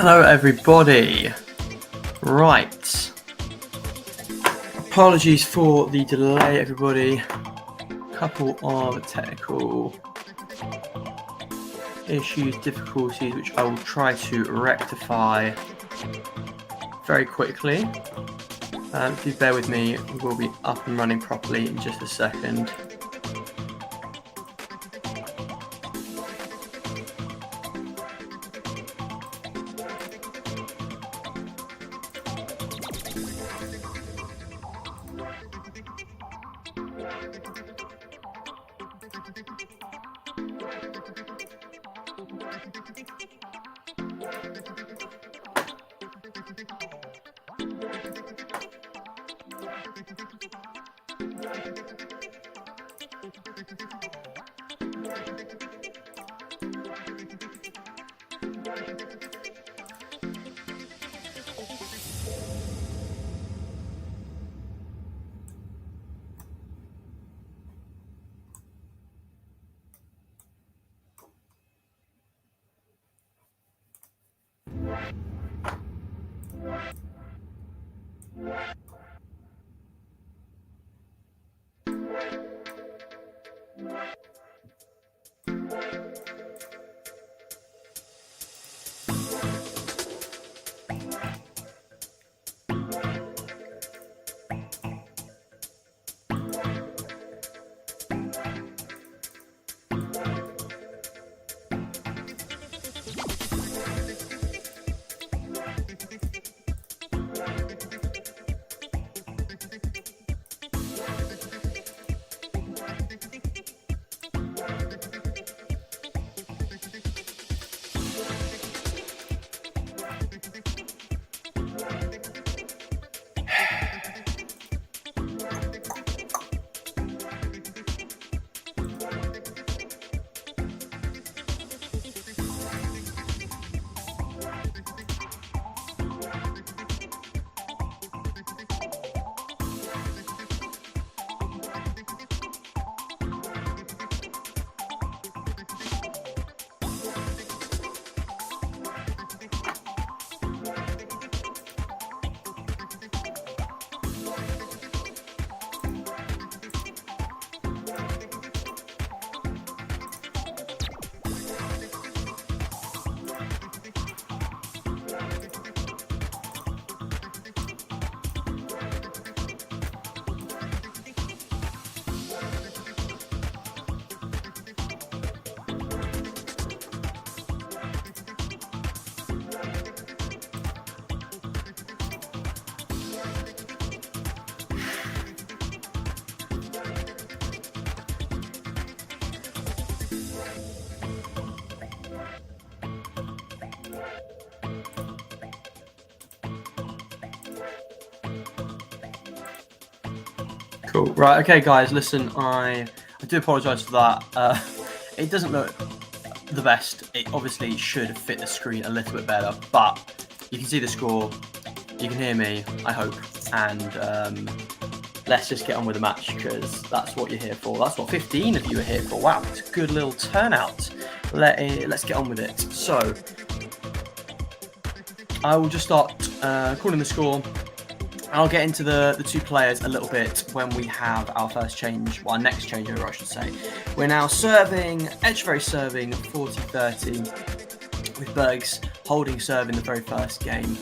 Hello everybody. Right. Apologies for the delay everybody. Couple of technical issues, difficulties which I will try to rectify very quickly. Do bear with me, we'll be up and running properly in just a second. Cool. Right. Okay, guys. Listen, I do apologise for that. It doesn't look the best. It obviously should fit the screen a little bit better, but you can see the score. You can hear me, I hope, and let's just get on with the match because that's what you're here for. That's what 15 of you are here for. Wow, it's a good little turnout. Let's get on with it. So I will just start calling the score. I'll get into the two players a little bit when we have our first change, well, our next changeover, I should say. We're now serving, ETCHEVERRY serving 40-30 with Bergs holding serve in the very first game.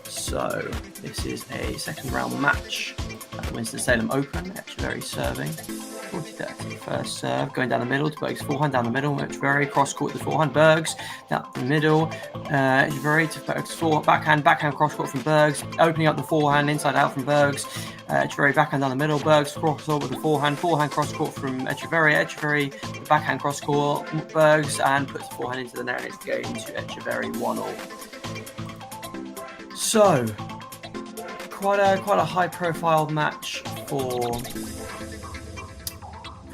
So this is a second round match at the Winston Salem Open. ETCHEVERRY serving 40-30. First serve going down the middle to Bergs, forehand down the middle. ETCHEVERRY cross court to the forehand. Bergs down the middle. ETCHEVERRY to Bergs, backhand cross court from Bergs. Opening up the forehand inside out from Bergs. ETCHEVERRY backhand down the middle. Bergs cross court with the forehand cross court from ETCHEVERRY. ETCHEVERRY the backhand cross court. Bergs and puts the forehand into the net. And it's going to ETCHEVERRY 1-all. So, quite a high-profile match for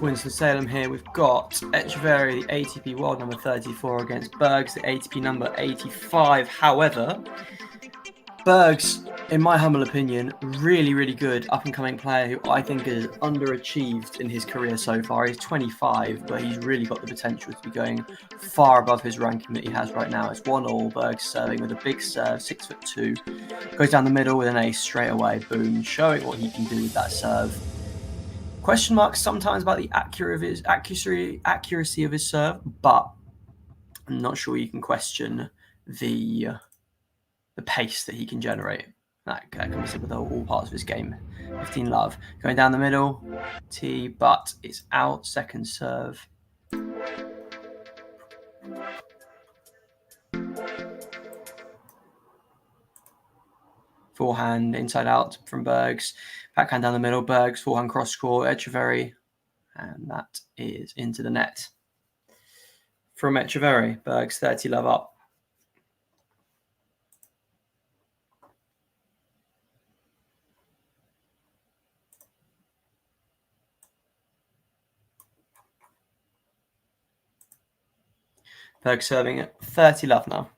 Winston Salem here. We've got ETCHEVERRY, the ATP world number 34, against Bergs, the ATP number 85. However, Bergs, in my humble opinion, really good up-and-coming player who I think is underachieved in his career so far. He's 25, but he's really got the potential to be going far above his ranking that he has right now. It's 1-all, Bergs serving with a big serve, 6'2", goes down the middle with an ace straight away, boom, showing what he can do with that serve. Question marks sometimes about the accuracy of his serve, but I'm not sure you can question the pace that he can generate. That can be said with all parts of his game. 15 love. Going down the middle. T, but it's out. Second serve. Forehand inside out from Bergs. Backhand down the middle. Bergs, forehand cross court. ETCHEVERRY. And that is into the net. From ETCHEVERRY. Bergs 30 love up. Bergs serving at 30 love now.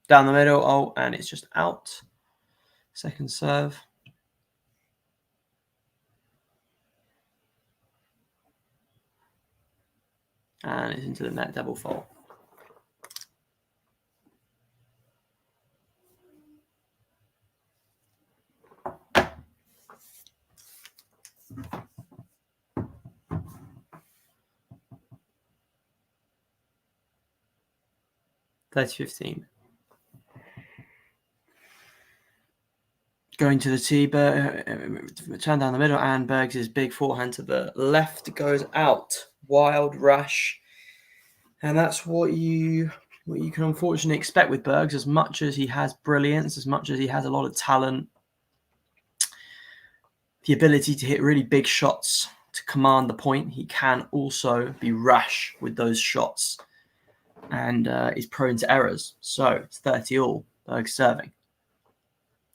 Down the middle, oh, and it's just out. Second serve. And it's into the net, double fault. (30-15). Going to the tee, turn down the middle, and Bergs' big forehand to the left goes out. Wild, rash. And that's what you can unfortunately expect with Bergs. As much as he has brilliance, as much as he has a lot of talent, the ability to hit really big shots, to command the point, he can also be rash with those shots and is prone to errors. So it's 30-all, Bergs serving.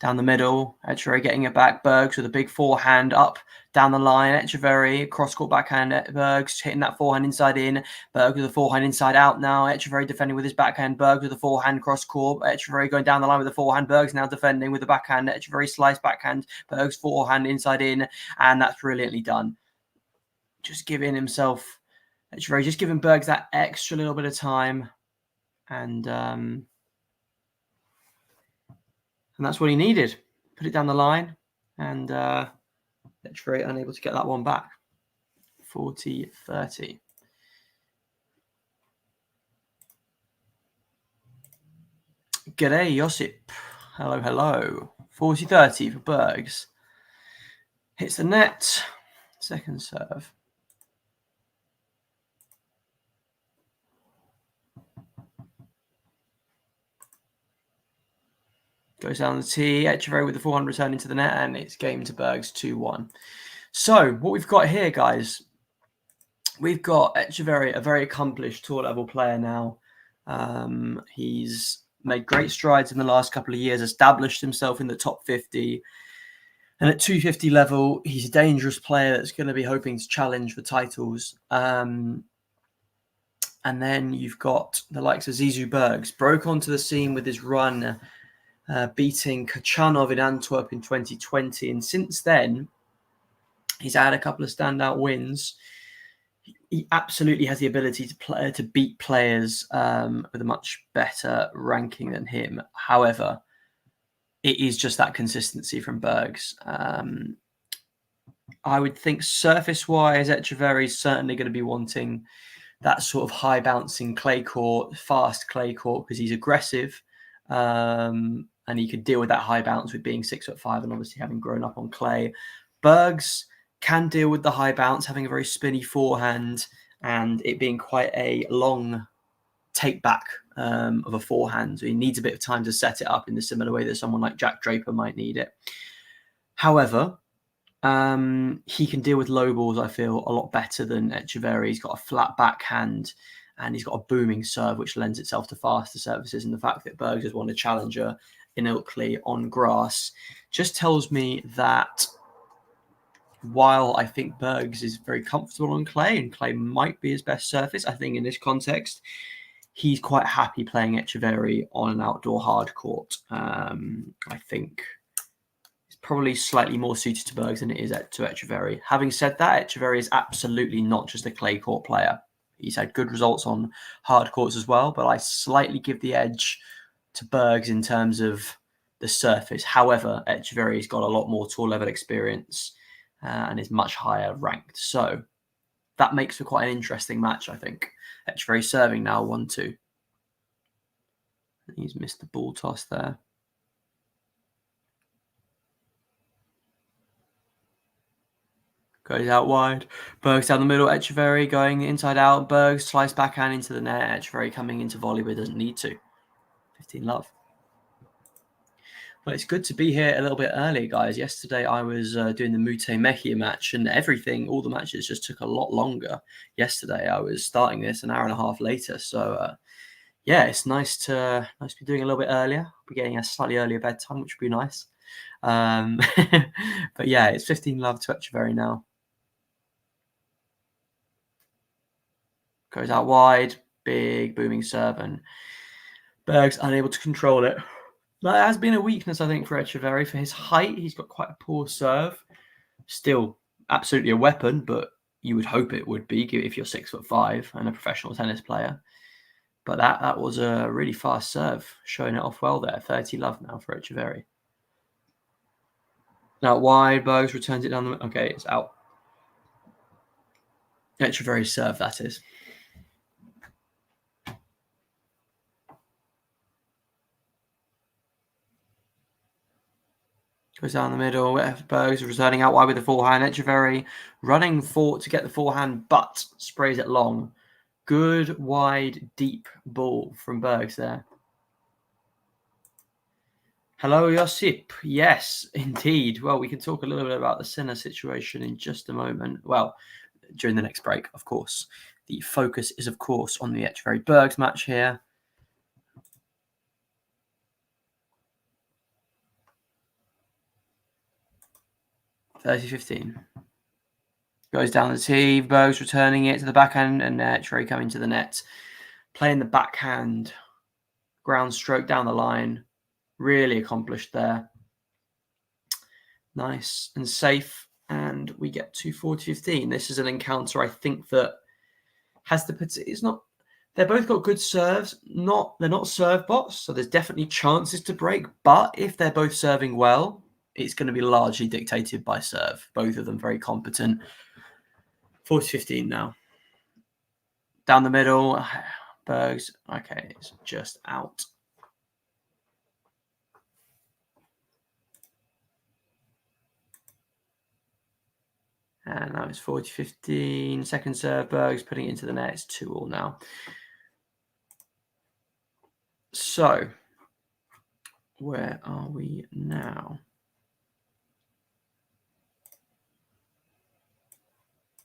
Down the middle, ETCHEVERRY getting it back. Bergs with a big forehand up, down the line. ETCHEVERRY, cross-court backhand. Bergs hitting that forehand inside in. Bergs with a forehand inside out now. ETCHEVERRY defending with his backhand. Bergs with a forehand cross-court. ETCHEVERRY going down the line with a forehand. Bergs now defending with the backhand. ETCHEVERRY slice backhand. Bergs forehand inside in. And that's brilliantly done. Just giving himself, ETCHEVERRY just giving Bergs that extra little bit of time. And that's what he needed. Put it down the line, and ETCHEVERRY unable to get that one back. 40-30. G'day, Josip. Hello. 40-30 for Bergs. Hits the net. Second serve. Goes down the tee. ETCHEVERRY with the forehand return into the net, and it's game to Bergs 2-1. So what we've got here, guys, we've got ETCHEVERRY, a very accomplished tour level player now. He's made great strides in the last couple of years, established himself in the top 50, And at 250 level, he's a dangerous player that's going to be hoping to challenge for titles. And then you've got the likes of Zizou. Bergs broke onto the scene with his run, beating Kachanov in Antwerp in 2020. And since then, he's had a couple of standout wins. He absolutely has the ability to beat players with a much better ranking than him. However, it is just that consistency from Bergs. I would think surface-wise, ETCHEVERRY is certainly going to be wanting that sort of high-bouncing clay court, fast clay court, because he's aggressive, and he could deal with that high bounce with being 6'5" and obviously having grown up on clay. Bergs can deal with the high bounce, having a very spinny forehand, and it being quite a long take back of a forehand. So he needs a bit of time to set it up in the similar way that someone like Jack Draper might need it. However, he can deal with low balls, I feel, a lot better than ETCHEVERRY. He's got a flat backhand and he's got a booming serve, which lends itself to faster services. And the fact that Bergs has won a challenger in Ilkley on grass just tells me that while I think Bergs is very comfortable on clay and clay might be his best surface, I think in this context, he's quite happy playing ETCHEVERRY on an outdoor hard court. I think it's probably slightly more suited to Bergs than it is to ETCHEVERRY. Having said that, ETCHEVERRY is absolutely not just a clay court player. He's had good results on hard courts as well, but I slightly give the edge to Bergs in terms of the surface. However, ETCHEVERRY's got a lot more tour level experience and is much higher ranked. So that makes for quite an interesting match, I think. ETCHEVERRY serving now 1-2. He's missed the ball toss there. Goes out wide. Bergs down the middle. ETCHEVERRY going inside out. Bergs slice backhand into the net. ETCHEVERRY coming into volley, but doesn't need to. 15 love. Well, it's good to be here a little bit earlier, guys. Yesterday, I was doing the Mute Mechia match, and all the matches just took a lot longer. Yesterday, I was starting this an hour and a half later. So, yeah, it's nice to be doing a little bit earlier. Be getting a slightly earlier bedtime, which would be nice. But yeah, it's 15 love to ETCHEVERRY now. Goes out wide, big booming serve, and Bergs unable to control it. That has been a weakness, I think, for ETCHEVERRY. For his height, he's got quite a poor serve. Still, absolutely a weapon, but you would hope it would be if you're 6'5" and a professional tennis player. But that was a really fast serve, showing it off well there. 30 love now for ETCHEVERRY. Now wide, Bergs returns it down the... Okay, it's out. ETCHEVERRY's serve, that is. Goes down the middle. Bergs returning out wide with the forehand. ETCHEVERRY running to get the forehand, but sprays it long. Good, wide, deep ball from Bergs there. Hello, Josip. Yes, indeed. Well, we can talk a little bit about the Sinner situation in just a moment. Well, during the next break, of course. The focus is, of course, on the ETCHEVERRY Bergs match here. (30-15). Goes down the tee. Bergs returning it to the backhand, and ETCHEVERRY coming to the net. Playing the backhand. Ground stroke down the line. Really accomplished there. Nice and safe. And we get to 40-15. This is an encounter, I think, that has the... It's not... They're both got good serves. They're not serve bots, so there's definitely chances to break. But if they're both serving well, it's going to be largely dictated by serve. Both of them very competent. 40-15 now. Down the middle. Bergs. Okay, it's just out. And now it's 40-15. Second serve, Bergs putting it into the net. It's 2-2 now. So, where are we now?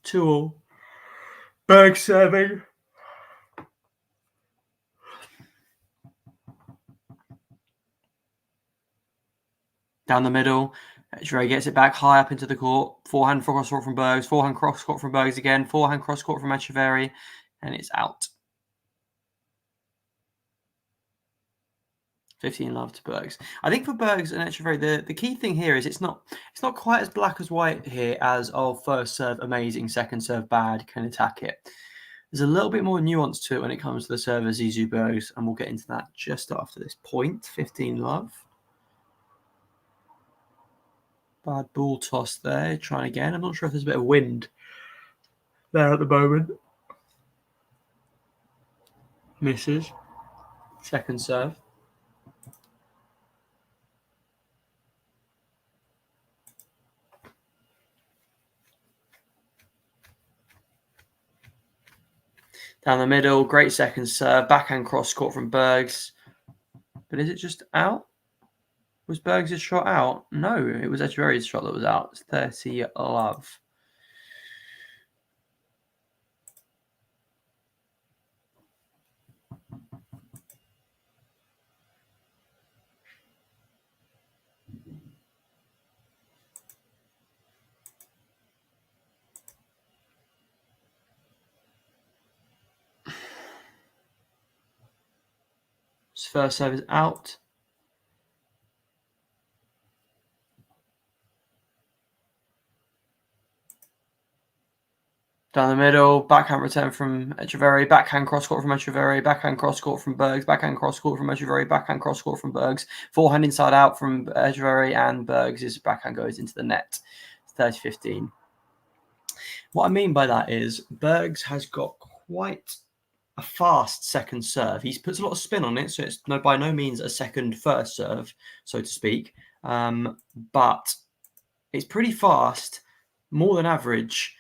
2-2. Bergs serving. Down the middle. Etcheverry gets it back high up into the court. Forehand cross court from Bergs. Forehand cross court from Bergs again. Forehand cross court from Etcheverry. And it's out. 15 love to Bergs. I think for Bergs and Etcheverry, the key thing here is it's not quite as black as white here as first serve amazing, second serve bad, can attack it. There's a little bit more nuance to it when it comes to the server Zizou Bergs, and we'll get into that just after this point. 15 love. Bad ball toss there. Trying again. I'm not sure if there's a bit of wind there at the moment. Misses. Second serve. Down the middle, great second serve. Backhand cross court from Bergs. But is it just out? Was Bergs' shot out? No, it was Etcheverry's shot that was out. It's 30 love. His first serve is out. Down the middle, backhand return from Etcheverry, backhand cross court from Etcheverry, backhand cross court from Bergs, backhand cross court from Etcheverry, backhand cross court from Bergs, forehand inside out from Etcheverry, and Bergs' backhand goes into the net. It's 30-15. What I mean by that is Bergs has got quite a fast second serve. He puts a lot of spin on it, so it's by no means a second first serve, so to speak. But it's pretty fast, more than average,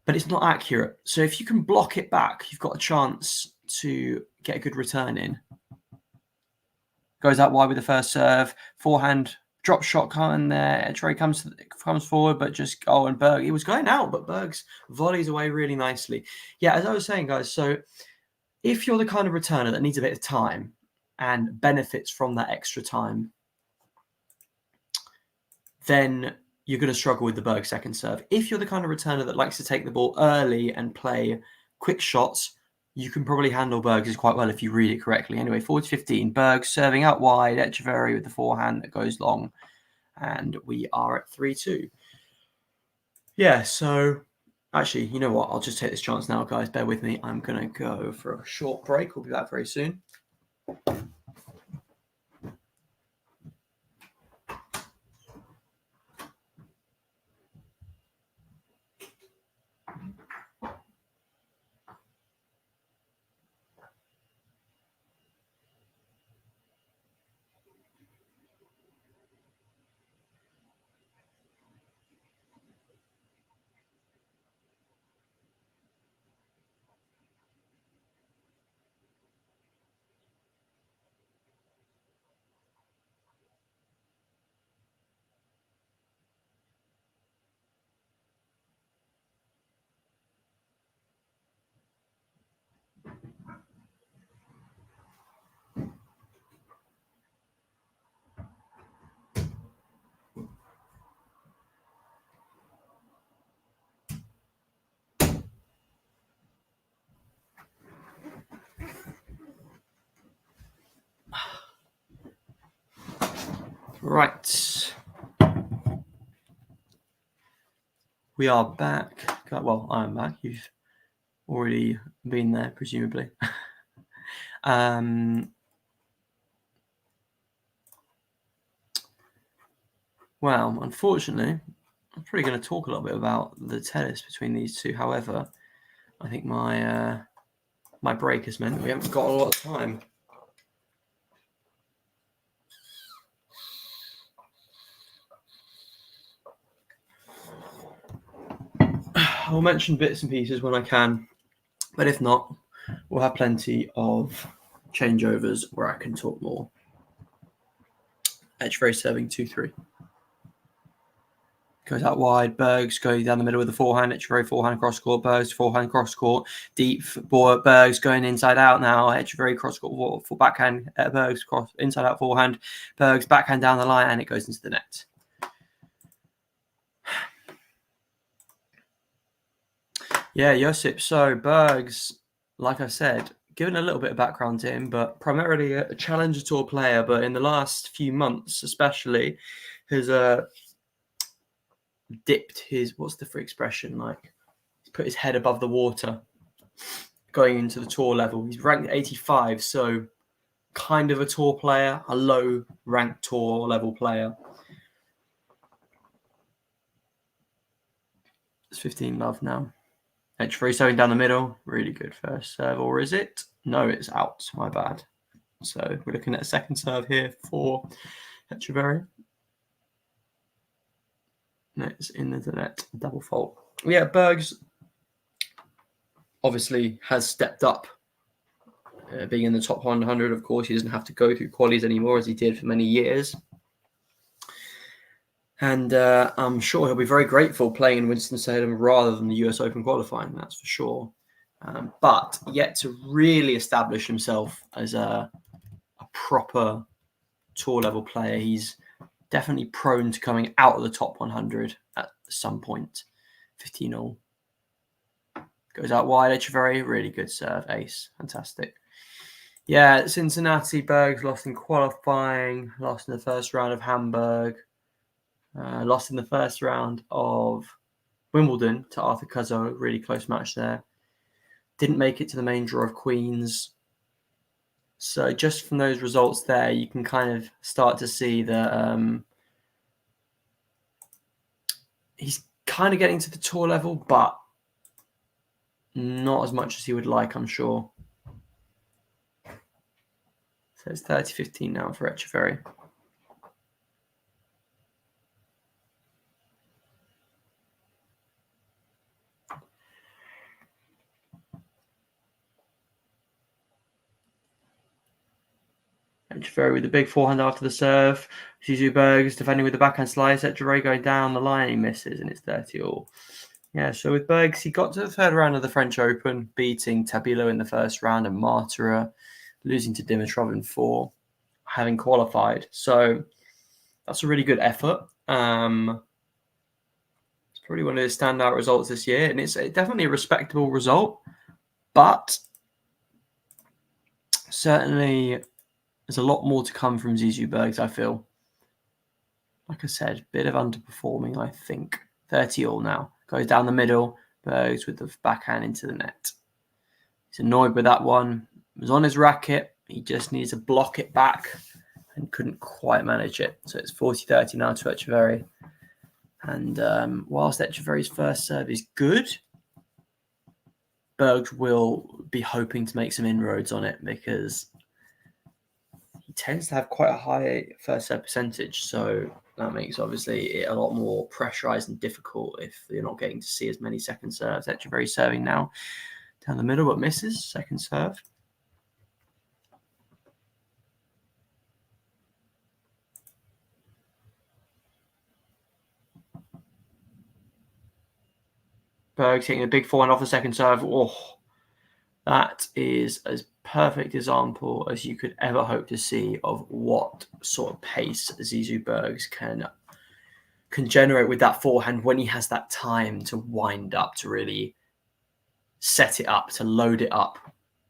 but it's not accurate. So if you can block it back, you've got a chance to get a good return in. Goes out wide with the first serve. Forehand drop shot coming there. Trey comes forward, but just and Berg. He was going out, but Bergs volleys away really nicely. Yeah, as I was saying, guys. So if you're the kind of returner that needs a bit of time and benefits from that extra time, then you're going to struggle with the Berg second serve. If you're the kind of returner that likes to take the ball early and play quick shots, you can probably handle Bergs quite well if you read it correctly. Anyway, 40-15. Bergs serving out wide. Etcheverry with the forehand that goes long. And we are at 3-2. Yeah, so actually, you know what? I'll just take this chance now, guys. Bear with me. I'm going to go for a short break. We'll be back very soon. Right. We are back. Well, I am back. You've already been there, presumably. Well, unfortunately, I'm probably going to talk a little bit about the tennis between these two. However, I think my break has meant that we haven't got a lot of time. I'll mention bits and pieces when I can, but if not, we'll have plenty of changeovers where I can talk more. Etcheverry serving 2-3. Goes out wide. Bergs going down the middle with the forehand. Etcheverry forehand cross court. Bergs forehand cross court. Deep ball. Bergs going inside out now. Etcheverry cross court for backhand. Bergs cross inside out forehand. Bergs backhand down the line, and it goes into the net. Yeah, Josip. So Bergs, like I said, given a little bit of background to him, but primarily a Challenger Tour player, but in the last few months especially, has dipped his, what's the free expression, like, he's put his head above the water going into the tour level. He's ranked 85, so kind of a tour player, a low ranked tour level player. It's 15 love now. Etcheverry serving down the middle. Really good first serve. Or is it? No, it's out. My bad. So we're looking at a second serve here for Etcheverry. It's in the net. Double fault. Yeah, Bergs obviously has stepped up. Being in the top 100, of course, he doesn't have to go through qualies anymore as he did for many years. And I'm sure he'll be very grateful playing in Winston Salem rather than the US Open qualifying, that's for sure. But yet to really establish himself as a proper tour level player, he's definitely prone to coming out of the top 100 at some point. 15-all. Goes out wide, Etcheverry, really good serve, ace, fantastic. Yeah, Cincinnati, Bergs lost in qualifying, lost in the first round of Hamburg, lost in the first round of Wimbledon to Arthur Cuzzo, really close match there. Didn't make it to the main draw of Queens. So just from those results there, you can kind of start to see that he's kind of getting to the tour level, but not as much as he would like, I'm sure. So it's 30-15 now for Etcheverry. Etcheverry with the big forehand after the serve. Zizou Bergs defending with the backhand slice. Etcheverry going down the line, he misses, and it's 30-all. Yeah, so with Bergs, he got to the third round of the French Open, beating Tabilo in the first round and Martira, losing to Dimitrov in 4, having qualified. So that's a really good effort. It's probably one of his standout results this year, and it's definitely a respectable result, but certainly there's a lot more to come from Zizou Bergs, I feel. Like I said, bit of underperforming, I think. 30-all now. Goes down the middle, Bergs with the backhand into the net. He's annoyed with that one. It was on his racket. He just needs to block it back and couldn't quite manage it. So it's 40-30 now to Etcheverry. And whilst Etcheverry's first serve is good, Bergs will be hoping to make some inroads on it because he tends to have quite a high first serve percentage. So that makes obviously it a lot more pressurized and difficult if you're not getting to see as many second serves. Etcheverry serving now down the middle, but misses. Second serve. Bergs hitting a big forehand off the second serve. Oh, that is as perfect example as you could ever hope to see of what sort of pace Zizou Bergs can generate with that forehand when he has that time to wind up, to really set it up, to load it up.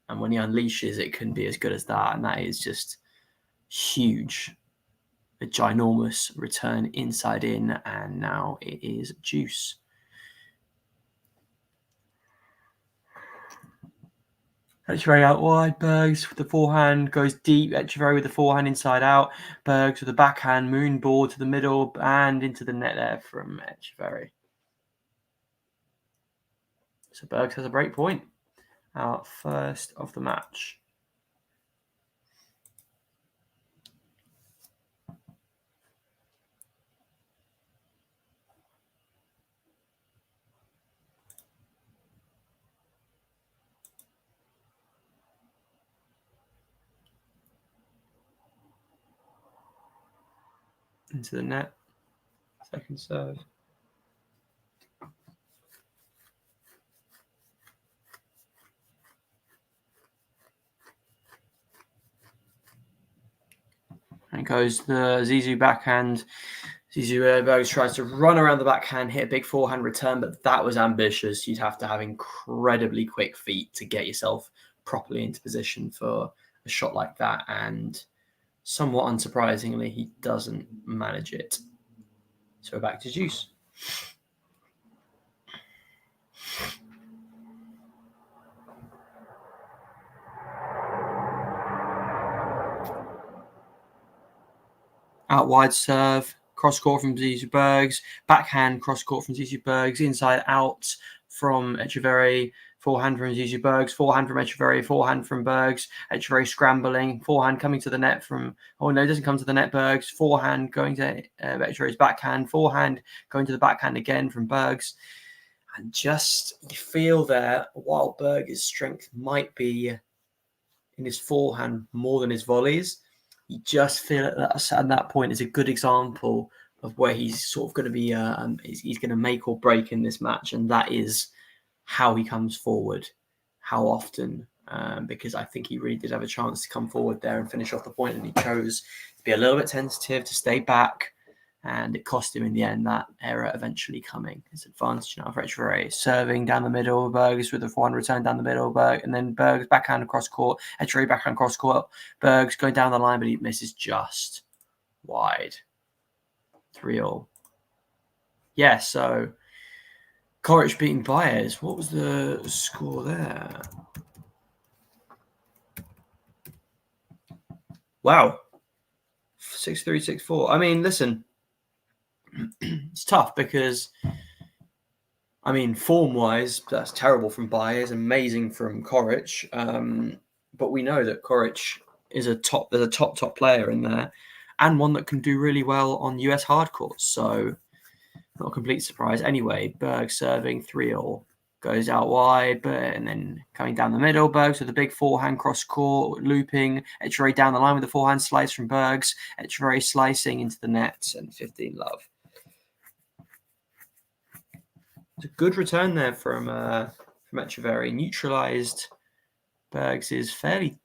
And when he unleashes, it can be as good as that. And that is just huge. A ginormous return inside in. And now it is juice. Etcheverry out wide, Bergs with the forehand, goes deep. Etcheverry with the forehand inside out. Bergs with the backhand, moon ball to the middle and into the net there from Etcheverry. So Bergs has a break point. Our first of the match. Into the net. Second serve. And goes the Zizou backhand. Zizou Bergs tries to run around the backhand, hit a big forehand return, but that was ambitious. You'd have to have incredibly quick feet to get yourself properly into position for a shot like that. And somewhat unsurprisingly, he doesn't manage it. So back to Juice. Out wide serve, cross court from Zizou Bergs, backhand cross court from Zizou Bergs, inside out from ETCHEVERRY, forehand from Zizou Bergs, forehand from ETCHEVERRY, forehand from Bergs, ETCHEVERRY scrambling, forehand coming to the net from, oh no, it doesn't come to the net, Bergs, forehand going to ETCHEVERRY's backhand, forehand going to the backhand again from Bergs. And just, you feel there, while Bergs' strength might be in his forehand more than his volleys, you just feel at that point is a good example of where he's sort of going to be, he's going to make or break in this match. And that is how he comes forward, how often, because I think he really did have a chance to come forward there and finish off the point, and he chose to be a little bit tentative, to stay back, and it cost him in the end that error eventually coming. His advantage now for ETCHEVERRY, serving down the middle, Bergs with a forehand return down the middle, and then Bergs backhand across court, ETCHEVERRY backhand cross court, Bergs going down the line, but he misses just wide. 3-all. Yeah, so Coric beating Baez. What was the score there? Wow. 6-3, 6-4. I mean, listen, it's tough because, I mean, form-wise, that's terrible from Baez, amazing from Coric. But we know that Coric is there's a top player in there, and one that can do really well on US hard courts. So not a complete surprise. Anyway, Bergs serving 3-all. Goes out wide, and then coming down the middle, Bergs with a big forehand cross court, looping, ETCHEVERRY down the line with a forehand slice from Bergs, ETCHEVERRY slicing into the net, and 15-love. It's a good return there from ETCHEVERRY. Neutralized Bergs' fairly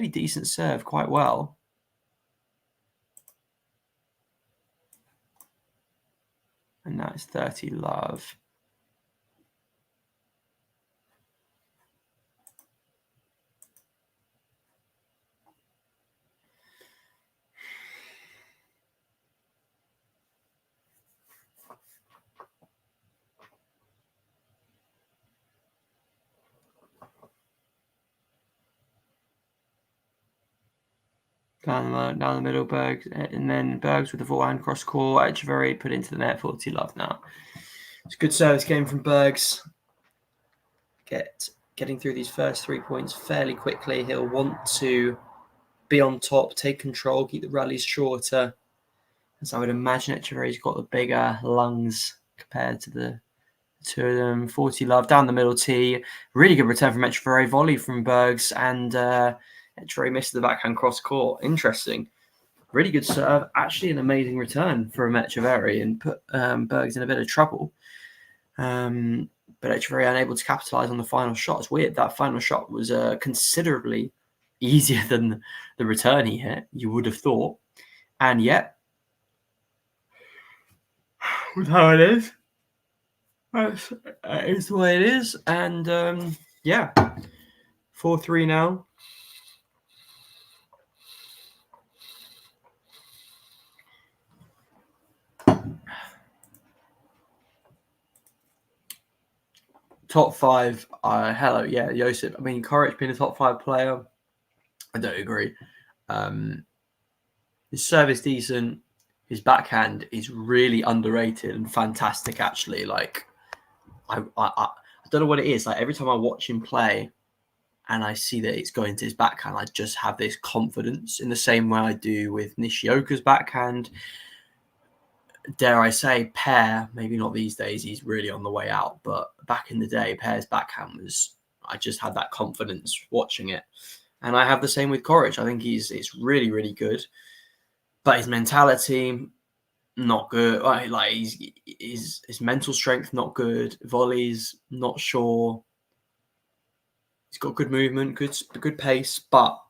decent serve quite well. And now it's 30-love. Down the middle, Bergs, and then Bergs with the forehand cross court. ETCHEVERRY put into the net, 40-love now. It's a good service game from Bergs. Getting through these first 3 points fairly quickly. He'll want to be on top, take control, keep the rallies shorter. As I would imagine, ETCHEVERRY's got the bigger lungs compared to the two of them. 40-love down the middle tee. Really good return from ETCHEVERRY. Volley from Bergs, and ETCHEVERRY missed the backhand cross court. Interesting. Really good serve. Actually, an amazing return from ETCHEVERRY and put Bergs in a bit of trouble. But ETCHEVERRY unable to capitalize on the final shot. It's weird. That final shot was considerably easier than the return he hit, you would have thought. And yet, with how it is, it's the way it is. And yeah, 4-3 now. Top 5, hello, yeah, Josip. I mean, Coric being a top 5 player, I don't agree. His service decent. His backhand is really underrated and fantastic, actually. Like, I don't know what it is. Like, every time I watch him play and I see that it's going to his backhand, I just have this confidence in the same way I do with Nishioka's backhand. Dare I say, Pear, maybe not these days, he's really on the way out. But back in the day, Pear's backhand was, I just had that confidence watching it. And I have the same with Coric. I think it's really, really good. But his mentality, not good. Like his mental strength, not good. Volleys, not sure. He's got good movement, good pace. But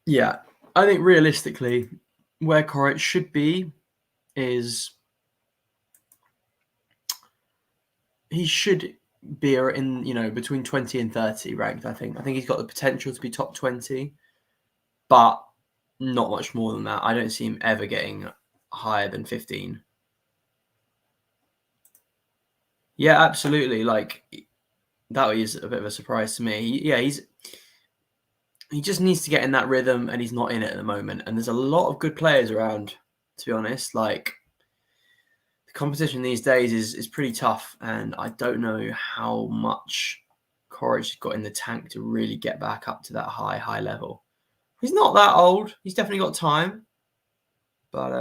yeah, I think realistically, where Coric should be is he should be in, between 20 and 30 ranked, I think. I think he's got the potential to be top 20, but not much more than that. I don't see him ever getting higher than 15. Yeah, absolutely. Like, that is a bit of a surprise to me. He just needs to get in that rhythm, and he's not in it at the moment. And there's a lot of good players around, to be honest. Like, the competition these days is pretty tough, and I don't know how much courage he's got in the tank to really get back up to that high level. He's not that old. He's definitely got time. But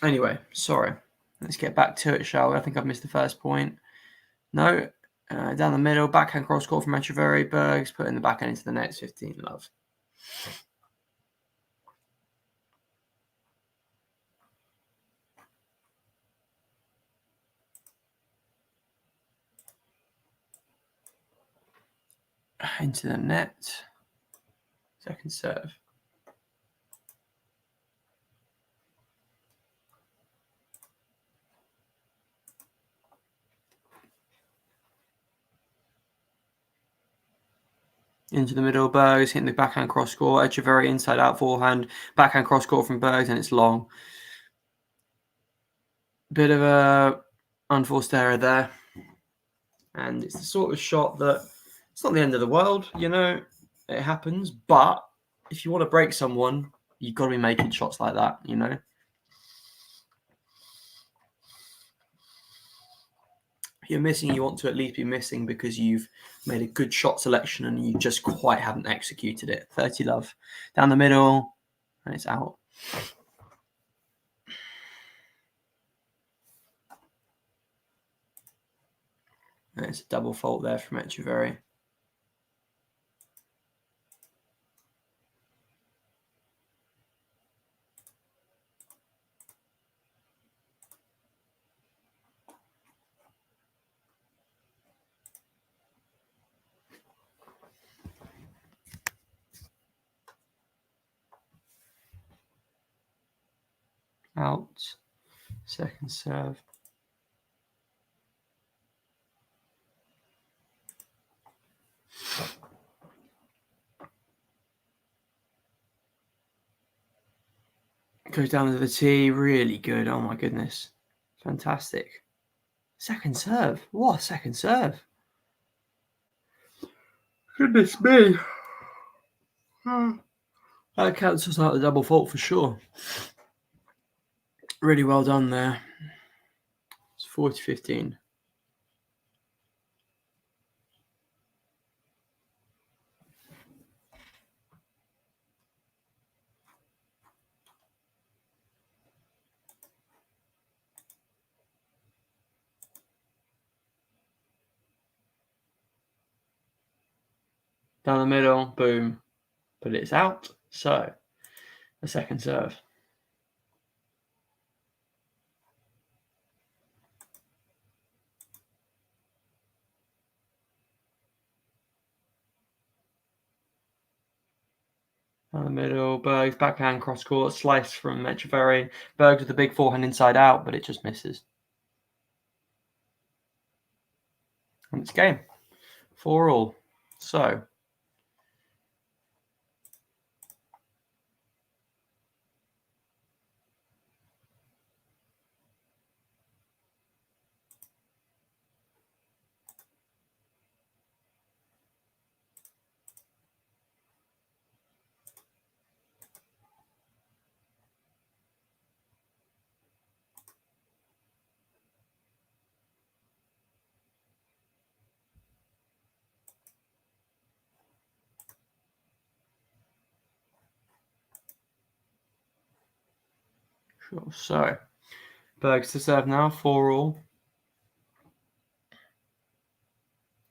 anyway, sorry. Let's get back to it, shall we? I think I've missed the first point. No. Down the middle, backhand cross court from ETCHEVERRY. Bergs putting the backhand into the net. 15 love. Into the net. Second serve. Into the middle, Bergs hitting the backhand cross court. ETCHEVERRY inside out forehand. Backhand cross court from Bergs, and it's long. Bit of a unforced error there. And it's the sort of shot that it's not the end of the world, it happens. But if you want to break someone, you've got to be making shots like that, If you're missing, you want to at least be missing because you've made a good shot selection and you just quite haven't executed it. 30 love. Down the middle, and it's out. And it's a double fault there from ETCHEVERRY. Out. Second serve. Goes down to the tee. Really good. Oh my goodness. Fantastic. Second serve. What a second serve. Goodness me. That counts as like the double fault for sure. Really well done there. It's 40-15. Down the middle, boom. But it's out. So, a second serve. Down the middle, Bergs, backhand cross court, slice from ETCHEVERRY. Bergs with the big forehand inside out, but it just misses. And it's game. 4-all. So, sure. So, Bergs to serve now, 4-all.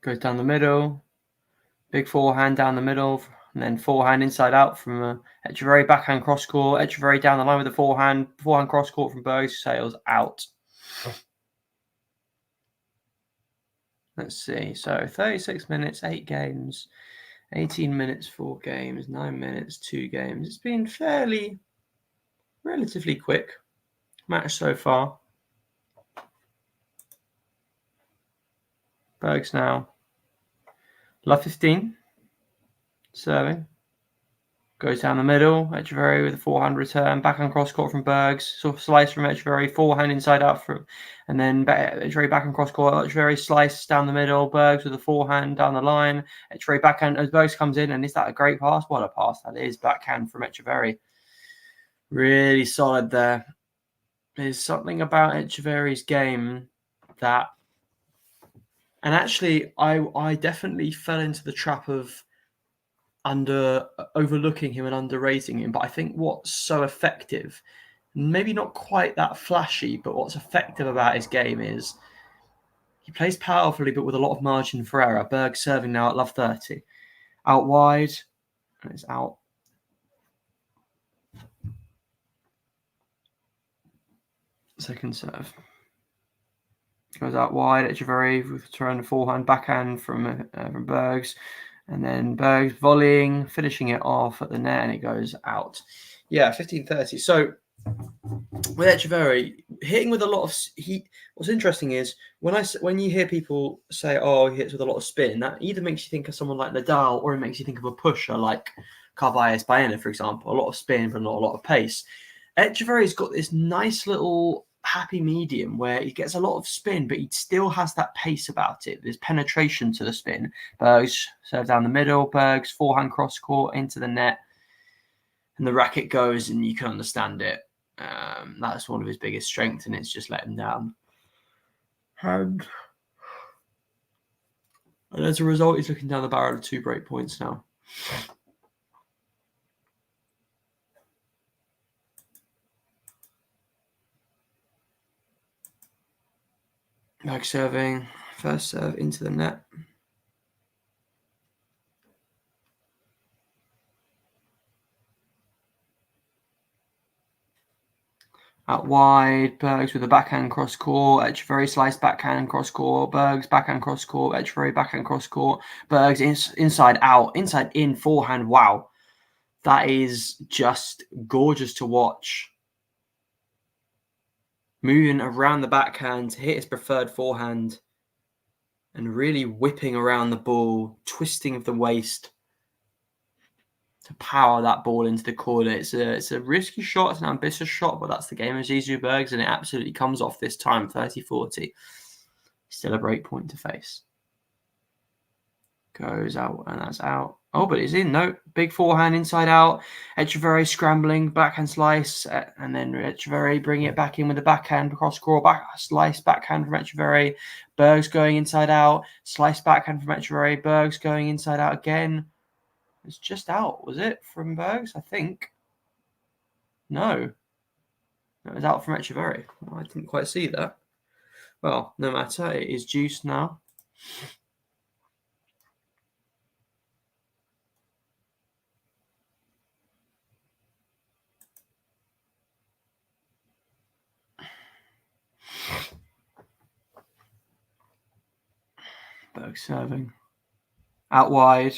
Goes down the middle. Big forehand down the middle And then forehand inside out from ETCHEVERRY, backhand cross court. ETCHEVERRY down the line with the forehand cross court from Bergs, sails out. Let's see. So 36 minutes, 8 games, 18 minutes, 4 games, 9 minutes, 2 games. It's been relatively quick match so far. Bergs now. Love 15. Serving. Goes down the middle. ETCHEVERRY with a forehand return. Backhand cross court from Bergs. Sort of slice from ETCHEVERRY. Forehand inside out from. And then ETCHEVERRY backhand cross court. ETCHEVERRY slice down the middle. Bergs with a forehand down the line. ETCHEVERRY backhand as Bergs comes in. And is that a great pass? What a pass that is. Backhand from ETCHEVERRY. Really solid there. There's something about ETCHEVERRY's game that. And actually, I definitely fell into the trap of overlooking him and underrating him. But I think what's so effective, maybe not quite that flashy, but what's effective about his game is he plays powerfully, but with a lot of margin for error. Berg serving now at love 30. Out wide, and it's out. Second serve. Goes out wide. ETCHEVERRY with turn forehand, backhand from Bergs. And then Bergs volleying, finishing it off at the net, and it goes out. Yeah, 15-30. So with ETCHEVERRY, hitting with a lot of heat. What's interesting is when you hear people say, "Oh, he hits with a lot of spin," that either makes you think of someone like Nadal, or it makes you think of a pusher like Carvalho Baena, for example. A lot of spin, but not a lot of pace. ETCHEVERRY's got this nice little happy medium where he gets a lot of spin, but he still has that pace about it. There's penetration to the spin. Bergs serve down the middle. Bergs forehand cross court into the net, and the racket goes, and you can understand it. That's one of his biggest strengths, and it's just let him down. And as a result, he's looking down the barrel of 2 break points now. Berg serving, first serve into the net. Out wide, Bergs with a backhand cross court. ETCHEVERRY slice backhand cross court. Bergs backhand cross court. ETCHEVERRY backhand cross court. Bergs inside out, inside in forehand. Wow, that is just gorgeous to watch. Moving around the backhand to hit his preferred forehand, and really whipping around the ball, twisting of the waist to power that ball into the corner. It's a risky shot, it's an ambitious shot, but that's the game of Zizou Bergs, and it absolutely comes off this time, 30-40. Still a break point to face. Goes out, and that's out. Oh, but it's in. No, big forehand inside out. ETCHEVERRY scrambling, backhand slice, and then ETCHEVERRY bringing it back in with the backhand cross court, back slice backhand from ETCHEVERRY. Bergs going inside out, slice backhand from ETCHEVERRY. Bergs going inside out again. It's just out, was it, from Bergs? I think. No. It was out from ETCHEVERRY. I didn't quite see that. Well, no matter. It is juice now. Bergs serving. Out wide.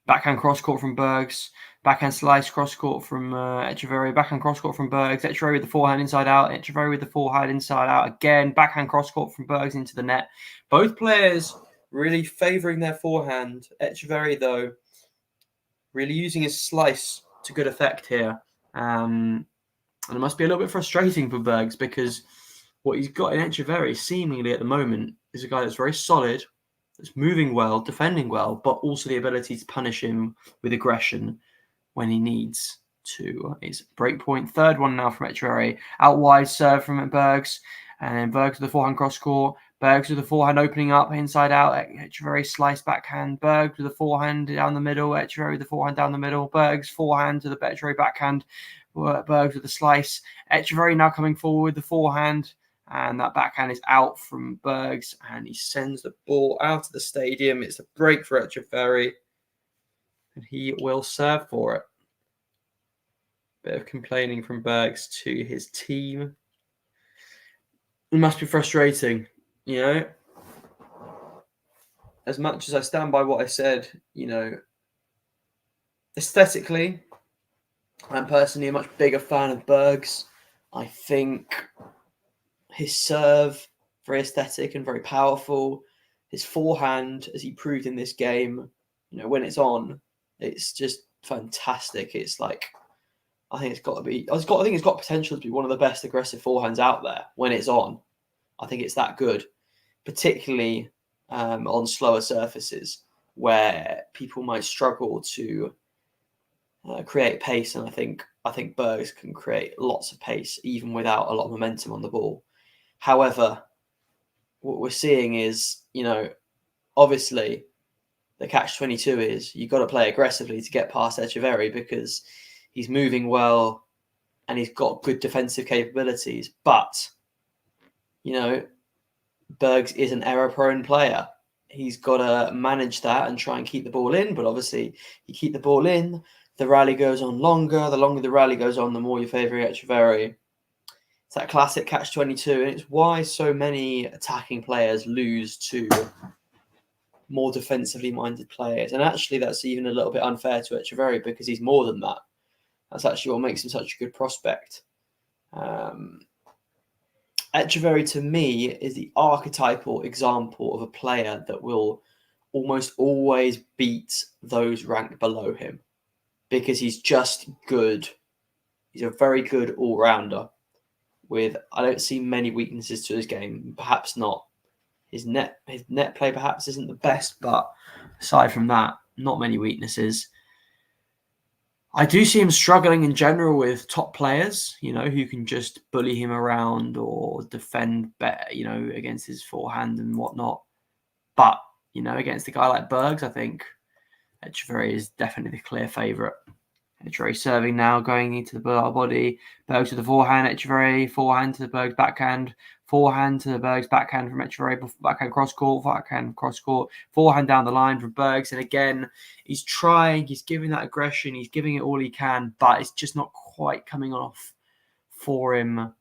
Backhand cross court from Bergs. Backhand slice cross court from ETCHEVERRY. Backhand cross court from Bergs. ETCHEVERRY with the forehand inside out. ETCHEVERRY with the forehand inside out. Again, backhand cross court from Bergs into the net. Both players really favouring their forehand. ETCHEVERRY, though, really using his slice to good effect here. And it must be a little bit frustrating for Bergs, because what he's got in ETCHEVERRY seemingly at the moment is a guy that's very solid, that's moving well, defending well, but also the ability to punish him with aggression when he needs to. It's break point. Third one now from ETCHEVERRY. Out wide serve from Bergs. And then Bergs with the forehand cross court. Bergs with the forehand opening up, inside out. ETCHEVERRY slice backhand. Bergs with the forehand down the middle. ETCHEVERRY with the forehand down the middle. Bergs forehand to the ETCHEVERRY backhand. Bergs with the slice. ETCHEVERRY now coming forward with the forehand. And that backhand is out from Bergs, and he sends the ball out of the stadium. It's a break for ETCHEVERRY. And he will serve for it. Bit of complaining from Bergs to his team. It must be frustrating, you know. As much as I stand by what I said, you know, aesthetically, I'm personally a much bigger fan of Bergs. I think his serve, very aesthetic and very powerful. His forehand, as he proved in this game, you know, when it's on, it's just fantastic. It's like, I think it's got to be. I think it's got potential to be one of the best aggressive forehands out there when it's on. I think it's that good, particularly on slower surfaces where people might struggle to create pace. And I think Bergs can create lots of pace even without a lot of momentum on the ball. However, what we're seeing is, you know, obviously the catch-22 is you've got to play aggressively to get past ETCHEVERRY because he's moving well and he's got good defensive capabilities. But, you know, Bergs is an error-prone player. He's got to manage that and try and keep the ball in. But obviously, you keep the ball in, the rally goes on longer. The longer the rally goes on, the more you favour ETCHEVERRY. It's that classic catch-22, and it's why so many attacking players lose to more defensively minded players. And actually, that's even a little bit unfair to ETCHEVERRY because he's more than that. That's actually what makes him such a good prospect. ETCHEVERRY, to me, is the archetypal example of a player that will almost always beat those ranked below him because he's just good. He's a very good all-rounder. I don't see many weaknesses to his game. Perhaps not. His net play perhaps isn't the best, but aside from that, not many weaknesses. I do see him struggling in general with top players, you know, who can just bully him around or defend better, you know, against his forehand and whatnot. But, you know, against a guy like Bergs, I think ETCHEVERRY is definitely the clear favourite. ETCHEVERRY serving now, going into the body. Bergs with the forehand, ETCHEVERRY, forehand to the Bergs backhand, forehand to the Bergs backhand from ETCHEVERRY, backhand cross court, forehand down the line from Bergs. And again, he's trying, he's giving that aggression, he's giving it all he can, but it's just not quite coming off for him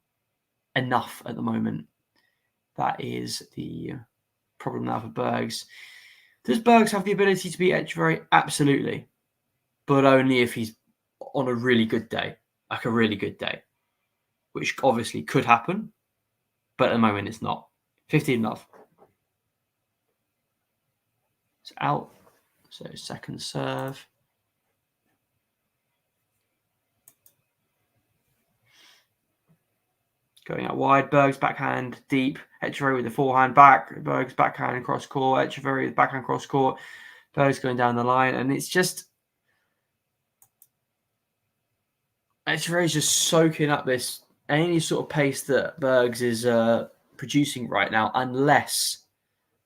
enough at the moment. That is the problem now for Bergs. Does Bergs have the ability to beat ETCHEVERRY? Absolutely. But only if he's on a really good day, like a really good day, which obviously could happen, but at the moment it's not. 15 love. It's out. So second serve. Going out wide. Bergs backhand deep. ETCHEVERRY with the forehand back. Bergs backhand cross court. ETCHEVERRY with backhand cross court. Bergs going down the line. And it's just... ETCHEVERRY is just soaking up this any sort of pace that Bergs is producing right now, unless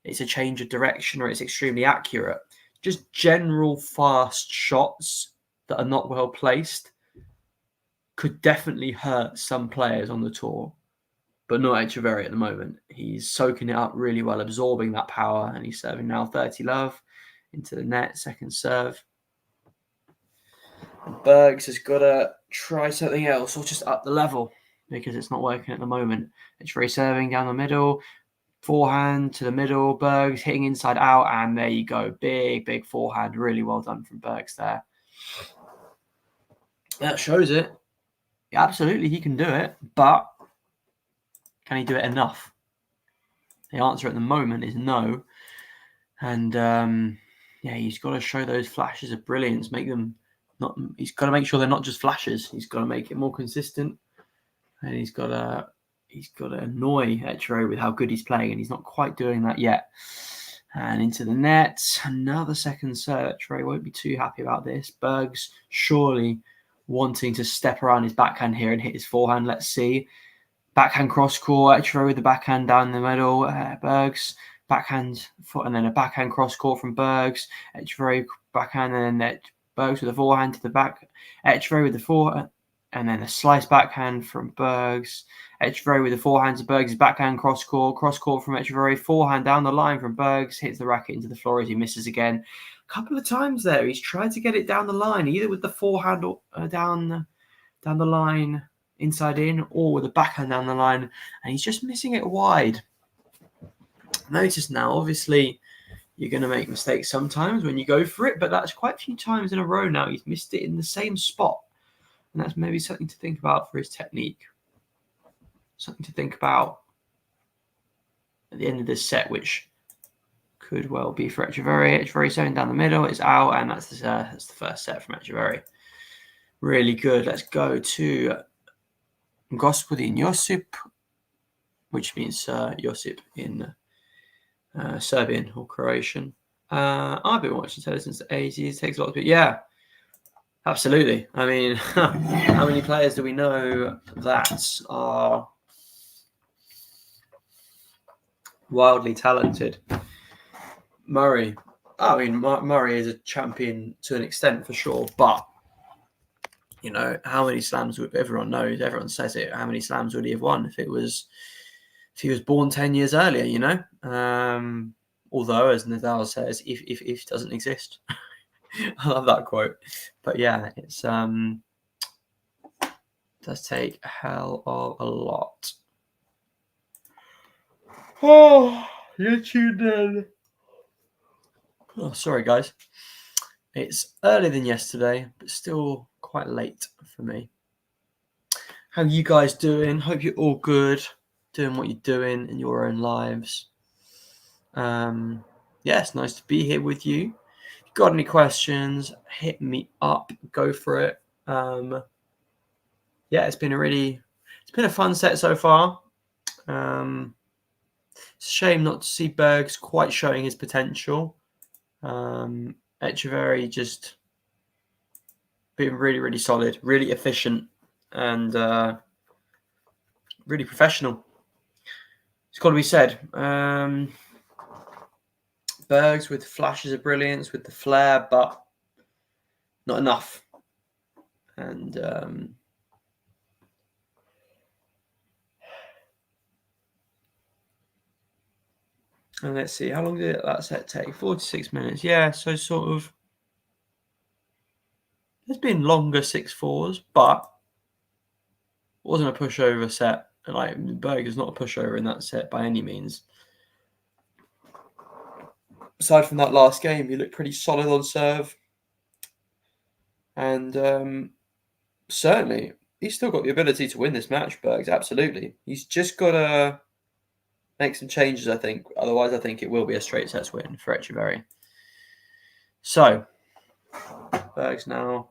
it's a change of direction or it's extremely accurate. Just general fast shots that are not well placed could definitely hurt some players on the tour, but not ETCHEVERRY at the moment. He's soaking it up really well, absorbing that power, and he's serving now 30 love into the net, second serve. Bergs has got to try something else or just up the level because it's not working at the moment. ETCHEVERRY serving down the middle, forehand to the middle, Bergs hitting inside out, and there you go. Big forehand. Really well done from Bergs there. That shows it. Absolutely, he can do it, but can he do it enough? The answer at the moment is no. And yeah, he's got to show those flashes of brilliance, make them not. He's got to make sure they're not just flashes. He's got to make it more consistent, and he's got to annoy ETCHEVERRY with how good he's playing, and he's not quite doing that yet. And into the net, another second serve. ETCHEVERRY won't be too happy about this. Bergs surely wanting to step around his backhand here and hit his forehand. Let's see. Backhand cross court. ETCHEVERRY with the backhand down the middle. Bergs backhand foot, and then a backhand cross court from Bergs. ETCHEVERRY backhand, and then Bergs with a forehand to the back. ETCHEVERRY with the forehand, and then a slice backhand from Bergs. ETCHEVERRY with the forehand to Bergs' backhand cross court from ETCHEVERRY. Forehand down the line from Bergs, hits the racket into the floor as he misses again. couple of times there, he's tried to get it down the line, either with the forehand or down the line, inside in, or with the backhand down the line, and he's just missing it wide. Notice now, obviously, you're going to make mistakes sometimes when you go for it, but that's quite a few times in a row now. He's missed it in the same spot, and that's maybe something to think about for his technique. Something to think about at the end of this set, which could well be for ETCHEVERRY. ETCHEVERRY serving down the middle, it's out, and that's the first set from ETCHEVERRY. Really good. Let's go to Gospodin Josip, which means Josip in Serbian or Croatian. I've been watching tennis since the 80s. It takes a lot of people. Yeah, absolutely. I mean, how many players do we know that are wildly talented? Murray. I mean, Murray is a champion to an extent for sure, but you know, how many slams would everyone knows? Everyone says it. How many slams would he have won if he was born 10 years earlier? You know, although as Nadal says, if doesn't exist. I love that quote. But yeah, it's does take a hell of a lot. Oh, you're tuned in. Oh, sorry, guys. It's earlier than yesterday, but still quite late for me. How you guys doing? Hope you're all good, doing what you're doing in your own lives. Yeah, it's nice to be here with you. If you've got any questions, hit me up. Go for it. Yeah, it's been a fun set so far. It's a shame not to see Bergs quite showing his potential. ETCHEVERRY just being really, really solid, really efficient, and really professional. It's got to be said. Bergs with flashes of brilliance, with the flair, but not enough. And let's see, how long did that set take? 46 minutes. Yeah, so sort of. There's been longer 6-4s, but it wasn't a pushover set. Like, Bergs is not a pushover in that set by any means. Aside from that last game, he looked pretty solid on serve. And certainly, he's still got the ability to win this match, Bergs, absolutely. He's just got to make some changes, I think. Otherwise, I think it will be a straight sets win for ETCHEVERRY. So, Bergs now,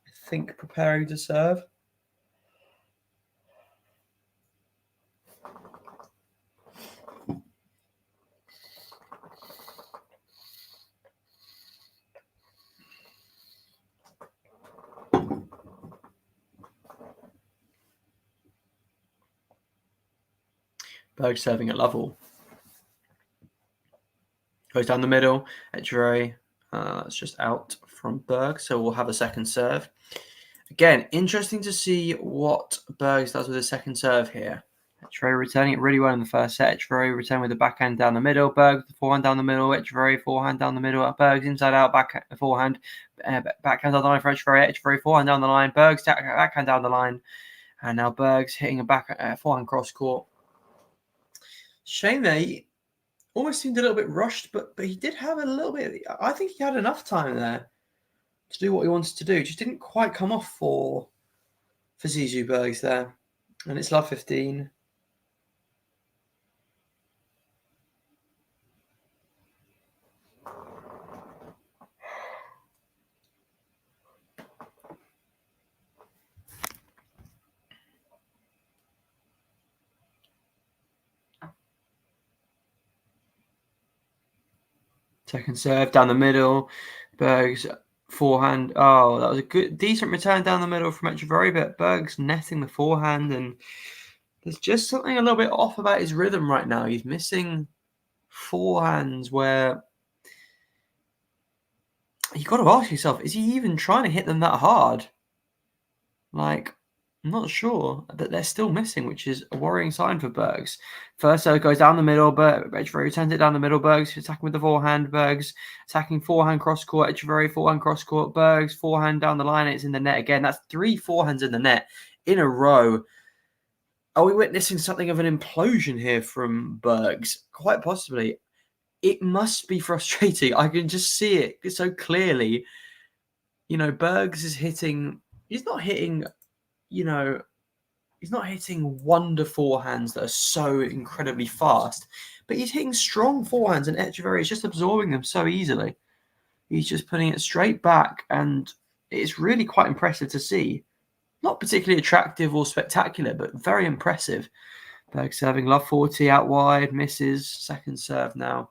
I think, preparing to serve. Bergs serving at level. Goes down the middle. ETCHEVERRY, that's just out from Bergs, so we'll have a second serve. Again, interesting to see what Bergs does with his second serve here. ETCHEVERRY returning it really well in the first set. ETCHEVERRY return with the backhand down the middle. Bergs with the forehand down the middle. ETCHEVERRY forehand down the middle. Bergs inside out, forehand. Backhand down the line for ETCHEVERRY. ETCHEVERRY forehand down the line. Bergs backhand down the line. And now Bergs hitting a forehand cross court. Shame there. He almost seemed a little bit rushed, but he did have a little bit. I think he had enough time there to do what he wanted to do. Just didn't quite come off for Zizou Bergs there. And it's love 15. Second serve down the middle. Bergs forehand. Oh, that was a decent return down the middle from ETCHEVERRY, but Bergs netting the forehand, and there's just something a little bit off about his rhythm right now. He's missing forehands where you got to ask yourself, is he even trying to hit them that hard? Like, I'm not sure that they're still missing, which is a worrying sign for Bergs. First serve goes down the middle, but Etcheverry sends it down the middle. Bergs attacking with the forehand. Bergs attacking forehand cross court. Etcheverry forehand cross court. Bergs forehand down the line. It's in the net again. That's 3 forehands in the net in a row. Are we witnessing something of an implosion here from Bergs? Quite possibly. It must be frustrating. I can just see it so clearly. You know, Bergs is hitting. He's not hitting. You know, he's not hitting wonder forehands that are so incredibly fast, but he's hitting strong forehands, and Etcheverry is just absorbing them so easily. He's just putting it straight back, and it's really quite impressive to see. Not particularly attractive or spectacular, but very impressive. Berg serving love 40 out wide, misses. Second serve now.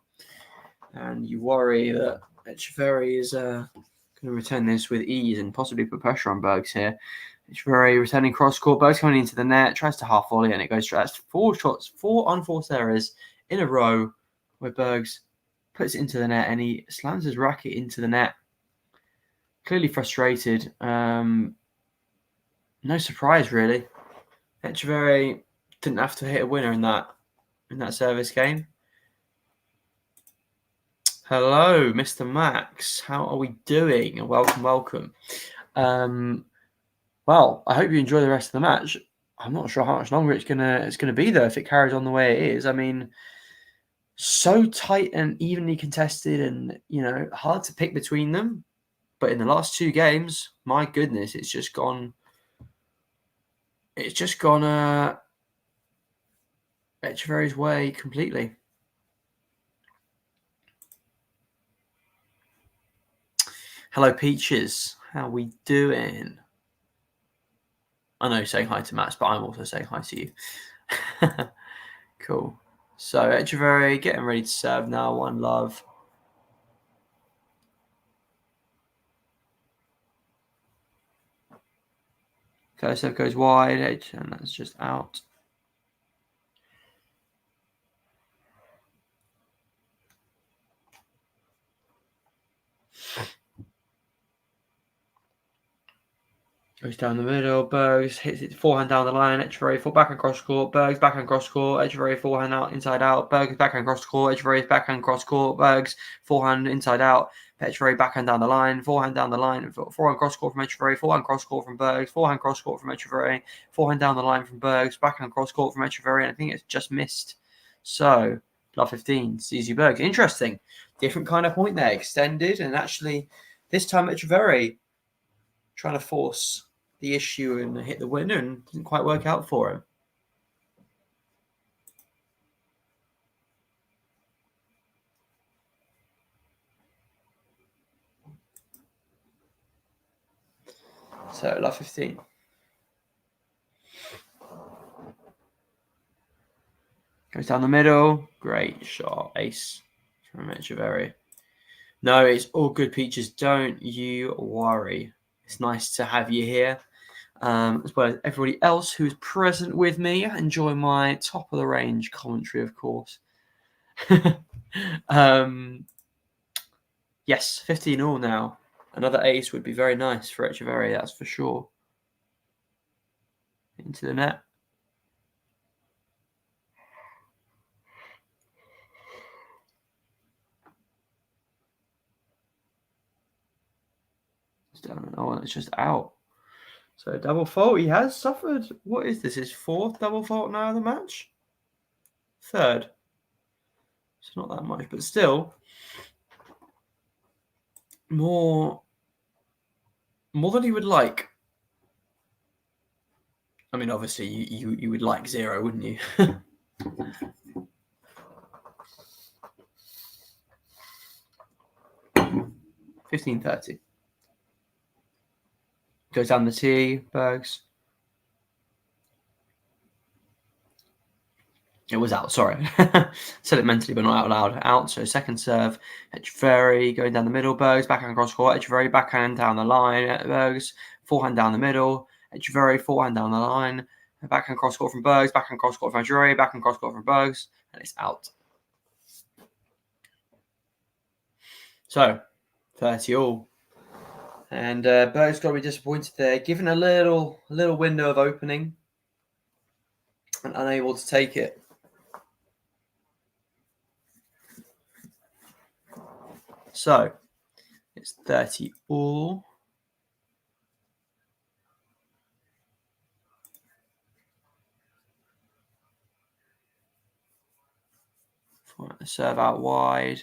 And you worry that Etcheverry is going to return this with ease and possibly put pressure on Bergs here. Etcheverry returning cross court. Bergs coming into the net, tries to half volley, and it goes straight. That's 4 shots, 4 unforced errors in a row where Bergs puts it into the net and he slams his racket into the net. Clearly frustrated. No surprise, really. Etcheverry didn't have to hit a winner in that service game. Hello, Mr. Max. How are we doing? Welcome. Well, I hope you enjoy the rest of the match. I'm not sure how much longer it's gonna be though if it carries on the way it is. I mean, so tight and evenly contested, and hard to pick between them. But in the last 2 games, my goodness, it's just gone. Etcheverry's way completely. Hello, Peaches. How we doing? I know you're saying hi to Max, but I'm also saying hi to you. Cool. So Etcheverry getting ready to serve now. 1 love. First serve goes wide, and that's just out. Goes down the middle. Bergs hits it forehand down the line. Etcheverry full backhand cross court. Bergs backhand cross court. Etcheverry forehand out inside out. Bergs backhand cross court. Etcheverry backhand cross court. Bergs forehand inside out. Etcheverry backhand down the line. Forehand down the line. Forehand cross court from Etcheverry. Forehand cross court from Bergs. Forehand cross court from Etcheverry. Forehand down the line from Bergs. Backhand cross court from Etcheverry. And I think it's just missed. So, love 15. Zizou Bergs. Interesting. Different kind of point there. Extended. And actually, this time Etcheverry trying to force the issue and hit the winner, and didn't quite work out for him. So love 15. Goes down the middle. Great shot. Ace from Etcheverry. No, it's all good, Peaches. Don't you worry. It's nice to have you here. As well as everybody else who's present with me. Enjoy my top of the range commentary, of course. Yes, 15 all now. Another ace would be very nice for Etcheverry, that's for sure. Into the net. It's down. Oh, it's just out. So double fault. He has suffered. What is this? His 4th double fault now of the match? 3rd. It's not that much, but still more than he would like. I mean, obviously you would like 0, wouldn't you? 15-30. Goes down the tee, Bergs. It was out, sorry. Said it mentally, but not out loud. Out, so second serve. Etcheverry going down the middle. Bergs, backhand cross court. Etcheverry, backhand down the line. Bergs, forehand down the middle. Etcheverry, forehand down the line. Backhand cross court from Bergs. Backhand cross court from Etcheverry. Backhand cross court from Bergs. And it's out. So, 30 all. And Bergs got to be disappointed there, given a little window of opening and unable to take it. So it's 30 all. Serve out wide,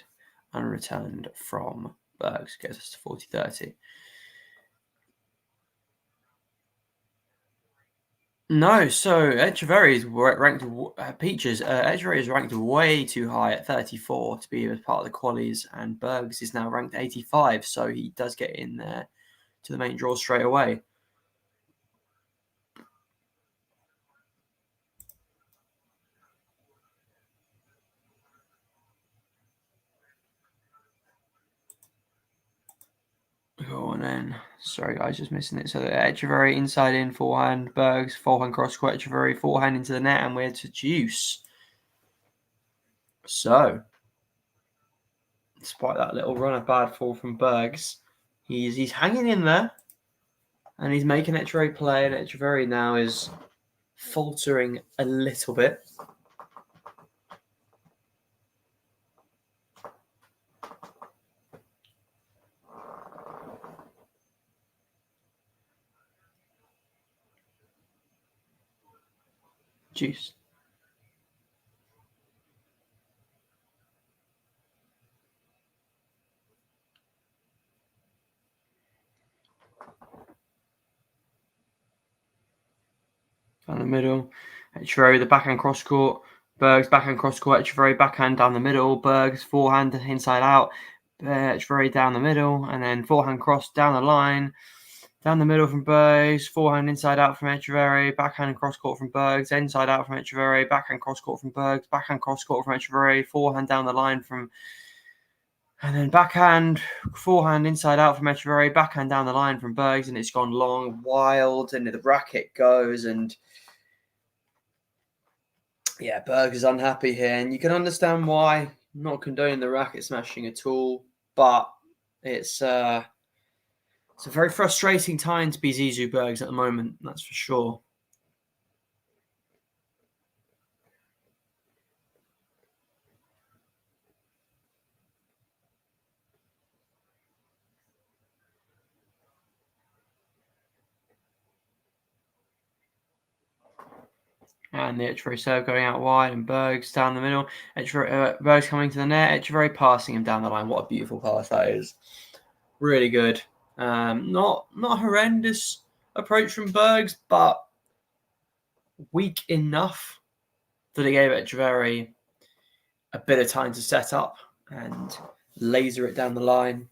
unreturned from Bergs, gets us to 40-30. No, so ETCHEVERRY is ranked, Peaches, ETCHEVERRY is ranked way too high at 34 to be as part of the qualies, and Bergs is now ranked 85, so he does get in there to the main draw straight away. Go on in. Sorry, guys, just missing it. So ETCHEVERRY inside in, forehand, Bergs, forehand cross court, ETCHEVERRY, forehand into the net, and we're to deuce. So, despite that little run of bad fall from Bergs, he's hanging in there, and he's making ETCHEVERRY play, and ETCHEVERRY now is faltering a little bit. Juice. Down the middle, ETCHEVERRY, the backhand cross court, Bergs, backhand cross court, ETCHEVERRY, backhand down the middle, Bergs, forehand inside out, ETCHEVERRY down the middle, and then forehand cross down the line, down the middle from Bergs, forehand inside out from ETCHEVERRY, backhand cross court from Bergs, inside out from ETCHEVERRY, backhand cross court from Bergs, backhand cross court from ETCHEVERRY, forehand down the line from, and then backhand, forehand inside out from ETCHEVERRY, backhand down the line from Bergs, and it's gone long, wild, and the racket goes, and yeah, Bergs is unhappy here, and you can understand why. I'm not condoning the racket smashing at all, but it's a very frustrating time to be Zizou Bergs at the moment, that's for sure. And the ETCHEVERRY serve going out wide, and Bergs down the middle. Bergs coming to the net. ETCHEVERRY passing him down the line. What a beautiful pass that is! Really good. Not a horrendous approach from Bergs, but weak enough that it gave ETCHEVERRY a bit of time to set up and laser it down the line.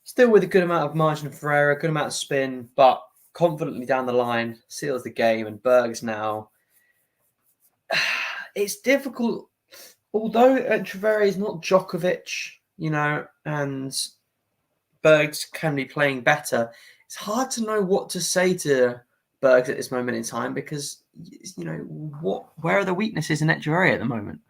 Still with a good amount of margin for error, a good amount of spin, but confidently down the line, seals the game, and Bergs now. It's difficult, although ETCHEVERRY is not Djokovic, and Bergs can be playing better. It's hard to know what to say to Bergs at this moment in time because, where are the weaknesses in ETCHEVERRY at the moment?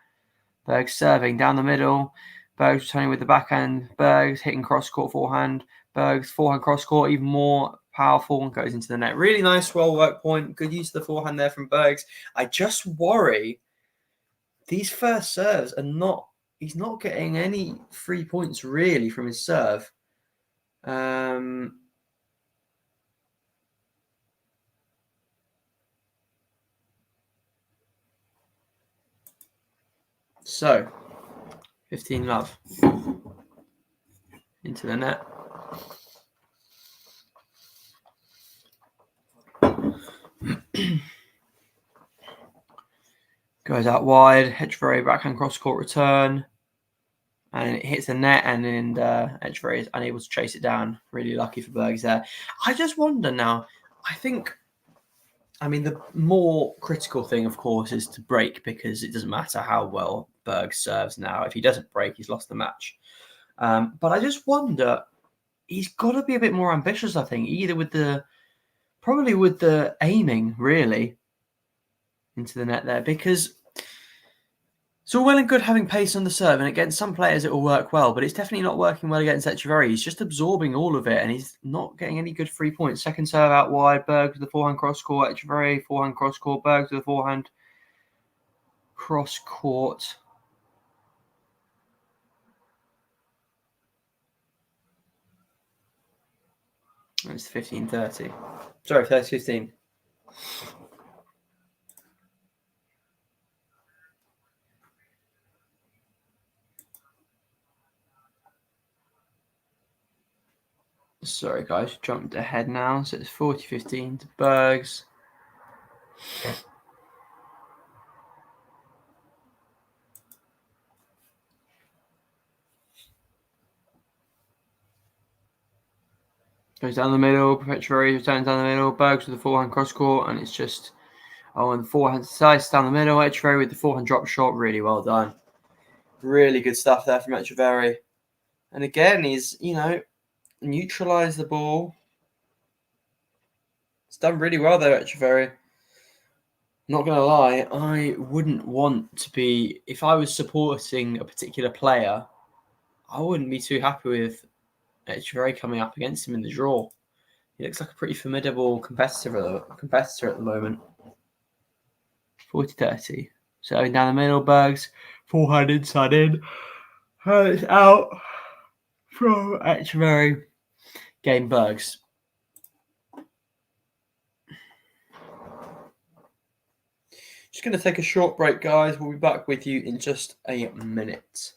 Bergs serving down the middle, Bergs returning with the backhand, Bergs hitting cross-court forehand, Bergs forehand cross-court even more powerful and goes into the net. Really nice roll work point. Good use of the forehand there from Bergs. I just worry these first serves are he's not getting any 3 points really from his serve. So 15 love into the net. Goes out wide, ETCHEVERRY backhand cross court return, and it hits the net, and then ETCHEVERRY is unable to chase it down. Really lucky for Bergs there. I just wonder now, the more critical thing, of course, is to break, because it doesn't matter how well Bergs serves now. If he doesn't break, he's lost the match. But I just wonder, he's got to be a bit more ambitious, I think, probably with the aiming, really, into the net there, because It's all well and good having pace on the serve, and against some players it will work well, but it's definitely not working well against ETCHEVERRY. He's just absorbing all of it, and he's not getting any good 3 points. Second serve out wide, Bergs with the forehand cross court, ETCHEVERRY, forehand cross court, Bergs with the forehand cross court. It's 15-30. Sorry, 30-15. Sorry, guys, jumped ahead now. So it's 40-15 to Bergs. Goes down the middle. ETCHEVERRY returns down the middle. Bergs with the forehand cross court, and it's just and the forehand slice down the middle. ETCHEVERRY with the forehand drop shot. Really well done. Really good stuff there from ETCHEVERRY. And again, he's neutralized the ball. It's done really well there, ETCHEVERRY. Not going to lie, I wouldn't want to be, if I was supporting a particular player, I wouldn't be too happy with ETCHEVERRY coming up against him in the draw. He looks like a pretty formidable competitor at the moment. 40-30. So down the middle, Bergs, forehand inside in. It's out from ETCHEVERRY. Game Bergs. Just going to take a short break, guys. We'll be back with you in just a minute.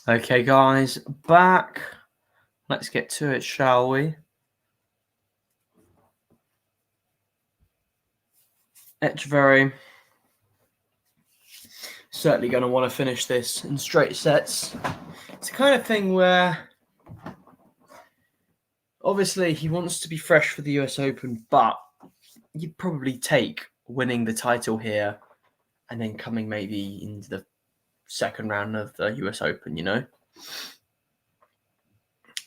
Okay, guys, back. Let's get to it, shall we? ETCHEVERRY certainly going to want to finish this in straight sets. It's the kind of thing where obviously he wants to be fresh for the US Open, but you'd probably take winning the title here and then coming maybe into the second round of the US Open,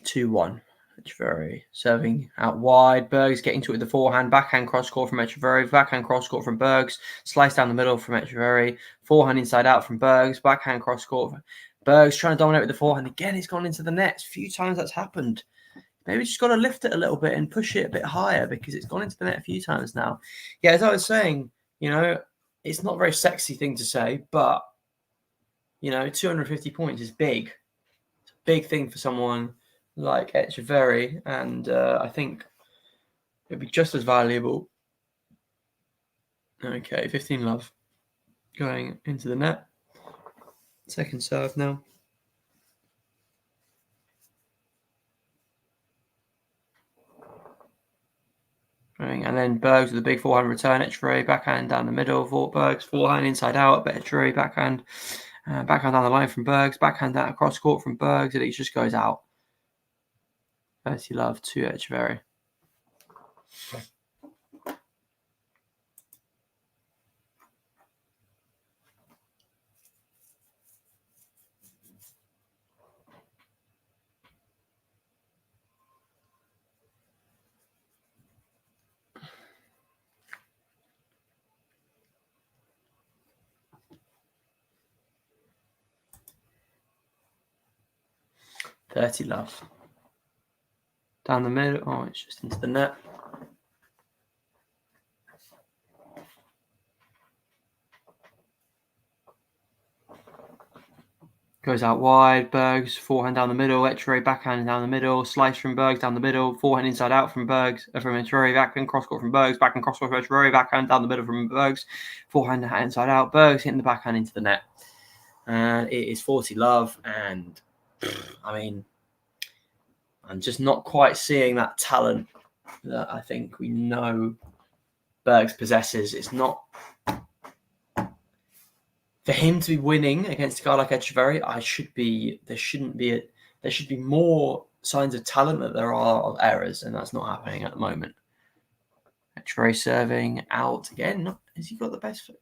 2-1. ETCHEVERRY serving out wide. Bergs getting to it with the forehand. Backhand cross court from ETCHEVERRY. Backhand cross court from Bergs. Slice down the middle from ETCHEVERRY. Forehand inside out from Bergs. Backhand cross court. Bergs trying to dominate with the forehand. Again, it's gone into the net. A few times that's happened. Maybe just got to lift it a little bit and push it a bit higher because it's gone into the net a few times now. Yeah, as I was saying, it's not a very sexy thing to say, but, 250 points is big. It's a big thing for someone like ETCHEVERRY, and I think it'd be just as valuable. Okay, 15 love going into the net. Second serve now. And then Bergs with a big forehand return. ETCHEVERRY backhand down the middle. Bergs forehand inside out. But ETCHEVERRY backhand down the line from Bergs. Backhand down across court from Bergs, and it just goes out. 30 love to ETCHEVERRY. 30 love. Down the middle. Oh, it's just into the net. Goes out wide. Bergs, forehand down the middle. Etcheverry backhand down the middle. Slice from Bergs down the middle. Forehand inside out from Bergs. From Etcheverry. Backhand cross court from Bergs. Backhand cross court from Etcheverry. Backhand down the middle from Bergs. Forehand inside out. Bergs hitting the backhand into the net. And it is 40 love. And I mean, I'm just not quite seeing that talent that I think we know Bergs possesses. It's not for him to be winning against a guy like Etcheverry. There should be more signs of talent than there are of errors, and that's not happening at the moment. Etcheverry serving out again. Has he got the best foot?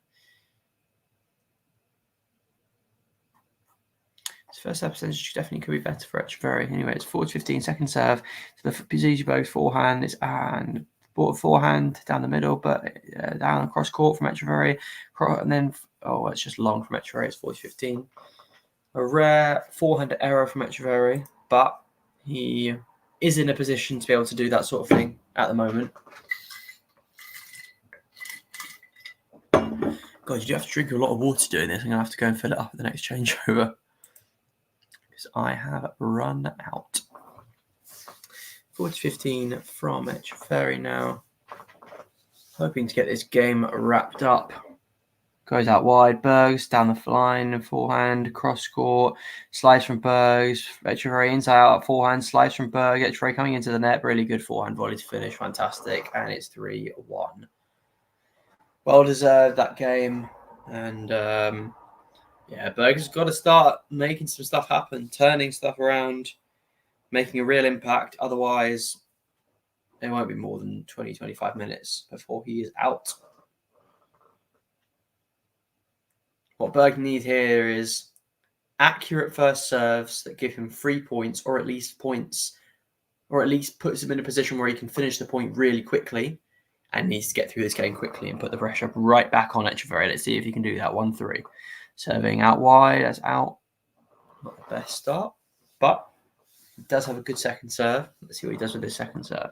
His first serve percentage definitely could be better for Etcheverry. Anyway, it's 40-15 second serve to the Zizou Bergs forehand. And forehand down the middle, but down across court from Etcheverry, and then it's just long from Etcheverry. It's 40-15. A rare forehand error from Etcheverry, but he is in a position to be able to do that sort of thing at the moment. God, you do have to drink a lot of water doing this. I'm going to have to go and fill it up at the next changeover because I have run out. 40-15 from Etcheverry now. Hoping to get this game wrapped up. Goes out wide. Bergs down the line. Forehand. Cross court. Slice from Bergs. Etcheverry inside out. Forehand. Slice from Bergs. Etcheverry coming into the net. Really good forehand volley to finish. Fantastic. And it's 3-1. Well deserved that game. And Bergs has got to start making some stuff happen. Turning stuff around. Making a real impact. Otherwise, it won't be more than 20-25 minutes before he is out. What Berg needs here is accurate first serves that give him 3 points, or at least points, or at least puts him in a position where he can finish the point really quickly, and needs to get through this game quickly and put the pressure right back on Etcheverry. Let's see if he can do that. 1-3. Serving out wide. That's out. Not the best start, but he does have a good second serve. Let's see what he does with his second serve.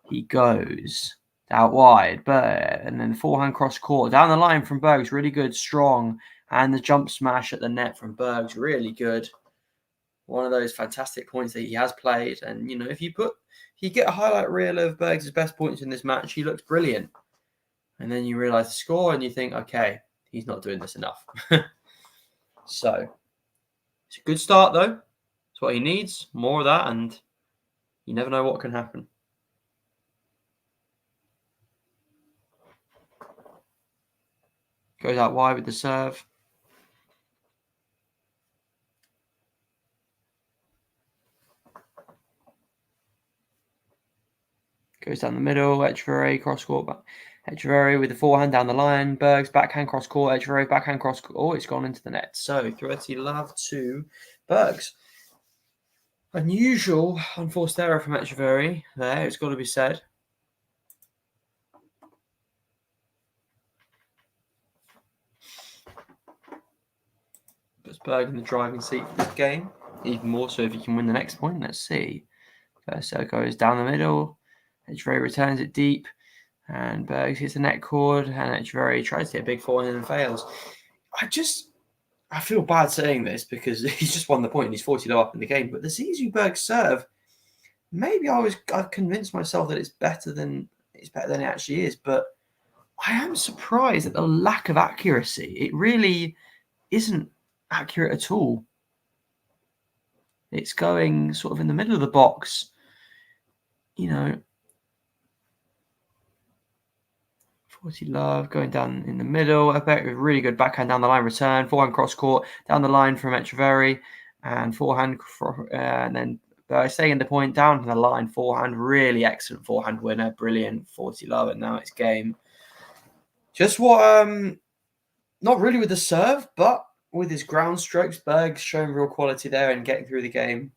He goes out wide, and then forehand cross court down the line from Bergs, really good, strong, and the jump smash at the net from Bergs, really good. One of those fantastic points that he has played, and if you get a highlight reel of Bergs' best points in this match, he looks brilliant, and then you realise the score, and you think, okay, he's not doing this enough. So it's a good start though. It's what he needs, more of that, and you never know what can happen. Goes out wide with the serve. Goes down the middle. Etcheverry cross court. Etcheverry with the forehand down the line. Bergs backhand cross court. Etcheverry backhand cross court. Oh, it's gone into the net. So 30 love to Bergs. Unusual unforced error from Etcheverry there. It's got to be said. Puts Berg in the driving seat for this game. Even more so if he can win the next point. Let's see. First serve goes down the middle. Etcheverry returns it deep. And Bergs hits the net cord. And Etcheverry tries to hit a big forehand and fails. I feel bad saying this because he's just won the point and he's 40 up in the game. But the Zizou Berg serve, maybe I've convinced myself that it's better than it actually is. But I am surprised at the lack of accuracy. It really isn't accurate at all. It's going sort of in the middle of the box, 40 love going down in the middle. A really good backhand down the line return. Forehand cross court down the line from Etcheverry, and forehand and then But staying the point down from the line, forehand, really excellent forehand winner, brilliant 40 love, and now it's game. Just what, not really with the serve, but with his ground strokes, Bergs showing real quality there and getting through the game.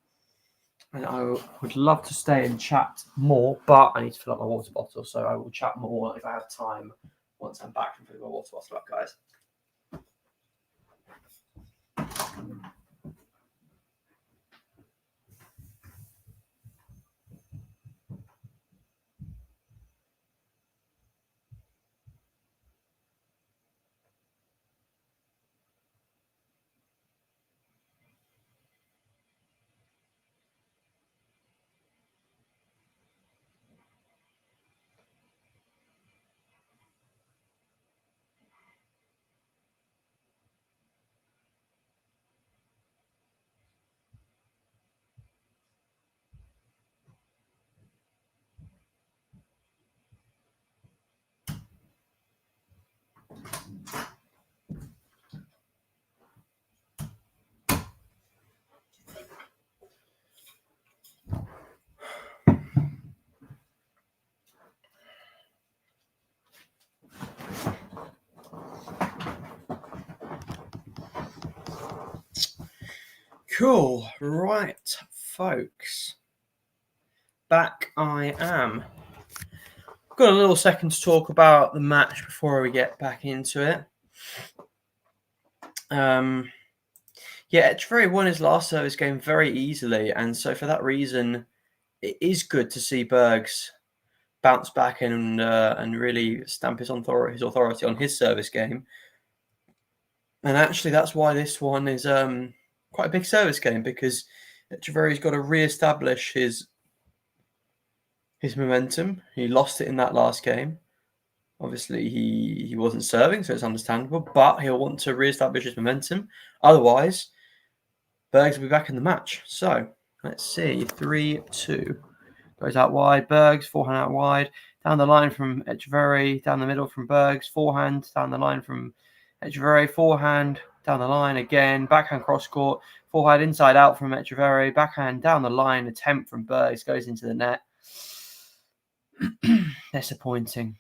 And I would love to stay and chat more, but I need to fill up my water bottle, so I will chat more if I have time once I'm back from filling my water bottle up, guys. Cool. Right, folks. Back I am. Got a little second to talk about the match before we get back into it. Yeah, ETCHEVERRY won his last service game very easily, and so for that reason, it is good to see Bergs bounce back and really stamp his authority on his service game. And actually, that's why this one is quite a big service game, because ETCHEVERRY's got to re-establish his momentum. He lost it in that last game. Obviously, he wasn't serving, so it's understandable, but he'll want to re-establish his momentum. Otherwise, Bergs will be back in the match. So, let's see. 3-2. Goes out wide. Bergs, forehand out wide. Down the line from ETCHEVERRY. Down the middle from Bergs. Forehand. Down the line from ETCHEVERRY. Forehand. Down the line again. Backhand cross court. Forehand inside out from ETCHEVERRY. Backhand down the line. Attempt from Bergs. Goes into the net. Disappointing.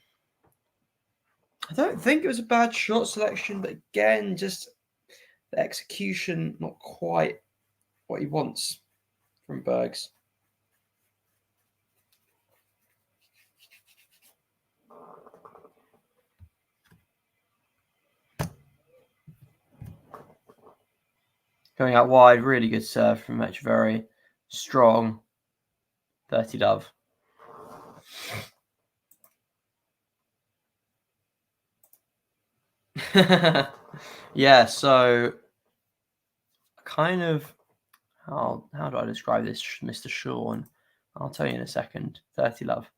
I don't think it was a bad shot selection, but again, just the execution not quite what he wants from Bergs. Going out wide, really good serve from ETCHEVERRY. Strong. 30 love. Yeah, so kind of how do I describe this, Mr. Sean? I'll tell you in a second. 30 love.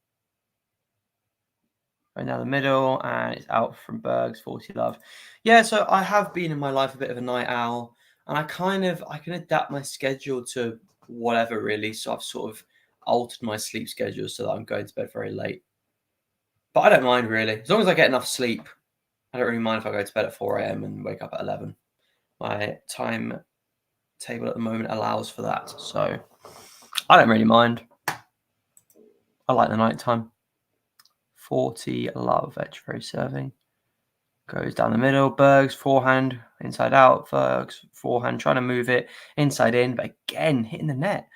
Going down the middle, and it's out from Bergs, 40 love. Yeah, so I have been in my life a bit of a night owl, and I can adapt my schedule to whatever really. So I've sort of altered my sleep schedule so that I'm going to bed very late. But I don't mind really. As long as I get enough sleep, I don't really mind if I go to bed at 4 a.m. and wake up at 11. My time table at the moment allows for that, so I don't really mind. I like the night time. 40 love. ETCHEVERRY serving. Goes down the middle. Bergs forehand inside out. Bergs forehand trying to move it inside in, but again hitting the net.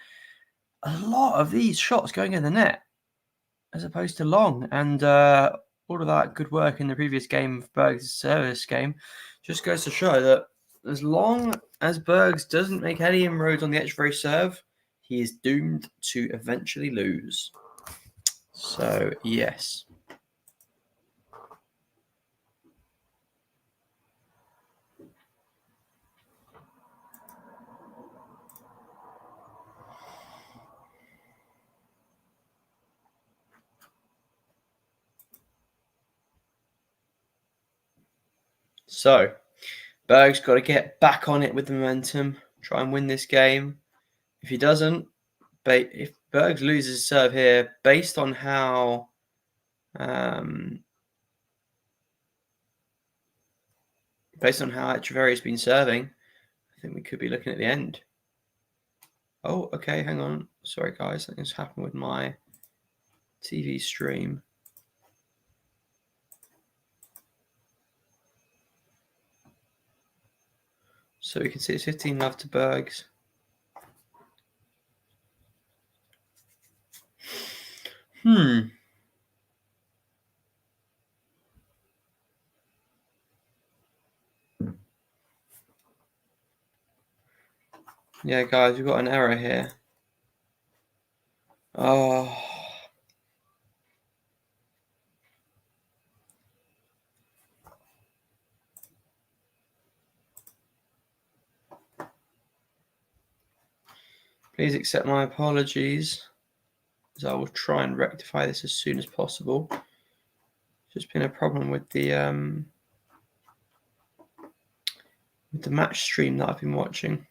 A lot of these shots going in the net as opposed to long, and all of that good work in the previous game of Bergs' service game just goes to show that as long as Bergs doesn't make any inroads on the ETCHEVERRY serve, he is doomed to eventually lose. So, yes. So, Berg's got to get back on it with the momentum, try and win this game. If he doesn't, if Bergs loses serve here, based on how ETCHEVERRY has been serving, I think we could be looking at the end. Oh, okay, hang on. Sorry, guys. Something's happened with my TV stream. So we can see it's 15 love to Bergs. Yeah, guys, we've got an error here. Oh. Please accept my apologies, as I will try and rectify this as soon as possible. Just been a problem with the match stream that I've been watching.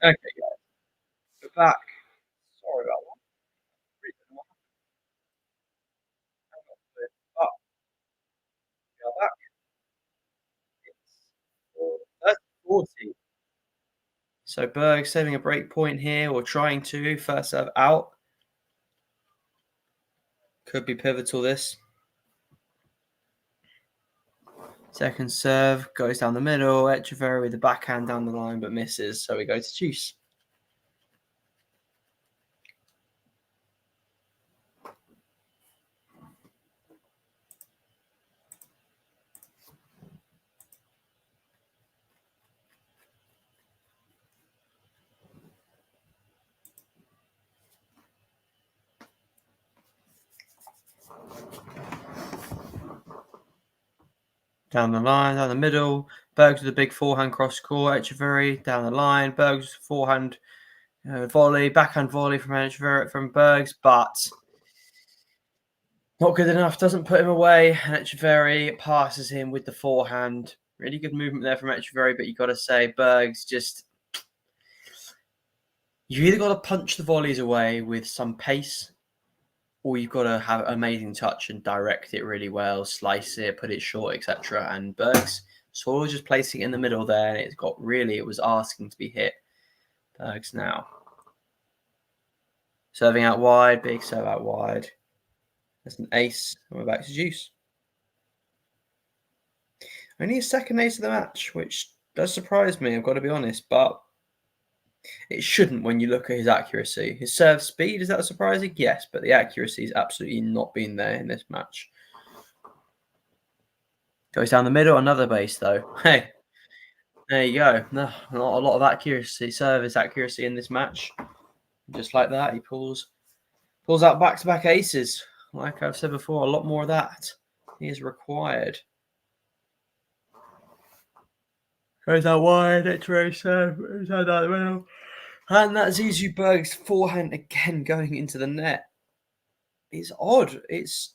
Okay, guys, we're back. Sorry about that. But we are back. It's 40. So Berg saving a break point here, or trying to. First serve out. Could be pivotal, this. Second serve goes down the middle. ETCHEVERRY with the backhand down the line, but misses. So we go to juice. Down the line, down the middle. Bergs with a big forehand cross court. ETCHEVERRY down the line. Bergs forehand volley, backhand volley from ETCHEVERRY from Bergs, but not good enough. Doesn't put him away. And ETCHEVERRY passes him with the forehand. Really good movement there from ETCHEVERRY, but you got to say Bergs just. You either got to punch the volleys away with some pace, or you've got to have amazing touch and direct it really well, slice it, put it short, etc. And Bergs sort of just placing it in the middle there, and it was asking to be hit. Bergs now. Serving out wide, big serve out wide. That's an ace, and we're back to juice. Only a second ace of the match, which does surprise me, I've got to be honest, but it shouldn't when you look at his accuracy. His serve speed, is that surprising? Yes, but the accuracy has absolutely not been there in this match. Goes down the middle, another base though. Hey, there you go. No, not a lot of accuracy, service accuracy in this match. Just like that, he pulls out back-to-back aces. Like I've said before, a lot more of that is required. Goes out wide, X-ray serve, goes out the middle. And that Zizou Bergs forehand again going into the net. It's odd. It's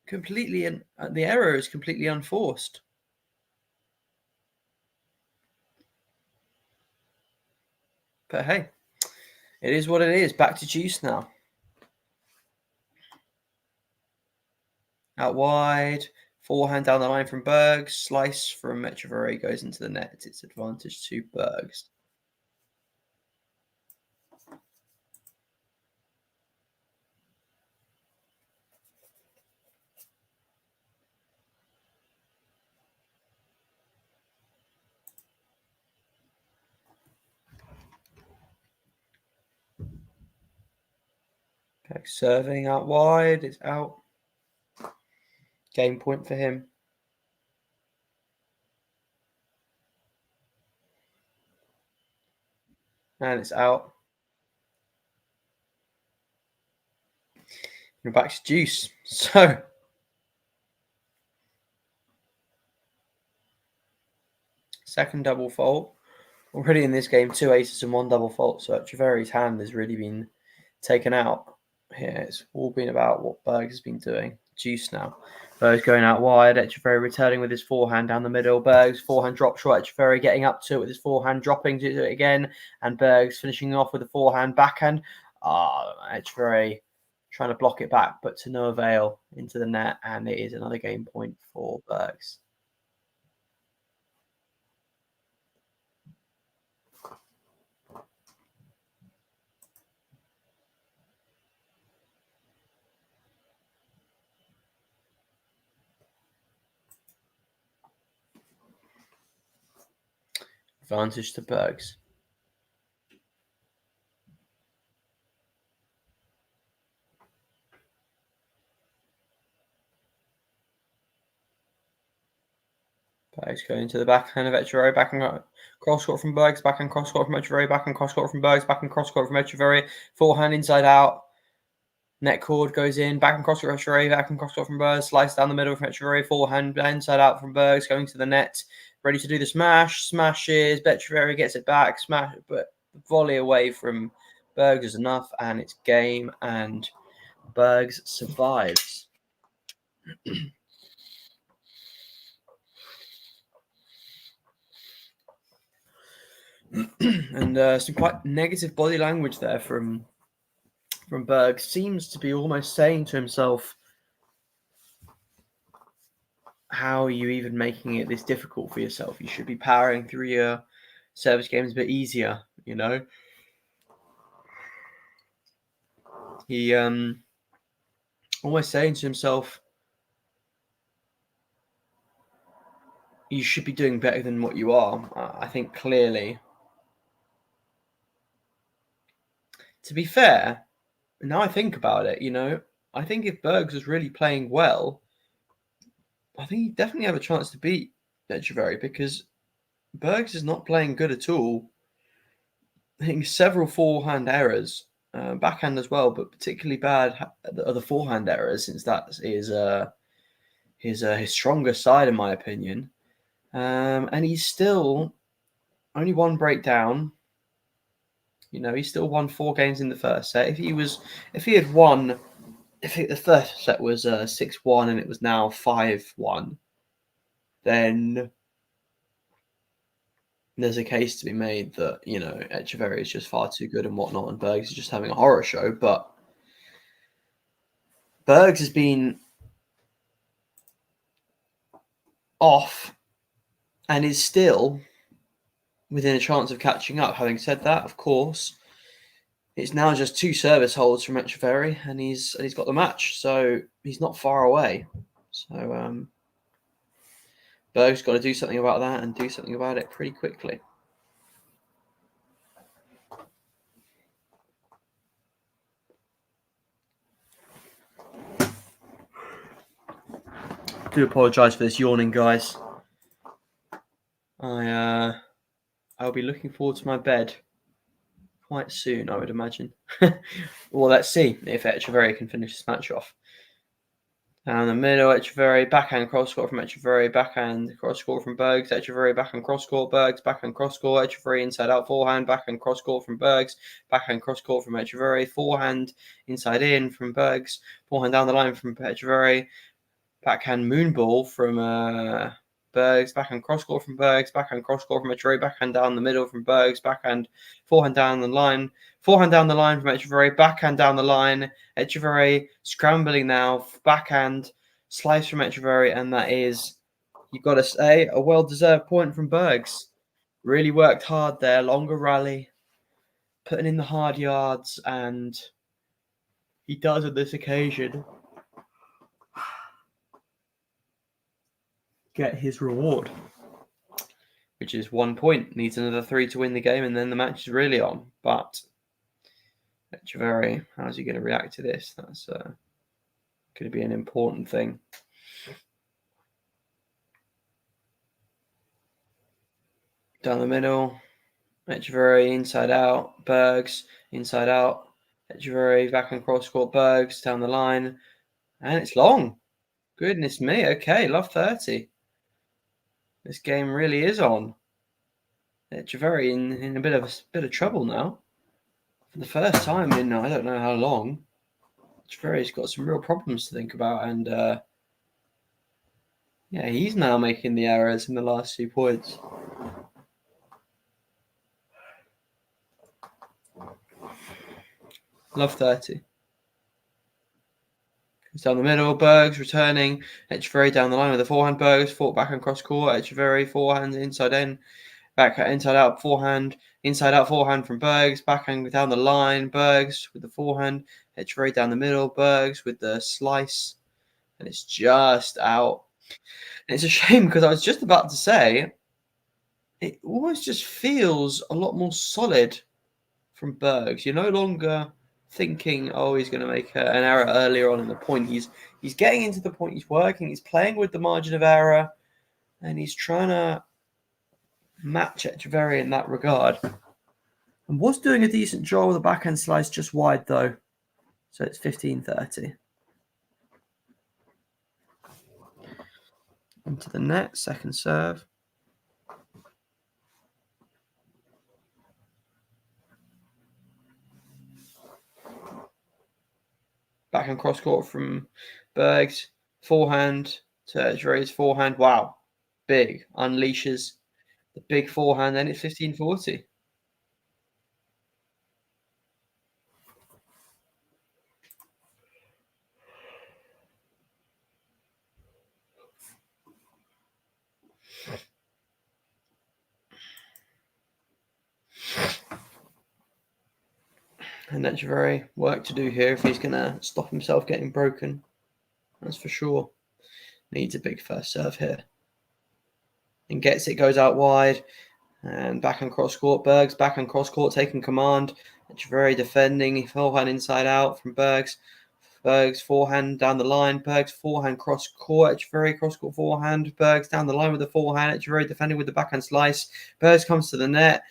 completely, the error is completely unforced. But hey, it is what it is. Back to juice now. Out wide. Forehand down the line from Bergs. Slice from ETCHEVERRY goes into the net. It's advantage to Bergs. Bergs serving out wide. It's out. Game point for him. And it's out. We're back to deuce. So second double fault. Already in this game, 2 aces and 1 double fault. So ETCHEVERRY's hand has really been taken out here. It's all been about what Bergs has been doing. Deuce now. Bergs going out wide. ETCHEVERRY returning with his forehand down the middle. Bergs forehand drop shot. ETCHEVERRY getting up to it with his forehand, dropping to it again. And Bergs finishing off with a forehand backhand. ETCHEVERRY trying to block it back, but to no avail into the net. And it is another game point for Bergs. Advantage to Bergs. Bergs going to the backhand of ETCHEVERRY, backhand cross court from Bergs, backhand cross court from ETCHEVERRY, backhand cross court from Bergs, backhand cross court from ETCHEVERRY, forehand inside out. Net cord goes in, backhand cross court from ETCHEVERRY, backhand cross court from Bergs, slice down the middle from ETCHEVERRY, forehand inside out from Bergs, going to the net, ready to do the smash, smashes, ETCHEVERRY gets it back, smash, but volley away from Bergs is enough, and it's game, and Bergs survives. And some quite negative body language there from Bergs. Seems to be almost saying to himself, how are you even making it this difficult for yourself? You should be powering through your service games a bit easier, you know? He almost saying to himself, you should be doing better than what you are. I think clearly. To be fair, now I think about it, you know, I think if Bergs was really playing well, I think he'd definitely have a chance to beat ETCHEVERRY, because Bergs is not playing good at all. I think several forehand errors, backhand as well, but particularly bad are the forehand errors, since that is his stronger side, in my opinion. And he's still only one breakdown. You know, he still won 4 games in the first set. If the first set was 6-1 and it was now 5-1, then there's a case to be made that, you know, ETCHEVERRY is just far too good and whatnot, and Bergs is just having a horror show. But Bergs has been off and is still within a chance of catching up. Having said that, of course, it's now just 2 service holds from ETCHEVERRY, and he's got the match, so he's not far away. So Berg's got to do something about that, and do something about it pretty quickly. I do apologise for this yawning, guys. I'll be looking forward to my bed quite soon, I would imagine. Well, let's see if ETCHEVERRY can finish this match off. Down the middle, ETCHEVERRY, backhand cross court from ETCHEVERRY, backhand cross court from Bergs, ETCHEVERRY, backhand cross court, Bergs, backhand cross court, ETCHEVERRY, inside out forehand, backhand cross court from Bergs, backhand cross court from ETCHEVERRY, forehand inside in from Bergs, forehand down the line from ETCHEVERRY, backhand moonball from Bergs, backhand cross court from Bergs, backhand cross court from ETCHEVERRY, backhand down the middle from Bergs, backhand forehand down the line from ETCHEVERRY, backhand down the line, ETCHEVERRY scrambling now, backhand slice from Etcheverry, and that is, you've got to say, a well-deserved point from Bergs. Really worked hard there, longer rally, putting in the hard yards, and he does on this occasion get his reward, which is 1 point. Needs another 3 to win the game, and then the match is really on. But Etcheverry, how's he going to react to this? That's going to be an important thing. Down the middle, Etcheverry inside out, Bergs inside out, Etcheverry back on cross court, Bergs down the line, and it's long. Goodness me, okay, love 30. This game really is on. Etcheverry in a bit of trouble now. For the first time in I don't know how long, Etcheverry's got some real problems to think about, and yeah, he's now making the errors in the last 2 points. Love 30. It's down the middle, Bergs returning, Etcheverry down the line with a forehand, Bergs fought back and cross court, Etcheverry forehand inside in, back inside out forehand, inside out forehand from Bergs, backhand down the line, Bergs with the forehand, Etcheverry down the middle, Bergs with the slice, and it's just out. And it's a shame because I was just about to say, it almost just feels a lot more solid from Bergs. You're no longer thinking, oh, he's going to make an error earlier on in the point. He's getting into the point. He's working. He's playing with the margin of error, and he's trying to match Etcheverry in that regard. And was doing a decent job with the backhand slice just wide though, so it's 15-30. Into the net, second serve. Backhand cross court from Bergs. Forehand to Etcheverry's forehand. Wow. Big. Unleashes the big forehand. Then it's 15-40. And Etcheverry, work to do here if he's going to stop himself getting broken. That's for sure. Needs a big first serve here. And gets it, goes out wide. And back on cross court. Bergs back on cross court, taking command. Etcheverry defending. Forehand inside out from Bergs. Bergs forehand down the line. Bergs forehand cross court. Etcheverry cross court forehand. Bergs down the line with the forehand. Etcheverry defending with the backhand slice. Bergs comes to the net.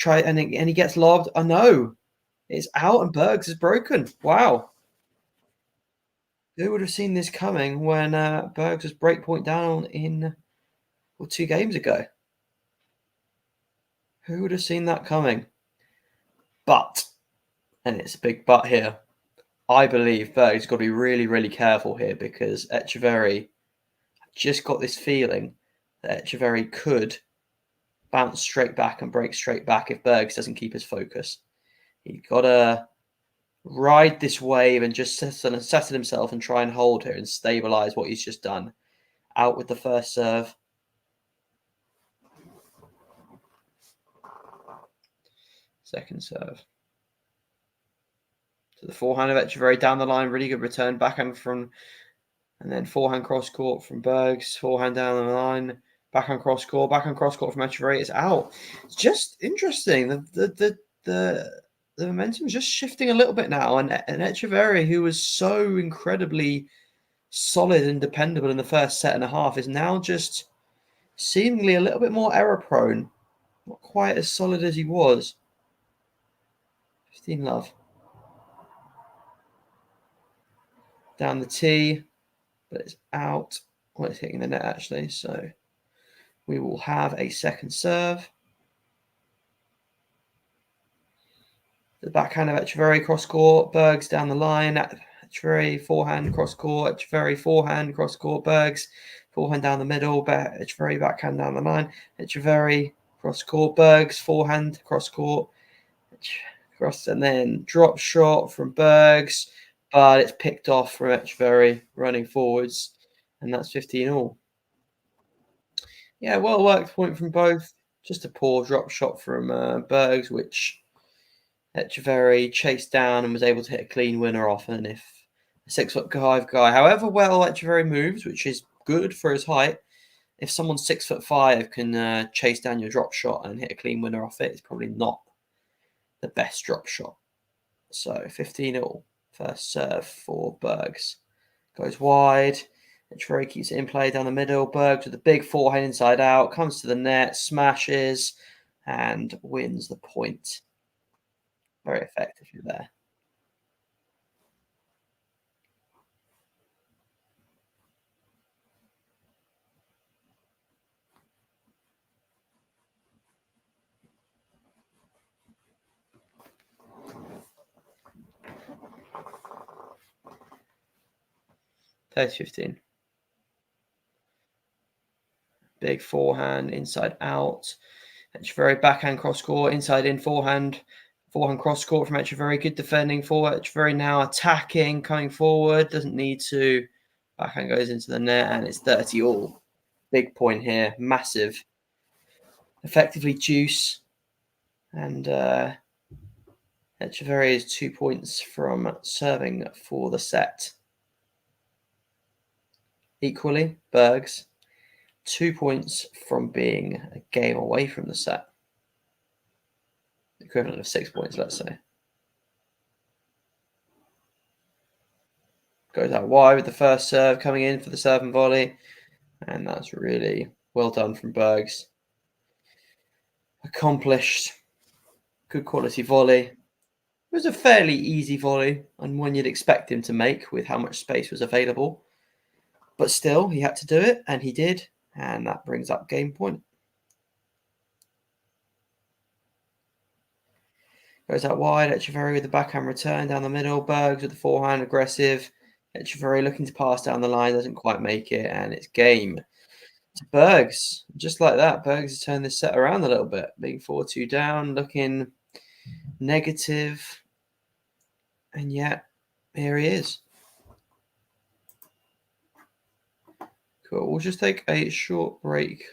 And he gets lobbed. Oh no. It's out and Bergs is broken. Wow. Who would have seen this coming when Bergs was breakpoint down in 2 games ago? Who would have seen that coming? But, and it's a big but here, I believe Bergs has got to be really, really careful here because Etcheverry just got this feeling that Etcheverry could bounce straight back and break straight back if Bergs doesn't keep his focus. He's got to ride this wave and just settle himself and try and hold here and stabilize what he's just done. Out with the first serve. Second serve. To the forehand of Etcheverry down the line. Really good return. Backhand from, and then forehand cross court from Bergs. Forehand down the line. Backhand cross court. Backhand cross court from Etcheverry. It's out. It's just interesting. The momentum is just shifting a little bit now, and Etcheverry, who was so incredibly solid and dependable in the first set and a half, is now just seemingly a little bit more error prone. Not quite as solid as he was. 15 love. Down the tee, but it's out. Well, it's hitting the net actually, so we will have a second serve. The backhand of Etcheverry cross court, Bergs down the line. Etcheverry forehand cross court, Etcheverry forehand cross court, Bergs forehand down the middle, Etcheverry backhand down the line, Etcheverry cross court, Bergs forehand cross court, cross, and then drop shot from Bergs, but it's picked off from Etcheverry running forwards. And that's 15 all. Yeah, well worked point from both. Just a poor drop shot from Bergs, which ETCHEVERRY chased down and was able to hit a clean winner off. And if a 6'5" guy, however well ETCHEVERRY moves, which is good for his height, if someone 6'5" can chase down your drop shot and hit a clean winner off it, it's probably not the best drop shot. So 15 all. First serve for Bergs. Goes wide. ETCHEVERRY keeps it in play down the middle. Bergs with a big forehand inside out. Comes to the net, smashes, and wins the point. Very effectively there. There's 15. Big forehand, inside out. ETCHEVERRY backhand cross court, inside in forehand. Forehand cross court from ETCHEVERRY. Good defending for ETCHEVERRY now attacking, coming forward. Doesn't need to. Backhand goes into the net and it's 30 all. Big point here. Massive. Effectively juice. And ETCHEVERRY is 2 points from serving for the set. Equally, Bergs 2 points from being a game away from the set. Equivalent of 6 points, let's say. Goes out wide with the first serve coming in for the serve and volley. And that's really well done from Bergs. Accomplished. Good quality volley. It was a fairly easy volley and one you'd expect him to make with how much space was available. But still, he had to do it, and he did. And that brings up game point. Goes out wide. ETCHEVERRY with the backhand return down the middle. Bergs with the forehand, aggressive. ETCHEVERRY looking to pass down the line, doesn't quite make it, and it's game to Bergs. Just like that, Bergs has turned this set around a little bit, being 4-2 down, looking negative, and yet here he is. Cool. We'll just take a short break,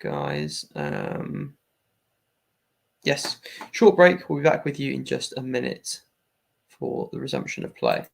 guys. Yes, short break. We'll be back with you in just a minute for the resumption of play.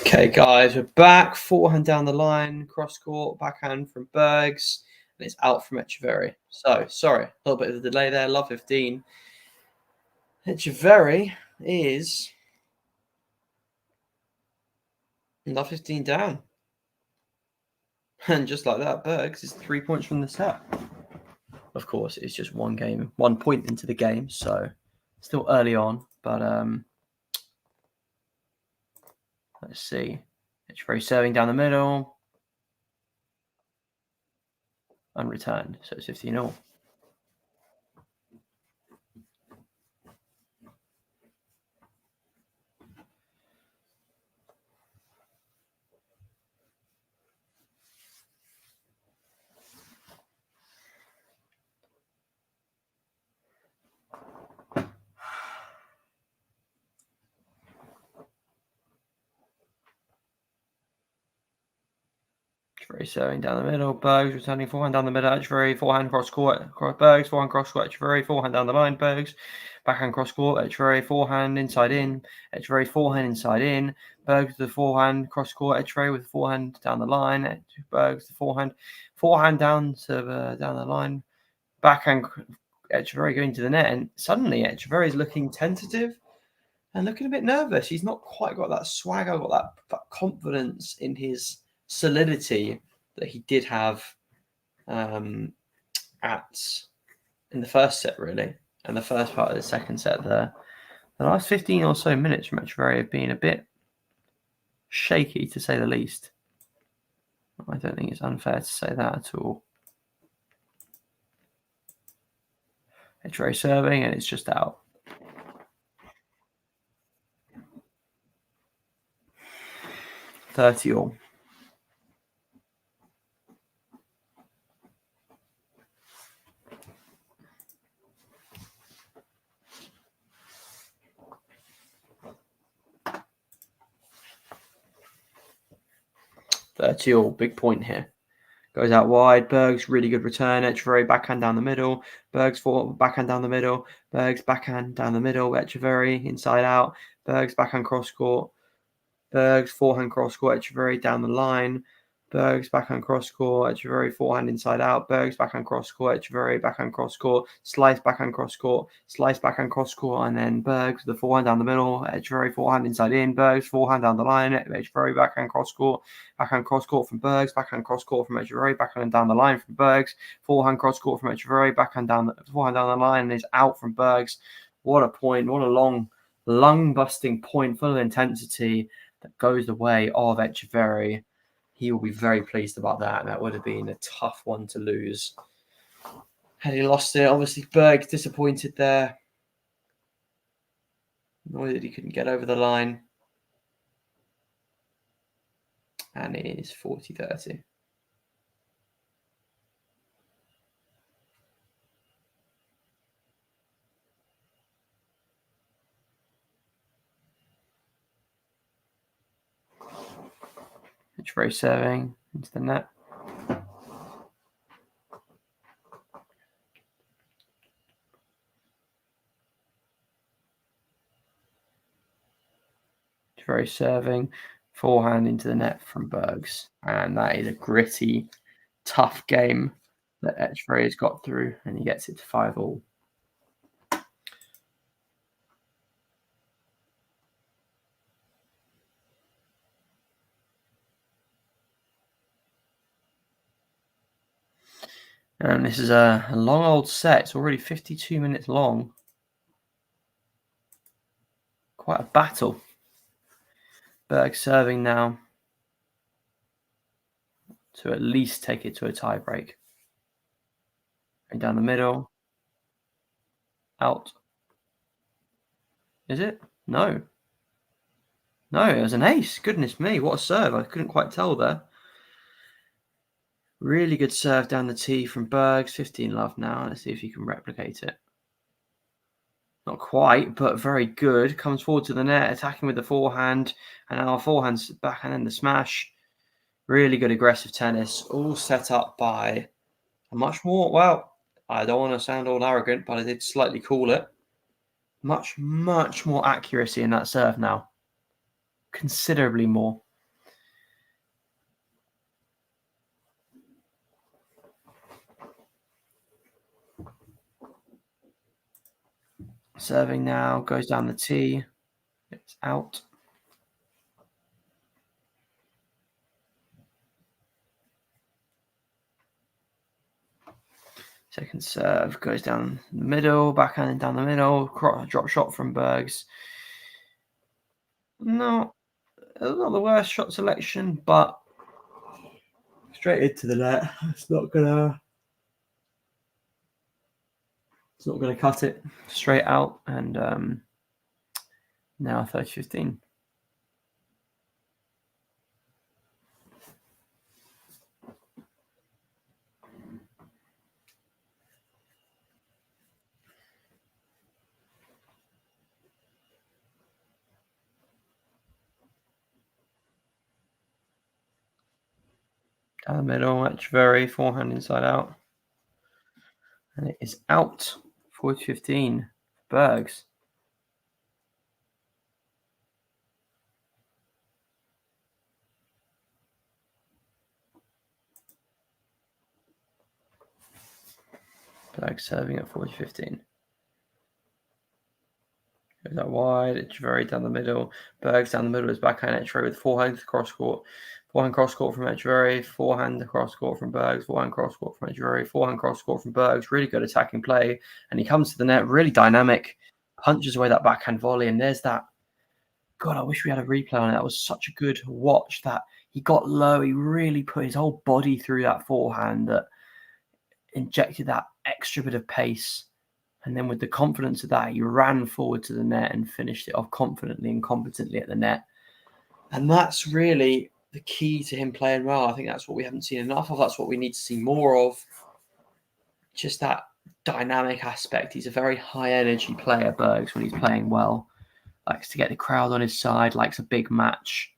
Okay, guys, we're back. Forehand down the line, cross court, backhand from Bergs, and it's out from ETCHEVERRY. So, sorry, a little bit of a delay there. Love 15. ETCHEVERRY is love 15 down. And just like that, Bergs is 3 points from the set. Of course, it's just one game, 1 point into the game, so still early on. But let's see. Etcheverry serving down the middle. Unreturned. So it's 15-all. Etcheverry serving down the middle. Bergs returning forehand down the middle. Etcheverry forehand cross court. Bergs forehand cross court. Etcheverry forehand down the line. Bergs backhand cross court. Etcheverry forehand inside in. Etcheverry forehand inside in. Bergs with the forehand cross court. Etcheverry with the forehand down the line. Bergs the forehand down to down the line. Backhand Etcheverry going to the net, and suddenly Etcheverry is looking tentative and looking a bit nervous. He's not quite got that swagger, got that confidence in his solidity that he did have in the first set, really, and the first part of the second set there. The last 15 or so minutes from Etcheverry have been a bit shaky, to say the least. I don't think it's unfair to say that at all. Etcheverry serving, and it's just out. 30-all. Big point here. Goes out wide. Bergs, really good return. Etcheverry, backhand down the middle. Bergs, backhand down the middle. Bergs, backhand down the middle. Etcheverry, inside out. Bergs, backhand cross court. Bergs, forehand cross court. Etcheverry, down the line. Bergs, backhand cross court. Etcheverry, forehand inside out. Bergs, backhand cross court. Etcheverry, backhand cross court. Slice, backhand cross court. Slice, backhand cross court. And then Bergs, the forehand down the middle. Etcheverry, forehand inside in. Bergs, forehand down the line. Etcheverry, backhand cross court. Backhand cross court from Bergs. Backhand cross court from Etcheverry. Backhand down the line from Bergs. Forehand cross court from Etcheverry. Backhand down the line, and is out from Bergs. What a point. What a long, lung-busting point, full of intensity that goes the way of Etcheverry. He will be very pleased about that. That would have been a tough one to lose had he lost it. Obviously, Bergs disappointed there. Annoyed that he couldn't get over the line. And it is 40-30. Etcheverry serving into the net. Etcheverry serving, forehand into the net from Bergs. And that is a gritty, tough game that Etcheverry has got through, and he gets it to 5-all. And this is a long old set. It's already 52 minutes long. Quite a battle. Bergs serving now to at least take it to a tie break. Going down the middle. Out. Is it? No. No, it was an ace. Goodness me, what a serve. I couldn't quite tell there. Really good serve down the tee from Bergs. 15 love now. Let's see if he can replicate it. Not quite, but very good. Comes forward to the net, attacking with the forehand. And our forehand's back, and then the smash. Really good aggressive tennis. All set up by a much more, well, I don't want to sound all arrogant, but I did slightly call it. Much more accuracy in that serve now. Considerably more. Serving now, goes down the tee. It's out. Second serve goes down the middle, backhand and down the middle. Drop shot from Bergs. Not the worst shot selection, but straight into the net. It's not gonna cut it straight out. And now 30-15. Down the middle, ETCHEVERRY, forehand inside out. And it is out. 40-15. Bergs. Bergs serving at 40-15. Goes out wide, ETCHEVERRY down the middle. Bergs down the middle is backhand ETCHEVERRY with forehand cross court. Forehand cross court from ETCHEVERRY, forehand cross court from Bergs, forehand cross court from ETCHEVERRY, forehand cross court from Bergs. Really good attacking play. And he comes to the net, really dynamic, punches away that backhand volley. And there's that. God, I wish we had a replay on it. That was such a good watch that he got low. He really put his whole body through that forehand that injected that extra bit of pace. And then with the confidence of that, he ran forward to the net and finished it off confidently and competently at the net. And that's really the key to him playing well. I think that's what we haven't seen enough of. That's what we need to see more of. Just that dynamic aspect. He's a very high energy player, Bergs, when he's playing well. Likes to get the crowd on his side, likes a big match.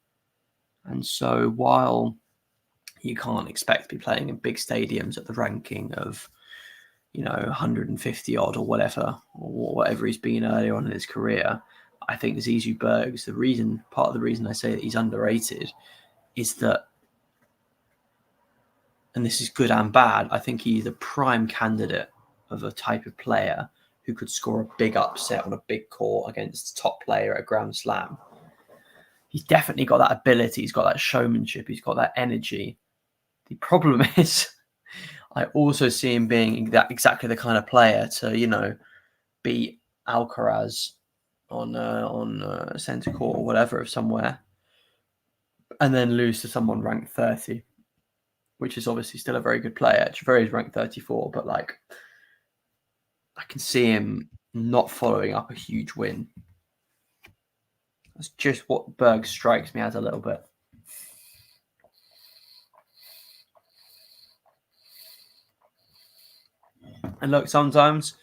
And so while you can't expect to be playing in big stadiums at the ranking of, 150 odd or whatever he's been earlier on in his career, I think Zizou Bergs, part of the reason I say that he's underrated is that, and this is good and bad, I think he's a prime candidate of a type of player who could score a big upset on a big court against a top player at a Grand Slam. He's definitely got that ability. He's got that showmanship. He's got that energy. The problem is, I also see him being exactly the kind of player to, beat Alcaraz on centre court or whatever of somewhere, and then lose to someone ranked 30, which is obviously still a very good player. ETCHEVERRY is ranked 34, but I can see him not following up a huge win. That's just what Bergs strikes me as a little bit. And look, sometimes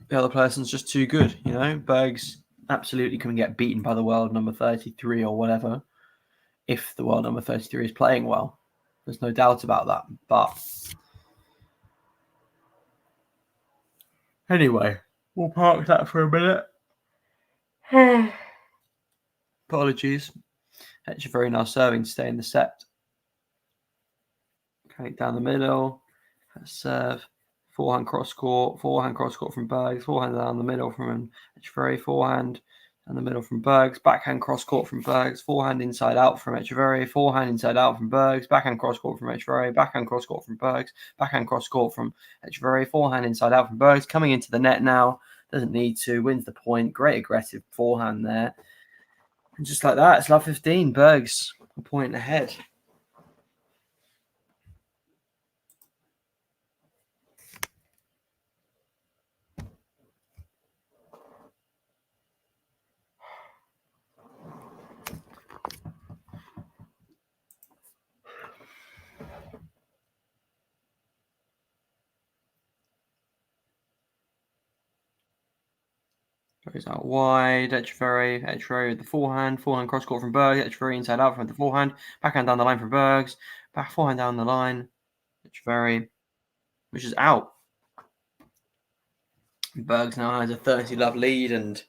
the other person's just too good, Bergs absolutely can get beaten by the world number 33 or whatever if the world number 33 is playing well. There's no doubt about that. But anyway, we'll park that for a minute. Apologies. ETCHEVERRY now serving to stay in the set. Okay, down the middle. Serve. Forehand cross court from Bergs. Forehand down the middle from ETCHEVERRY. Forehand down the middle from Bergs. Backhand cross court from Bergs. Forehand inside out from ETCHEVERRY. Forehand inside out from Bergs. Backhand cross court from ETCHEVERRY. Backhand cross court from Bergs. Backhand cross court from ETCHEVERRY. Forehand inside out from Bergs. Coming into the net now. Doesn't need to. Wins the point. Great aggressive forehand there. And just like that, it's love 15. Bergs a point ahead. Goes out wide. ETCHEVERRY with the forehand cross court from Bergs. ETCHEVERRY inside out from the forehand. Backhand down the line from Bergs. Back forehand down the line. ETCHEVERRY, which is out. Bergs now has a 30-love lead, and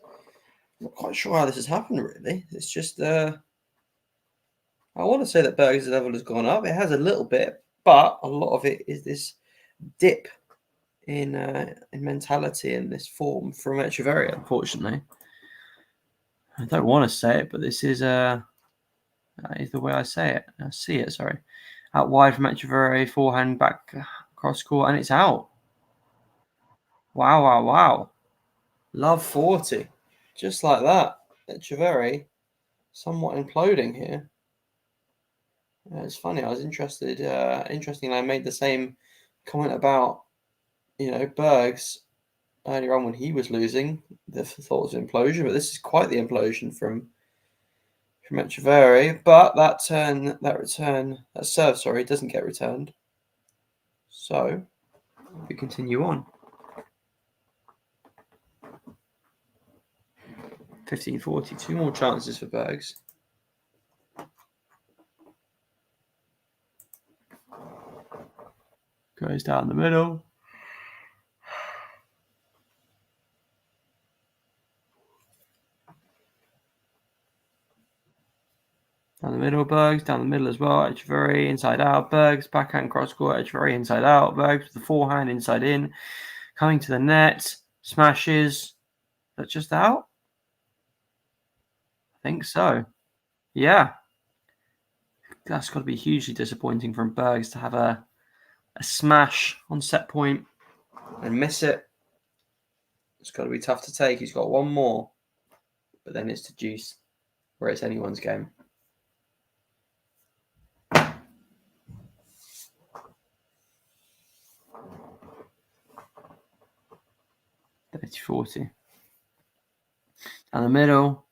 I'm not quite sure how this has happened. Really, it's just I want to say that Bergs' level has gone up. It has a little bit, but a lot of it is this dip in mentality and this form from ETCHEVERRY, unfortunately. I don't want to say it, but this is that is the way I say it. I see it, sorry. Out wide from ETCHEVERRY, forehand back cross court, and it's out. Wow, wow, wow. Love 40. Just like that. ETCHEVERRY somewhat imploding here. It's funny. I was interested. Interestingly, I made the same comment about, Bergs earlier on when he was losing. The thought of implosion, but this is quite the implosion from ETCHEVERRY. But that serve, sorry, doesn't get returned. So we continue on. 15-40. Two more chances for Bergs. Goes down the middle. Down the middle, Bergs. Down the middle as well. ETCHEVERRY inside out. Bergs backhand cross court. ETCHEVERRY inside out. Bergs with the forehand inside in. Coming to the net. Smashes. That's just out? I think so. Yeah. That's got to be hugely disappointing from Bergs to have a smash on set point and miss it. It's got to be tough to take. He's got one more, but then it's to deuce, where it's anyone's game. 30-40. Down the middle.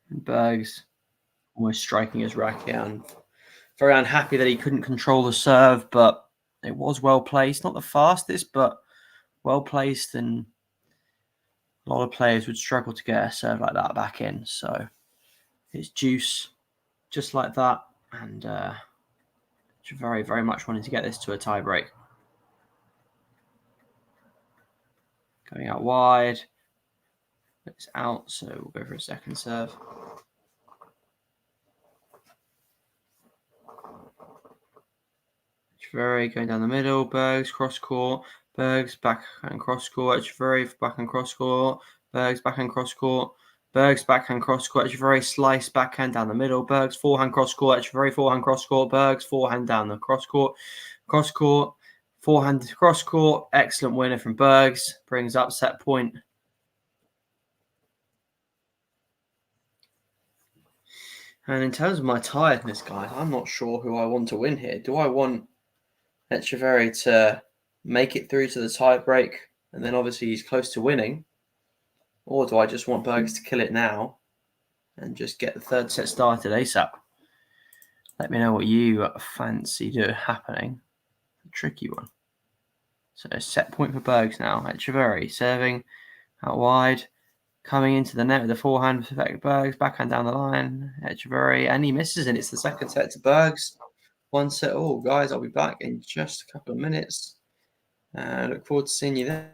And Bergs almost striking his racket and very unhappy that he couldn't control the serve, but it was well placed. Not the fastest, but well placed, and a lot of players would struggle to get a serve like that back in. So it's deuce, just like that, and very, very much wanting to get this to a tie break. Going out wide. It's out, so we'll go for a second serve. ETCHEVERRY going down the middle. Bergs cross court. Bergs back and cross court. ETCHEVERRY back and cross court. Bergs back and cross court. Bergs backhand cross court. ETCHEVERRY slice backhand down the middle. Bergs forehand cross court. ETCHEVERRY forehand cross court. Bergs forehand down the cross court. Cross court. Forehand cross court. Excellent winner from Bergs. Brings up set point. And in terms of my tiredness, guys, I'm not sure who I want to win here. Do I want ETCHEVERRY to make it through to the tie break, and then obviously he's close to winning? Or do I just want Bergs to kill it now and just get the third set started ASAP? Let me know what you fancy happening. A tricky one. So set point for Bergs now. ETCHEVERRY serving out wide. Coming into the net with the forehand for Bergs. Backhand down the line. ETCHEVERRY. And he misses, and it's the second set to Bergs. One set all. Guys, I'll be back in just a couple of minutes. Look forward to seeing you there.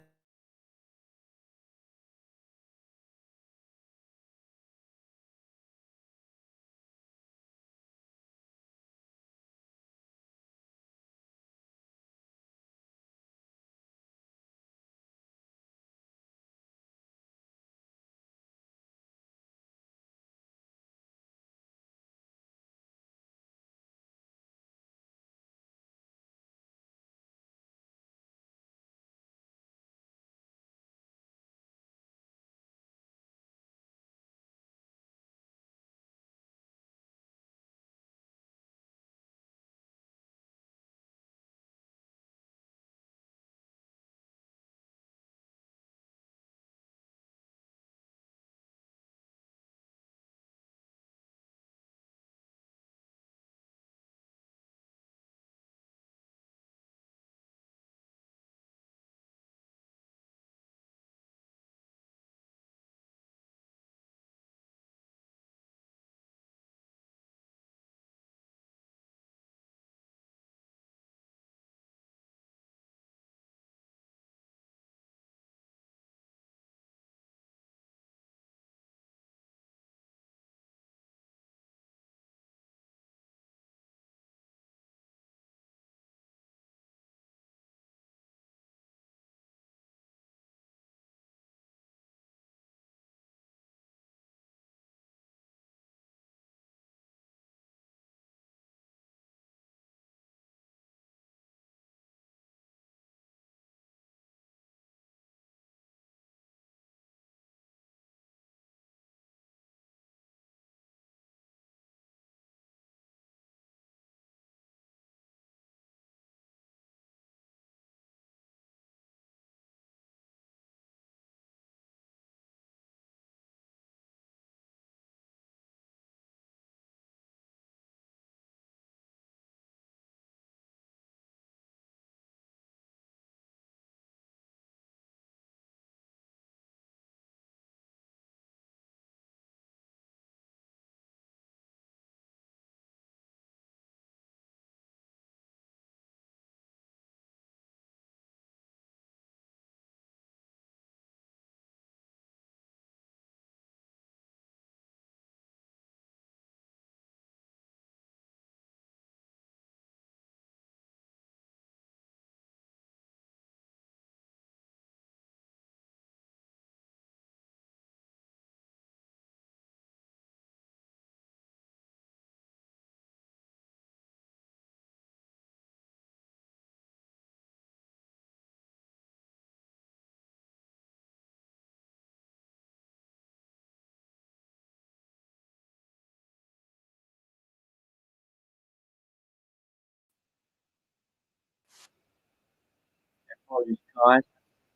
Apologies, guys.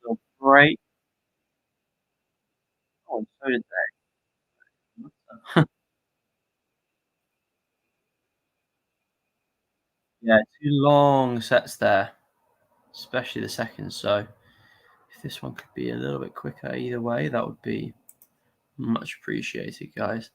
Little break. Oh, and so did they. Yeah, two long sets there, especially the second. So if this one could be a little bit quicker either way, that would be much appreciated, guys.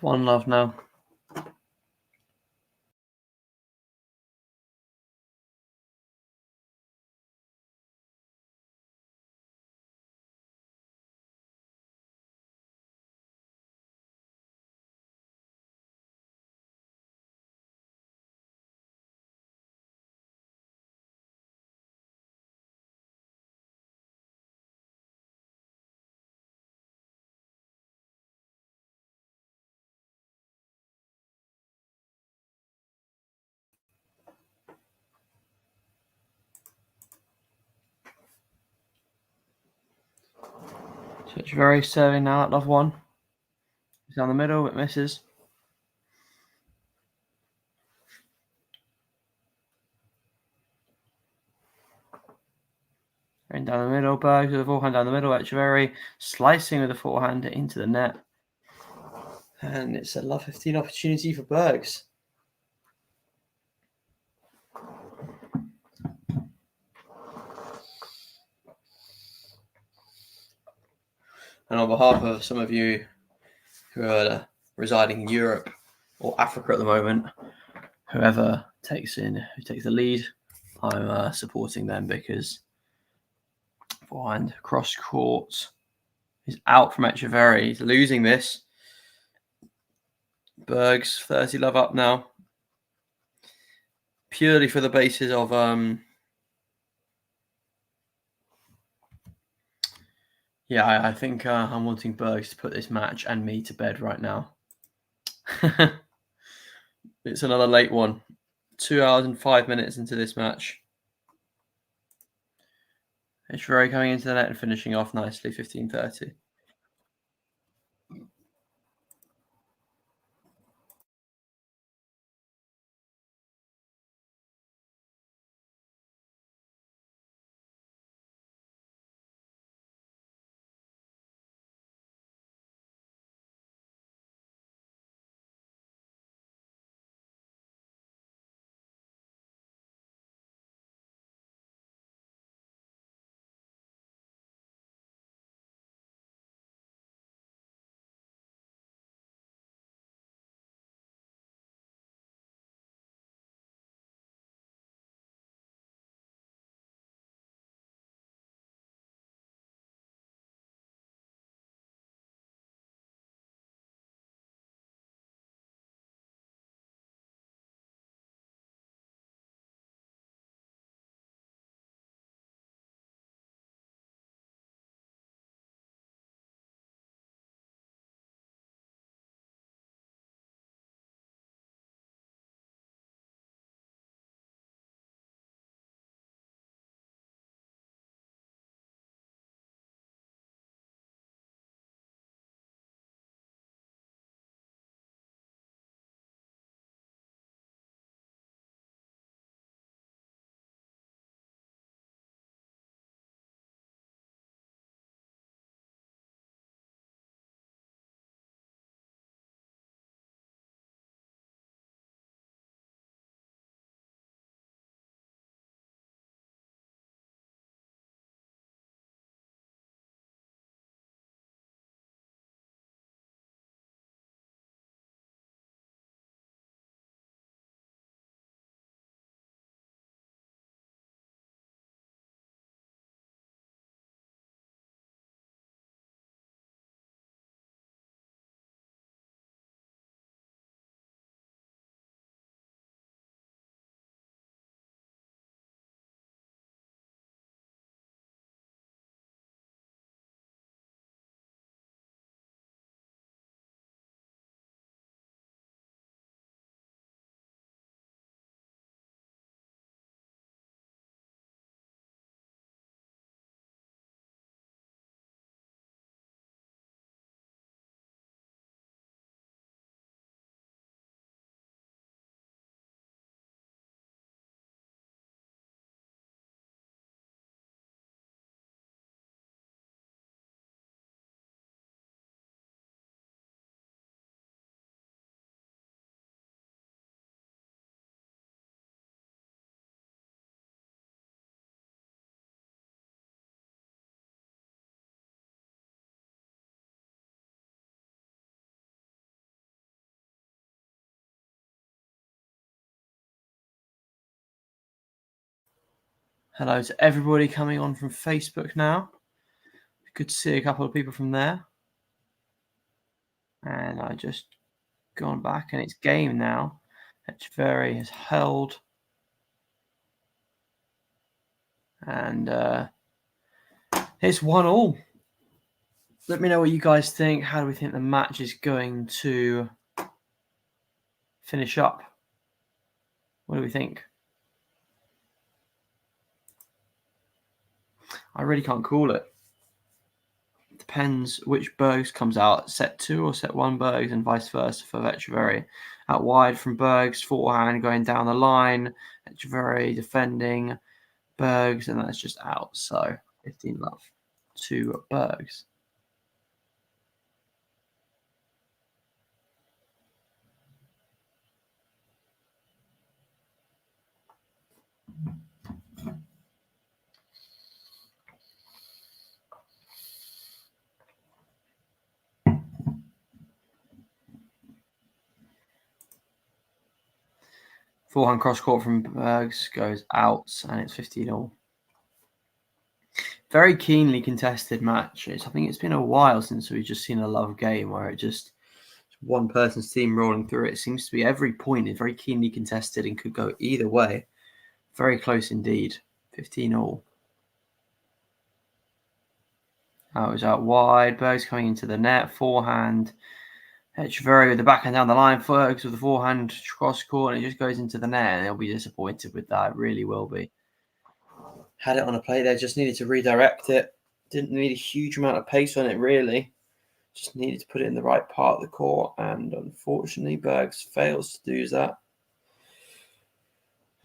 It's 1-love now. ETCHEVERRY serving now at love 1. He's down the middle, it misses. Going down the middle, Bergs with a forehand down the middle, ETCHEVERRY slicing with a forehand into the net. And it's a love 15 opportunity for Bergs. And on behalf of some of you who are residing in Europe or Africa at the moment, whoever who takes the lead, I'm supporting them because forehand cross court is out from ETCHEVERRY. He's losing this. Bergs 30 love up now. Purely for the basis of yeah, I think I'm wanting Bergs to put this match and me to bed right now. It's another late one. 2 hours and 5 minutes into this match. ETCHEVERRY coming into the net and finishing off nicely, 15-30. Hello to everybody coming on from Facebook now. Good to see a couple of people from there. And I just gone back and it's game now. ETCHEVERRY has held. And it's 1-1. Let me know what you guys think. How do we think the match is going to finish up? What do we think? I really can't call it. Depends which Bergs comes out, set 2 or set 1 Bergs, and vice versa for ETCHEVERRY. Out wide from Bergs, forehand going down the line. ETCHEVERRY defending Bergs, and that's just out. So 15 love to Bergs. Forehand cross court from Bergs goes out, and it's 15-all. Very keenly contested matches. I think it's been a while since we've just seen a love game where it just one person's team rolling through it. It seems to be every point is very keenly contested and could go either way. Very close indeed. 15-all. That was out wide. Bergs coming into the net. Forehand. ETCHEVERRY with the backhand down the line. Bergs with the forehand cross court, and it just goes into the net. And they'll be disappointed with that. It really will be. Had it on a plate there. Just needed to redirect it. Didn't need a huge amount of pace on it, really. Just needed to put it in the right part of the court. And unfortunately, Bergs fails to do that.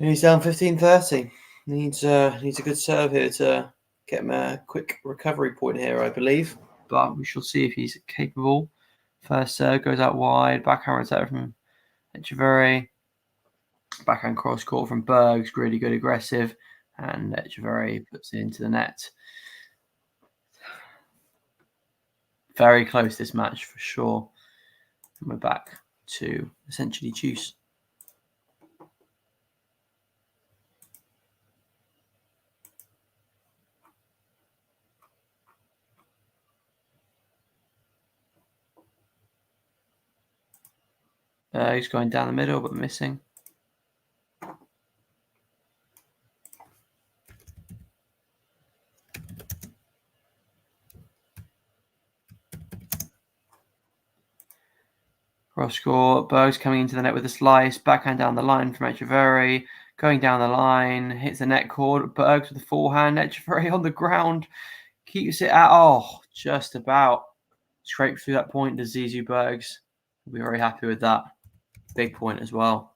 And he's down 15-30. Needs a good serve here to get him a quick recovery point here, I believe. But we shall see if he's capable. First serve goes out wide. Backhand return from ETCHEVERRY. Backhand cross court from Bergs. Really good aggressive. And ETCHEVERRY puts it into the net. Very close this match for sure. And we're back to essentially juice. He's going down the middle, but missing. Cross court. Bergs coming into the net with a slice. Backhand down the line from ETCHEVERRY. Going down the line. Hits the net cord. Bergs with the forehand. ETCHEVERRY on the ground. Keeps it at, just about. Scrape through that point to Zizou. Bergs. We'll be very happy with that. Big point as well.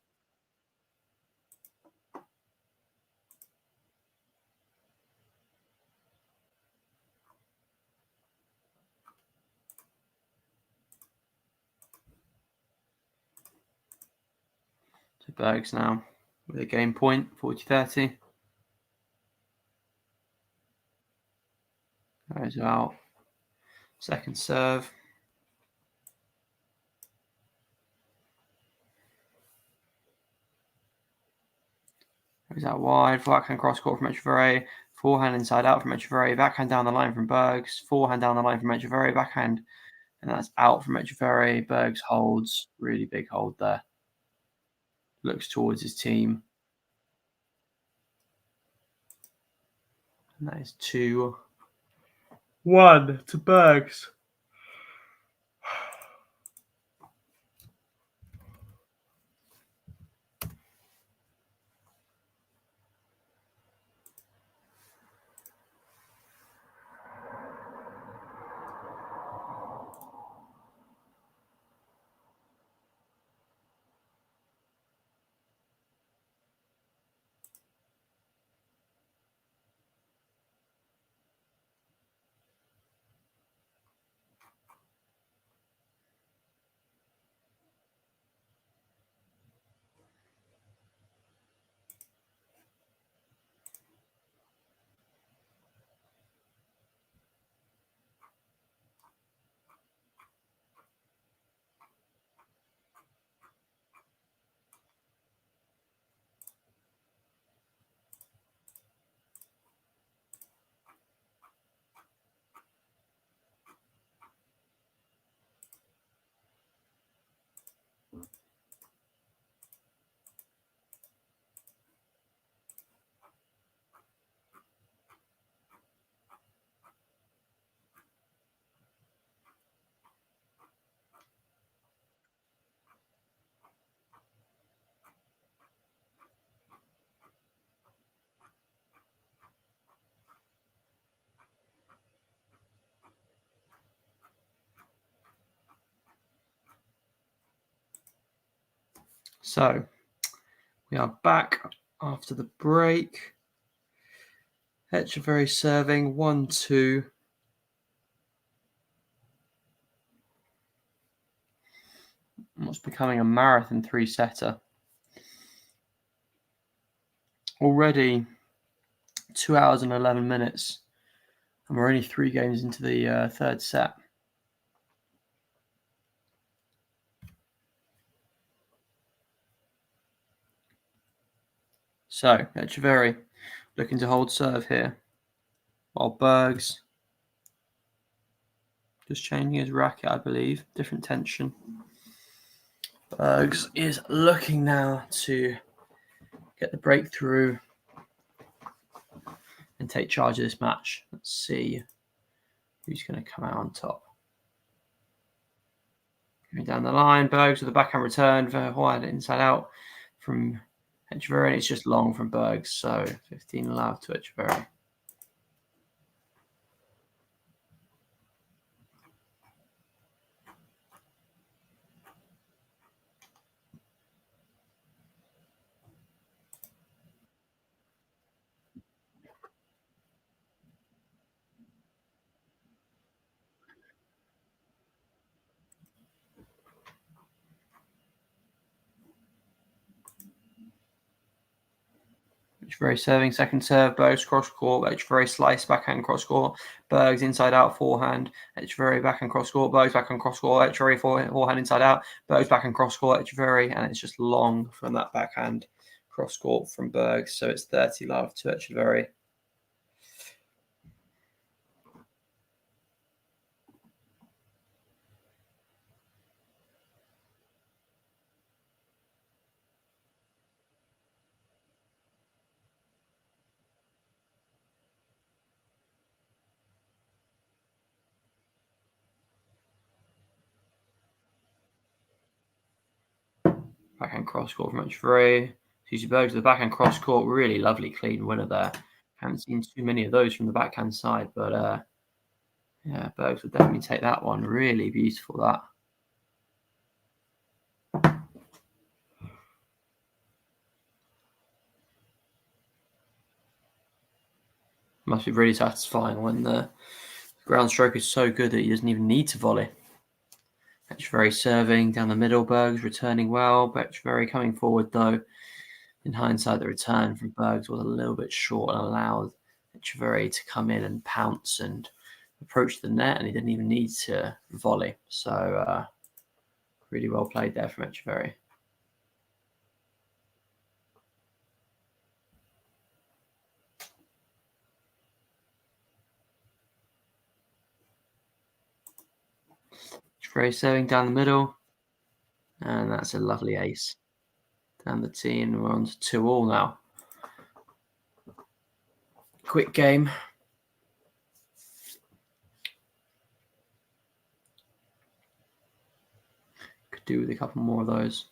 So Bergs now with a game point, 40-30. Goes out. Second serve. Goes out wide. Backhand cross court from ETCHEVERRY. Forehand inside out from ETCHEVERRY. Backhand down the line from Bergs. Forehand down the line from ETCHEVERRY. Backhand. And that's out from ETCHEVERRY. Bergs holds. Really big hold there. Looks towards his team. And that is 2-1 to Bergs. So we are back after the break. ETCHEVERRY serving 1-2. What's becoming a marathon 3-setter. Already 2 hours and 11 minutes, and we're only 3 games into the third set. So ETCHEVERRY looking to hold serve here, while Bergs just changing his racket, I believe, different tension. Bergs is looking now to get the breakthrough and take charge of this match. Let's see who's going to come out on top. Going down the line, Bergs with a backhand return for wide inside out from ETCHEVERRY, and it's just long from Bergs, so 15 love to ETCHEVERRY. ETCHEVERRY serving, second serve, Bergs cross court, ETCHEVERRY slice, backhand cross court, Bergs inside out, forehand, ETCHEVERRY backhand cross court, Bergs backhand cross court, ETCHEVERRY forehand inside out, Bergs backhand cross court, ETCHEVERRY, and it's just long from that backhand cross court from Bergs, so it's 30 love to ETCHEVERRY. Backhand cross court from ETCHEVERRY. Zizou Bergs to the backhand cross court. Really lovely, clean winner there. Haven't seen too many of those from the backhand side, but yeah, Bergs would definitely take that one. Really beautiful, that. Must be really satisfying when the ground stroke is so good that he doesn't even need to volley. ETCHEVERRY serving down the middle, Bergs returning well. ETCHEVERRY coming forward though. In hindsight, the return from Bergs was a little bit short and allowed ETCHEVERRY to come in and pounce and approach the net, and he didn't even need to volley. So really well played there from ETCHEVERRY. ETCHEVERRY serving down the middle, and that's a lovely ace down the tee, and we're on to 2-2 now. Quick game. Could do with a couple more of those.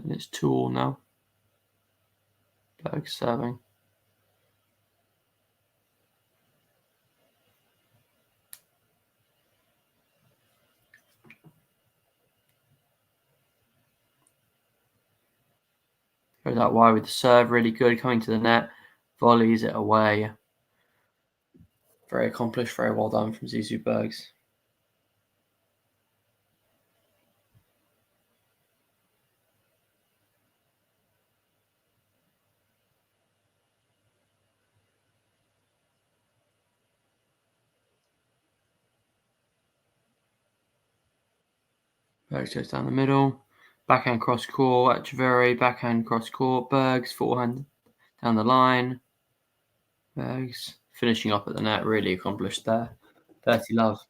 And it's 2-2 now. Bergs serving. Goes out wide with the serve, really good, coming to the net, volleys it away. Very accomplished, very well done from Zizou Bergs. Bergs goes down the middle, backhand cross court, ETCHEVERRY, backhand cross court, Bergs, forehand down the line. Bergs finishing up at the net, really accomplished there. 30 love.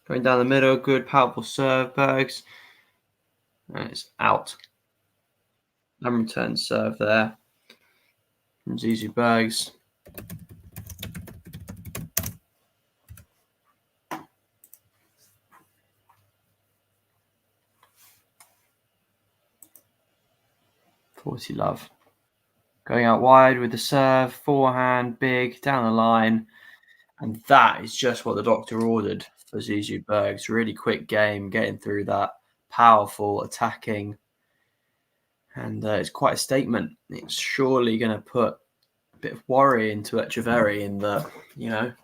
Going down the middle, good powerful serve, Bergs. And it's out. And return serve there from Zizou Bergs. Forty love. Going out wide with the serve, forehand, big, down the line. And that is just what the doctor ordered for Zizou Bergs. Really quick game, getting through that, powerful, attacking. And it's quite a statement. It's surely going to put a bit of worry into ETCHEVERRY in the, if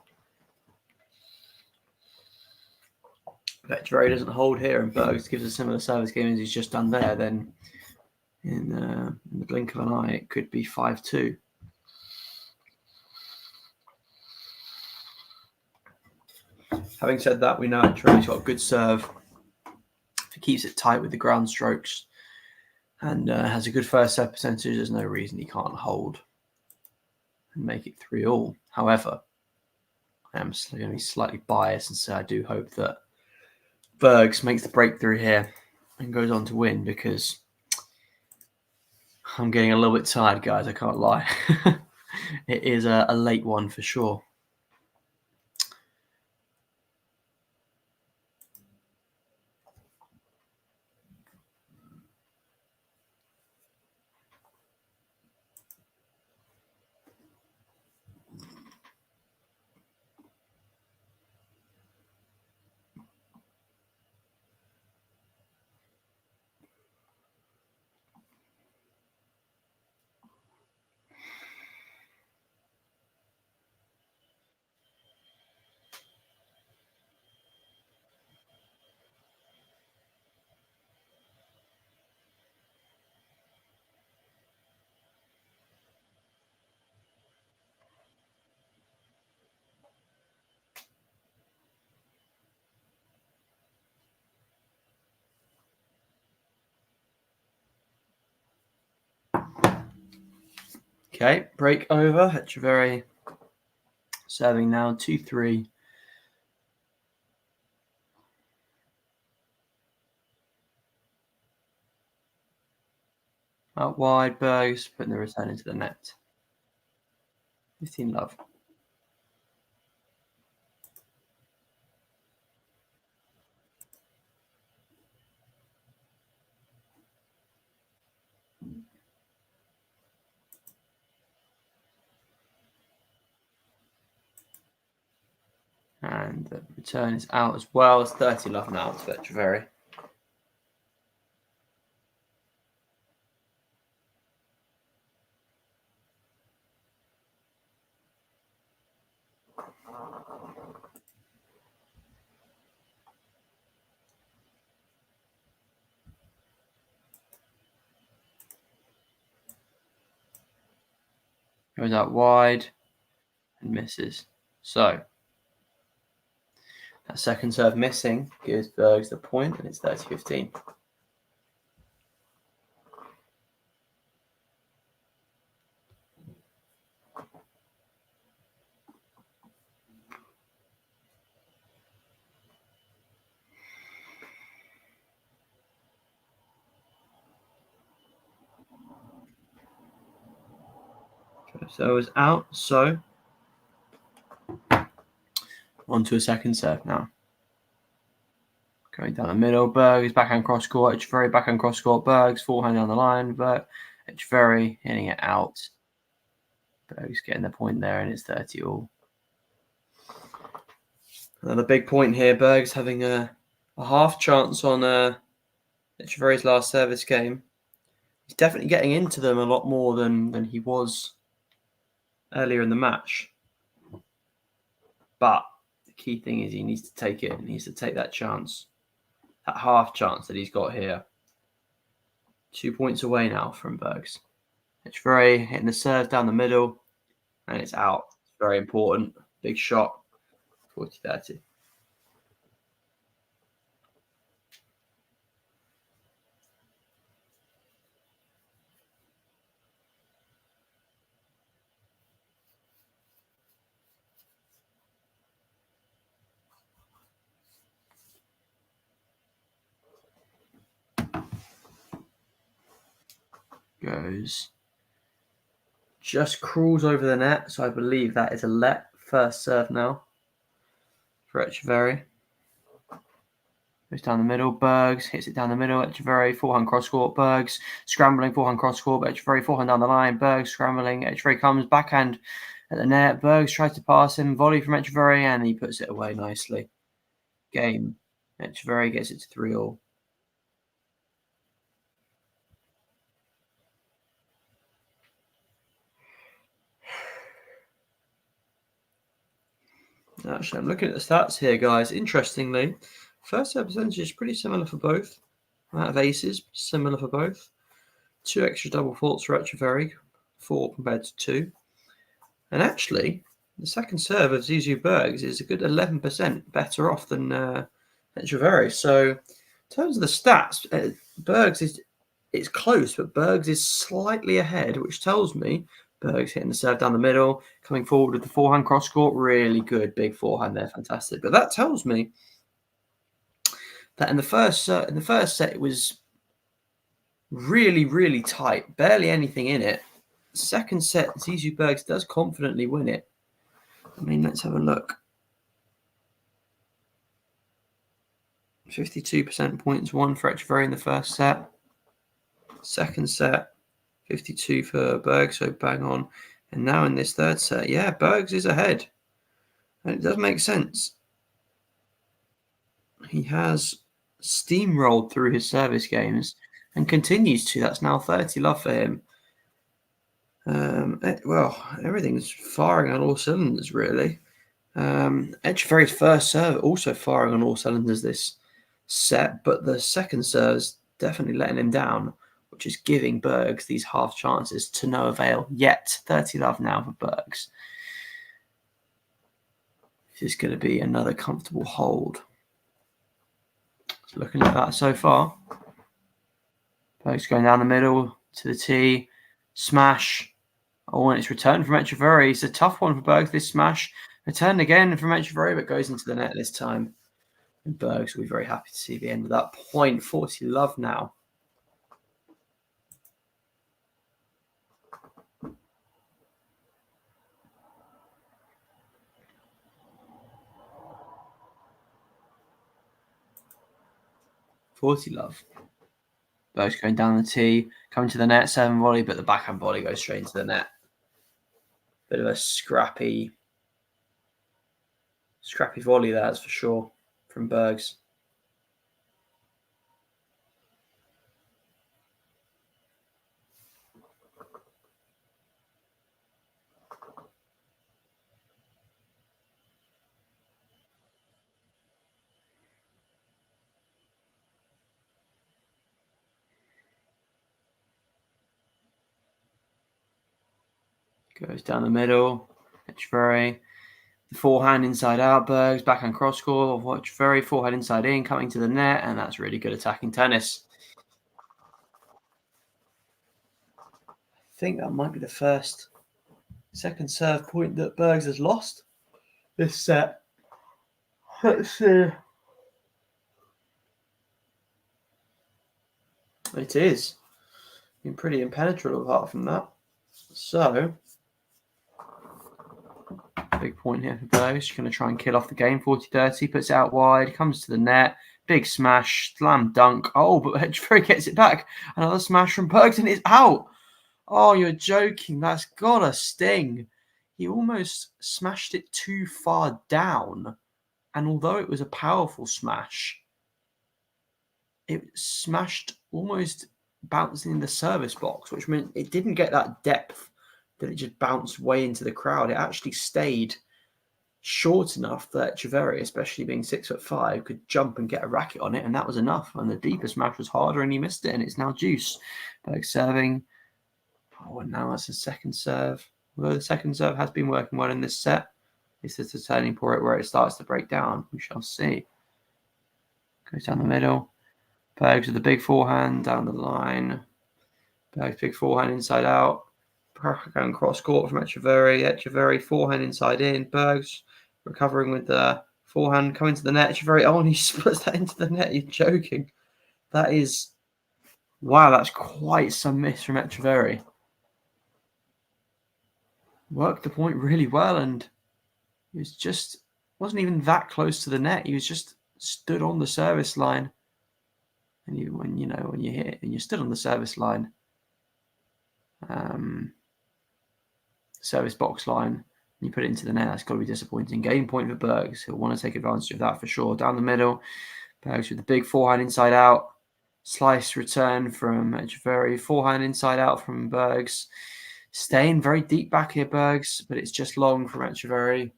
ETCHEVERRY doesn't hold here and Bergs gives a similar service game as he's just done there, then in the blink of an eye, it could be 5-2. Having said that, we know ETCHEVERRY's got a good serve. If he keeps it tight with the ground strokes and has a good first serve percentage, there's no reason he can't hold and make it 3-all. However, I am going to be slightly biased and say I do hope that Bergs makes the breakthrough here and goes on to win, because I'm getting a little bit tired, guys. I can't lie. It is a late one for sure. Okay, break over. ETCHEVERRY serving now 2-3. Out wide, Bergs putting the return into the net. 15 love. And the return is out as well. It's 30 love now to ETCHEVERRY. Goes out wide and misses. So that second serve missing gives Bergs the point, and it's 30-15. So it was out. So on to a second serve now. Going down the middle, Bergs backhand cross court. ETCHEVERRY backhand cross court. Bergs forehand down the line. ETCHEVERRY hitting it out. Bergs getting the point there, and it's 30-all. Another big point here. Bergs having a half chance on ETCHEVERRY's last service game. He's definitely getting into them a lot more than he was earlier in the match. But the key thing is he needs to take it. He needs to take that chance. That half chance that he's got here. 2 points away now from Bergs. ETCHEVERRY hitting the serve down the middle, and it's out. It's very important. Big shot. 40-30. goes. Just crawls over the net, so I believe that is a let. First serve now for ETCHEVERRY. Goes down the middle. Bergs hits it down the middle. ETCHEVERRY forehand cross court. Bergs scrambling forehand cross court. But ETCHEVERRY forehand down the line. Bergs scrambling. ETCHEVERRY comes backhand at the net. Bergs tries to pass him. Volley from ETCHEVERRY, and he puts it away nicely. Game. ETCHEVERRY gets it to 3-all. Actually, I'm looking at the stats here, guys. Interestingly, first serve percentage is pretty similar for both. Amount of aces, similar for both. 2 extra double faults for ETCHEVERRY, 4 compared to 2. And actually, the second serve of Zizou Bergs is a good 11% better off than ETCHEVERRY. So, in terms of the stats, Bergs it's close, but Bergs is slightly ahead, which tells me Bergs hitting the serve down the middle, coming forward with the forehand cross court, really good, big forehand there, fantastic. But that tells me that in the first set it was really, really tight, barely anything in it. Second set, Zizou Bergs does confidently win it. I mean, let's have a look. 52% points won for ETCHEVERRY in the first set. Second set, 52 for Bergs, so bang on. And now in this third set, yeah, Bergs is ahead. And it does make sense. He has steamrolled through his service games and continues to. That's now 30 love for him. Well, everything's firing on all cylinders, really. ETCHEVERRY's first serve also firing on all cylinders this set, but the second serve's definitely letting him down, which is giving Bergs these half chances to no avail yet. 30 love now for Bergs. This is going to be another comfortable hold. So looking at that so far. Bergs going down the middle to the tee. Smash. Oh, and it's returned from ETCHEVERRY. It's a tough one for Bergs, this smash. Returned again from ETCHEVERRY, but goes into the net this time. And Bergs will be very happy to see the end of that point. 40 love now. Bergs going down the tee, coming to the net, 7 volley, but the backhand volley goes straight into the net. Bit of a scrappy volley there, that's for sure, from Bergs. Goes down the middle. ETCHEVERRY. The forehand inside out. Bergs. Backhand cross court. ETCHEVERRY. Forehand inside in. Coming to the net. And that's really good attacking tennis. I think that might be the second serve point that Bergs has lost this set. Let's see. It is. Been pretty impenetrable apart from that. So, big point here for Bergs. She's going to try and kill off the game. 40-30, puts it out wide, comes to the net. Big smash, slam dunk. Oh, but ETCHEVERRY gets it back. Another smash from Bergs and it's out. Oh, you're joking. That's got a sting. He almost smashed it too far down. And although it was a powerful smash, it smashed almost bouncing in the service box, which meant it didn't get that depth that it just bounced way into the crowd. It actually stayed short enough that ETCHEVERRY, especially being 6'5", could jump and get a racket on it, and that was enough. And the deeper smash was harder, and he missed it, and it's now juice. Bergs serving. Oh, and now that's a second serve. Although the second serve has been working well in this set, this is the turning point where it starts to break down. We shall see. Goes down the middle. Bergs with the big forehand down the line. Bergs big forehand inside out. Going cross court from ETCHEVERRY. ETCHEVERRY forehand inside in. Bergs recovering with the forehand coming to the net. ETCHEVERRY, oh, and he splits that into the net. You're joking. That is Wow, that's quite some miss from ETCHEVERRY. Worked the point really well, and he was wasn't even that close to the net. He was just stood on the service line. And when you hit and you're stood on the service line, service box line, and you put it into the net, that's got to be disappointing. Game point for Bergs. He'll want to take advantage of that for sure. Down the middle, Bergs with the big forehand inside out. Slice return from ETCHEVERRY. Forehand inside out from Bergs. Staying very deep back here, Bergs, but it's just long from ETCHEVERRY.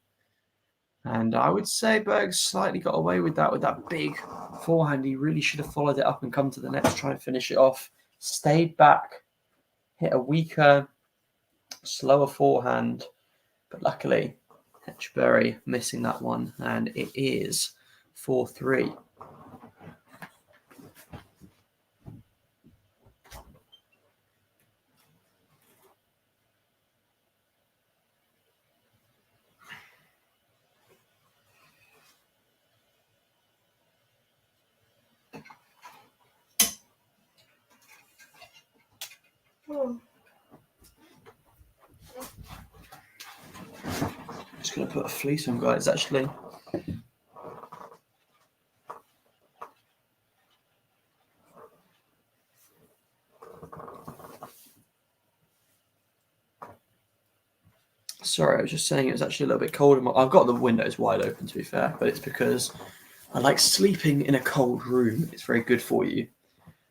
And I would say Bergs slightly got away with that big forehand. He really should have followed it up and come to the net to try and finish it off. Stayed back, hit a weaker, slower forehand, but luckily ETCHEVERRY missing that one, and it is 4-3. Just going to put a fleece on, guys, actually. Sorry, I was just saying it was actually a little bit cold. I've got the windows wide open, to be fair, but it's because I like sleeping in a cold room. It's very good for you.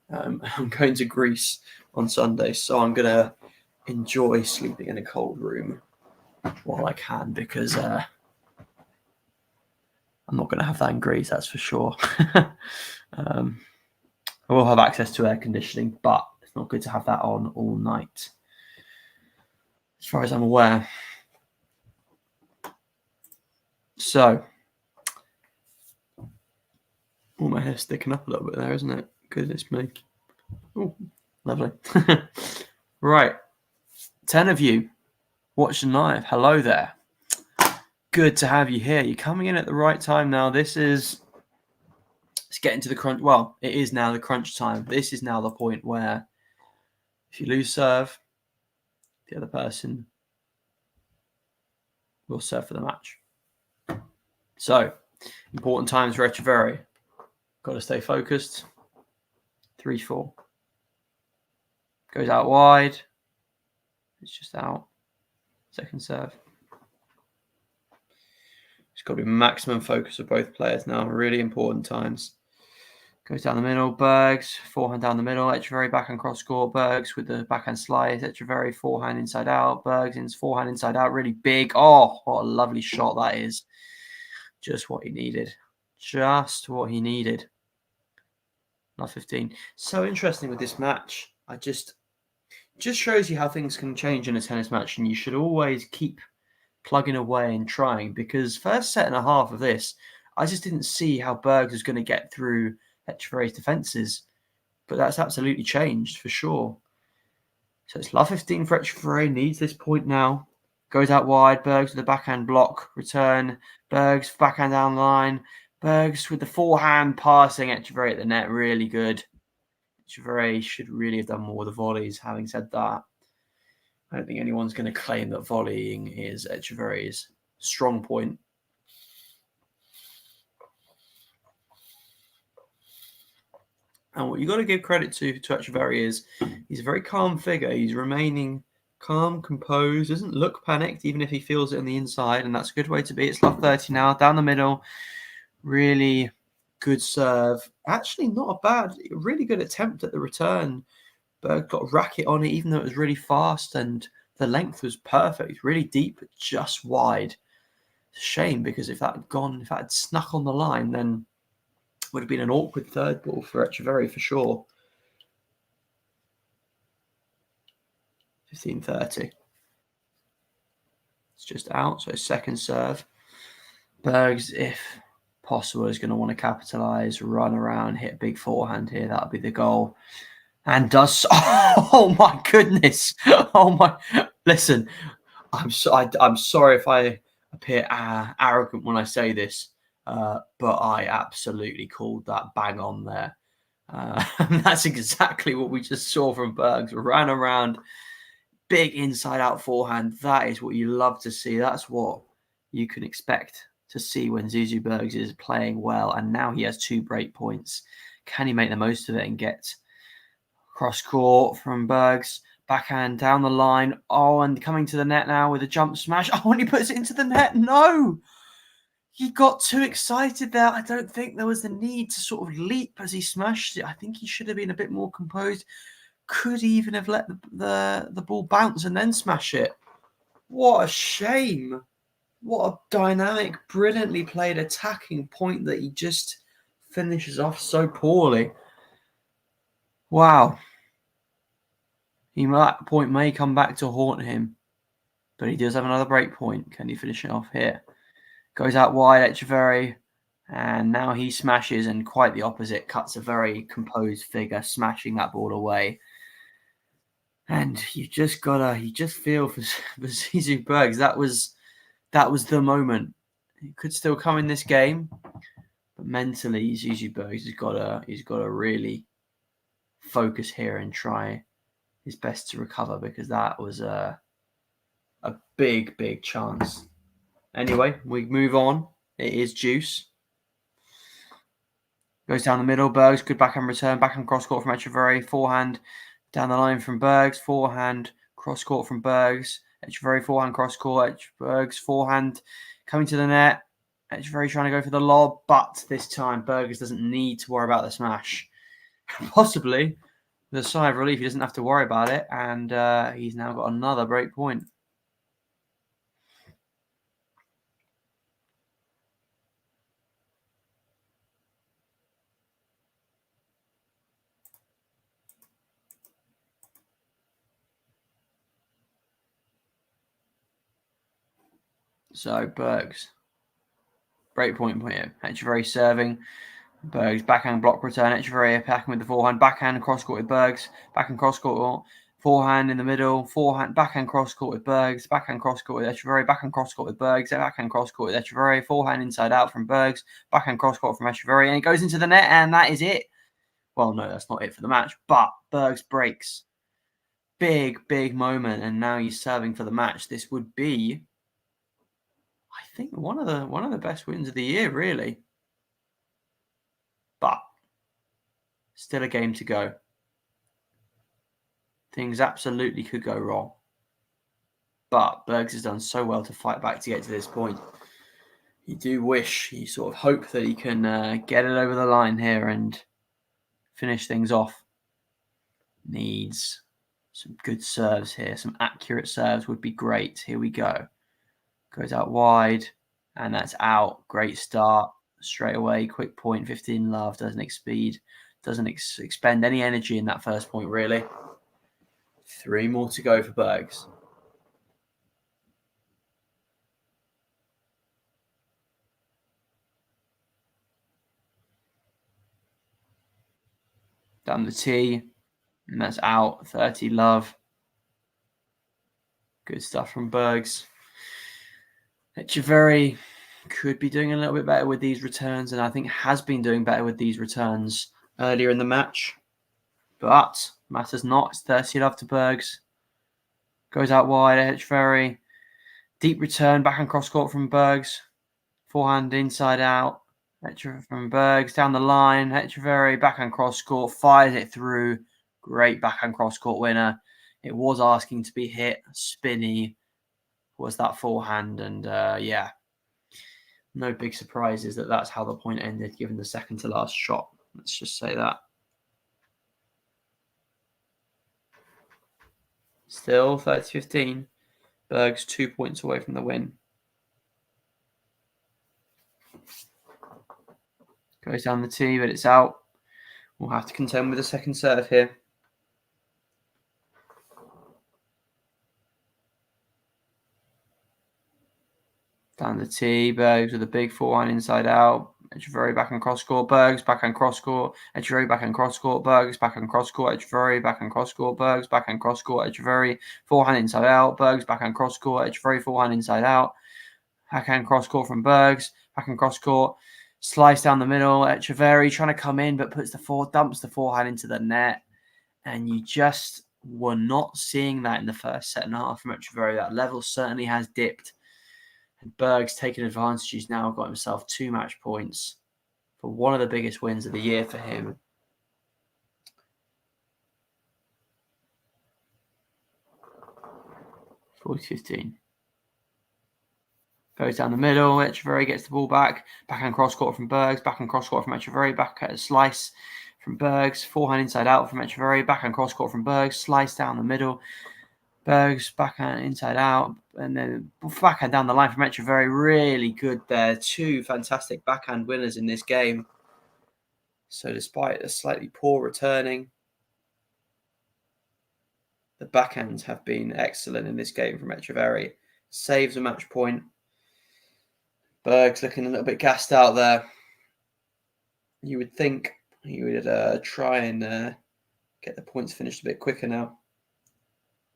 I'm going to Greece on Sunday, so I'm going to enjoy sleeping in a cold room while I can, because I'm not going to have that in Greece, that's for sure. I will have access to air conditioning, but it's not good to have that on all night, as far as I'm aware. So, my hair's sticking up a little bit there, isn't it? Goodness me. Oh, lovely. Right. 10 of you watching live. Hello there. Good to have you here. You're coming in at the right time now. It's getting to the crunch. Well, it is now the crunch time. This is now the point where if you lose serve, the other person will serve for the match. So, important times for ETCHEVERRY. Got to stay focused. 3-4. Goes out wide. It's just out. Second serve. It's got to be maximum focus of both players now. Really important times. Goes down the middle. Bergs. Forehand down the middle. ETCHEVERRY backhand cross court. Bergs with the backhand slice. ETCHEVERRY forehand inside out. Bergs in forehand inside out. Really big. Oh, what a lovely shot that is. Just what he needed. Just what he needed. Not 15. So interesting with this match. Just shows you how things can change in a tennis match, and you should always keep plugging away and trying, because first set and a half of this, I just didn't see how Bergs was going to get through ETCHEVERRY's defenses, but that's absolutely changed for sure. So it's love 15 for ETCHEVERRY, needs this point now. Goes out wide, Bergs with the backhand block, return, Bergs backhand down the line, Bergs with the forehand passing ETCHEVERRY at the net, really good. ETCHEVERRY should really have done more with the volleys. Having said that, I don't think anyone's going to claim that volleying is ETCHEVERRY's strong point. And what you've got to give credit to ETCHEVERRY is he's a very calm figure. He's remaining calm, composed, doesn't look panicked, even if he feels it on the inside, and that's a good way to be. It's love 30 now, down the middle. Really good serve. Actually, not a bad, really good attempt at the return. Berg got a racket on it, even though it was really fast, and the length was perfect. Really deep, but just wide. It's a shame, because if that had snuck on the line, then it would have been an awkward third ball for ETCHEVERRY for sure. 15-30. It's just out, so second serve. Bergs, if possible, is going to want to capitalise, run around, hit a big forehand here. That'll be the goal. And does. Oh my goodness! Oh my! Listen, I'm sorry if I appear arrogant when I say this, but I absolutely called that bang on there. That's exactly what we just saw from Bergs. Ran around, big inside-out forehand. That is what you love to see. That's what you can expect to see when Zizou Bergs is playing well. And now he has 2 break points. Can he make the most of it and get cross-court from Bergs? Backhand down the line. Oh, and coming to the net now with a jump smash. Oh, and he puts it into the net. No! He got too excited there. I don't think there was the need to sort of leap as he smashed it. I think he should have been a bit more composed. Could even have let the ball bounce and then smash it. What a shame. What a dynamic, brilliantly played attacking point that he just finishes off so poorly. Wow. That point may come back to haunt him. But he does have another break point. Can he finish it off here? Goes out wide, ETCHEVERRY. And now he smashes, and quite the opposite. Cuts a very composed figure, smashing that ball away. And you just feel for Zizou Bergs. That was the moment. He could still come in this game, but mentally, Zizou Bergs he's got to really focus here and try his best to recover, because that was a big chance. Anyway, we move on. It is juice. Goes down the middle. Bergs, good backhand return. Backhand cross court from ETCHEVERRY. Forehand down the line from Bergs. Forehand cross court from Bergs. ETCHEVERRY forehand cross court. Bergs forehand coming to the net. ETCHEVERRY trying to go for the lob, but this time Bergs doesn't need to worry about the smash. Possibly with a sigh of relief, he doesn't have to worry about it, and he's now got another break point. So Bergs, break point here. ETCHEVERRY serving. Bergs backhand block return. ETCHEVERRY attacking with the forehand. Backhand cross court with Bergs. Backhand cross court. Forehand in the middle. Forehand backhand cross court with Bergs. Backhand cross court with ETCHEVERRY. Backhand cross court with Bergs. Backhand cross court with ETCHEVERRY. Forehand inside out from Bergs. Backhand cross court from ETCHEVERRY. And it goes into the net, and that is it. Well, no, that's not it for the match, but Bergs breaks. Big moment, and now he's serving for the match. This would be, I think, one of the best wins of the year, really. But still a game to go. Things absolutely could go wrong. But Bergs has done so well to fight back to get to this point. You do wish, you sort of hope that he can get it over the line here and finish things off. Needs some good serves here. Some accurate serves would be great. Here we go. Goes out wide, and that's out. Great start. Straight away, quick point, 15 love. Doesn't expend any energy in that first point, really. 3 more to go for Bergs. Down the tee, and that's out. 30 love. Good stuff from Bergs. ETCHEVERRY could be doing a little bit better with these returns, and I think has been doing better with these returns earlier in the match. But matters not. It's 30 love to Bergs. Goes out wide. ETCHEVERRY. Deep return. Backhand cross court from Bergs. Forehand inside out. ETCHEVERRY from Bergs. Down the line. ETCHEVERRY. Backhand cross court. Fires it through. Great backhand cross court winner. It was asking to be hit. Spinny was that forehand, and yeah, no big surprises that's how the point ended, given the second to last shot. Let's just say that. Still 30-15. Bergs 2 points away from the win. Goes down the tee, but it's out. We'll have to contend with a second serve here. Down the tee, Bergs with a big forehand inside out. ETCHEVERRY backhand cross court. Bergs backhand cross court. ETCHEVERRY backhand cross court. Bergs backhand cross court. ETCHEVERRY backhand cross court. Bergs backhand cross court. ETCHEVERRY forehand inside out. Bergs backhand cross court. ETCHEVERRY forehand inside out. Backhand cross court from Bergs. Backhand cross court. Slice down the middle. ETCHEVERRY trying to come in, but dumps the forehand into the net. And you just were not seeing that in the first set and a half from ETCHEVERRY. That level certainly has dipped. And Bergs taking advantage. He's now got himself 2 match points for one of the biggest wins of the year for him. 40-15. Goes down the middle. ETCHEVERRY gets the ball back. Backhand cross court from Bergs. Backhand cross court from ETCHEVERRY. Back at a slice from Bergs. Forehand inside out from ETCHEVERRY. Backhand cross court from Bergs. Slice down the middle. Bergs backhand inside out. And then backhand down the line from ETCHEVERRY. Really good there. 2 fantastic backhand winners in this game. So despite a slightly poor returning, the backhands have been excellent in this game from ETCHEVERRY. Saves a match point. Bergs looking a little bit gassed out there. You would think he would try and get the points finished a bit quicker now.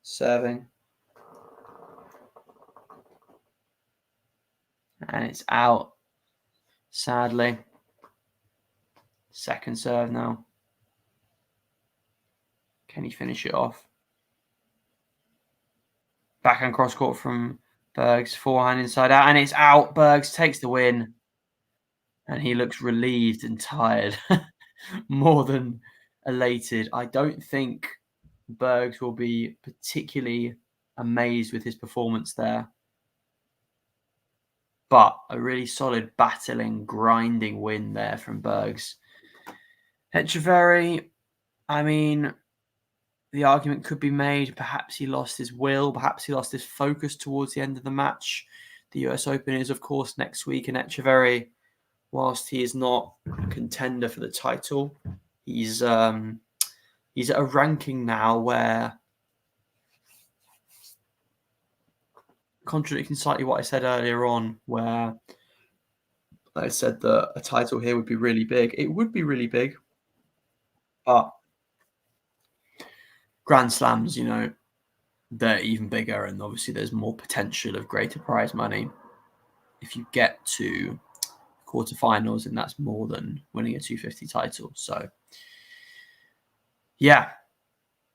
Serving. And it's out, sadly. Second serve now. Can he finish it off? Backhand cross court from Bergs. Forehand inside out. And it's out. Bergs takes the win. And he looks relieved and tired. More than elated. I don't think Bergs will be particularly amazed with his performance there. But a really solid battling, grinding win there from Bergs. ETCHEVERRY, I mean, the argument could be made. Perhaps he lost his will. Perhaps he lost his focus towards the end of the match. The US Open is, of course, next week. And ETCHEVERRY, whilst he is not a contender for the title, he's at a ranking now where, contradicting slightly what I said earlier on, where I said that a title here would be really big. It would be really big, but Grand Slams, they're even bigger, and obviously there's more potential of greater prize money. If you get to quarterfinals, and that's more than winning a 250 title. So, yeah,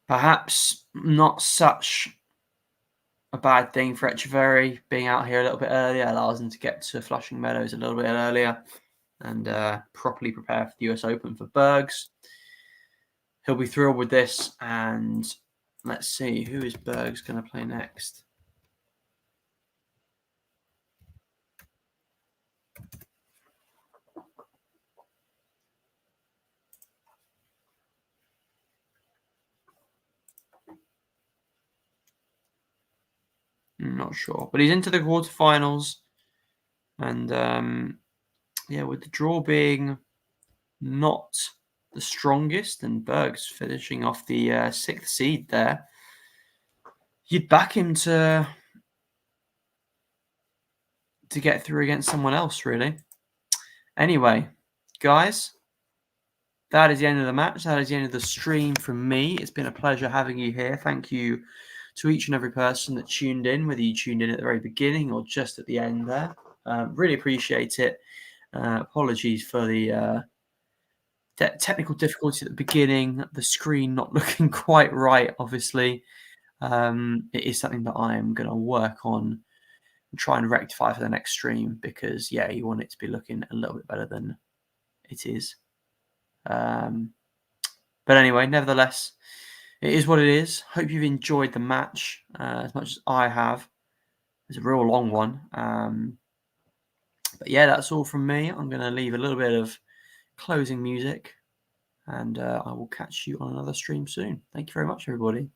perhaps not such a bad thing for ETCHEVERRY being out here a little bit earlier. Allows him to get to Flushing Meadows a little bit earlier and properly prepare for the US Open. For Bergs, he'll be thrilled with this. And let's see, who is Bergs going to play next? I'm not sure, but he's into the quarterfinals. And yeah, with the draw being not the strongest and Bergs finishing off the 6th seed there, you'd back him to get through against someone else, really. Anyway, guys, that is the end of the match. That is the end of the stream from me. It's been a pleasure having you here. Thank you to each and every person that tuned in, whether you tuned in at the very beginning or just at the end there. Really appreciate it. Apologies for the technical difficulty at the beginning, the screen not looking quite right, obviously. It is something that I am going to work on and try and rectify for the next stream because, yeah, you want it to be looking a little bit better than it is. But anyway, nevertheless, it is what it is. Hope you've enjoyed the match as much as I have. It's a real long one. But yeah, that's all from me. I'm going to leave a little bit of closing music and I will catch you on another stream soon. Thank you very much, everybody.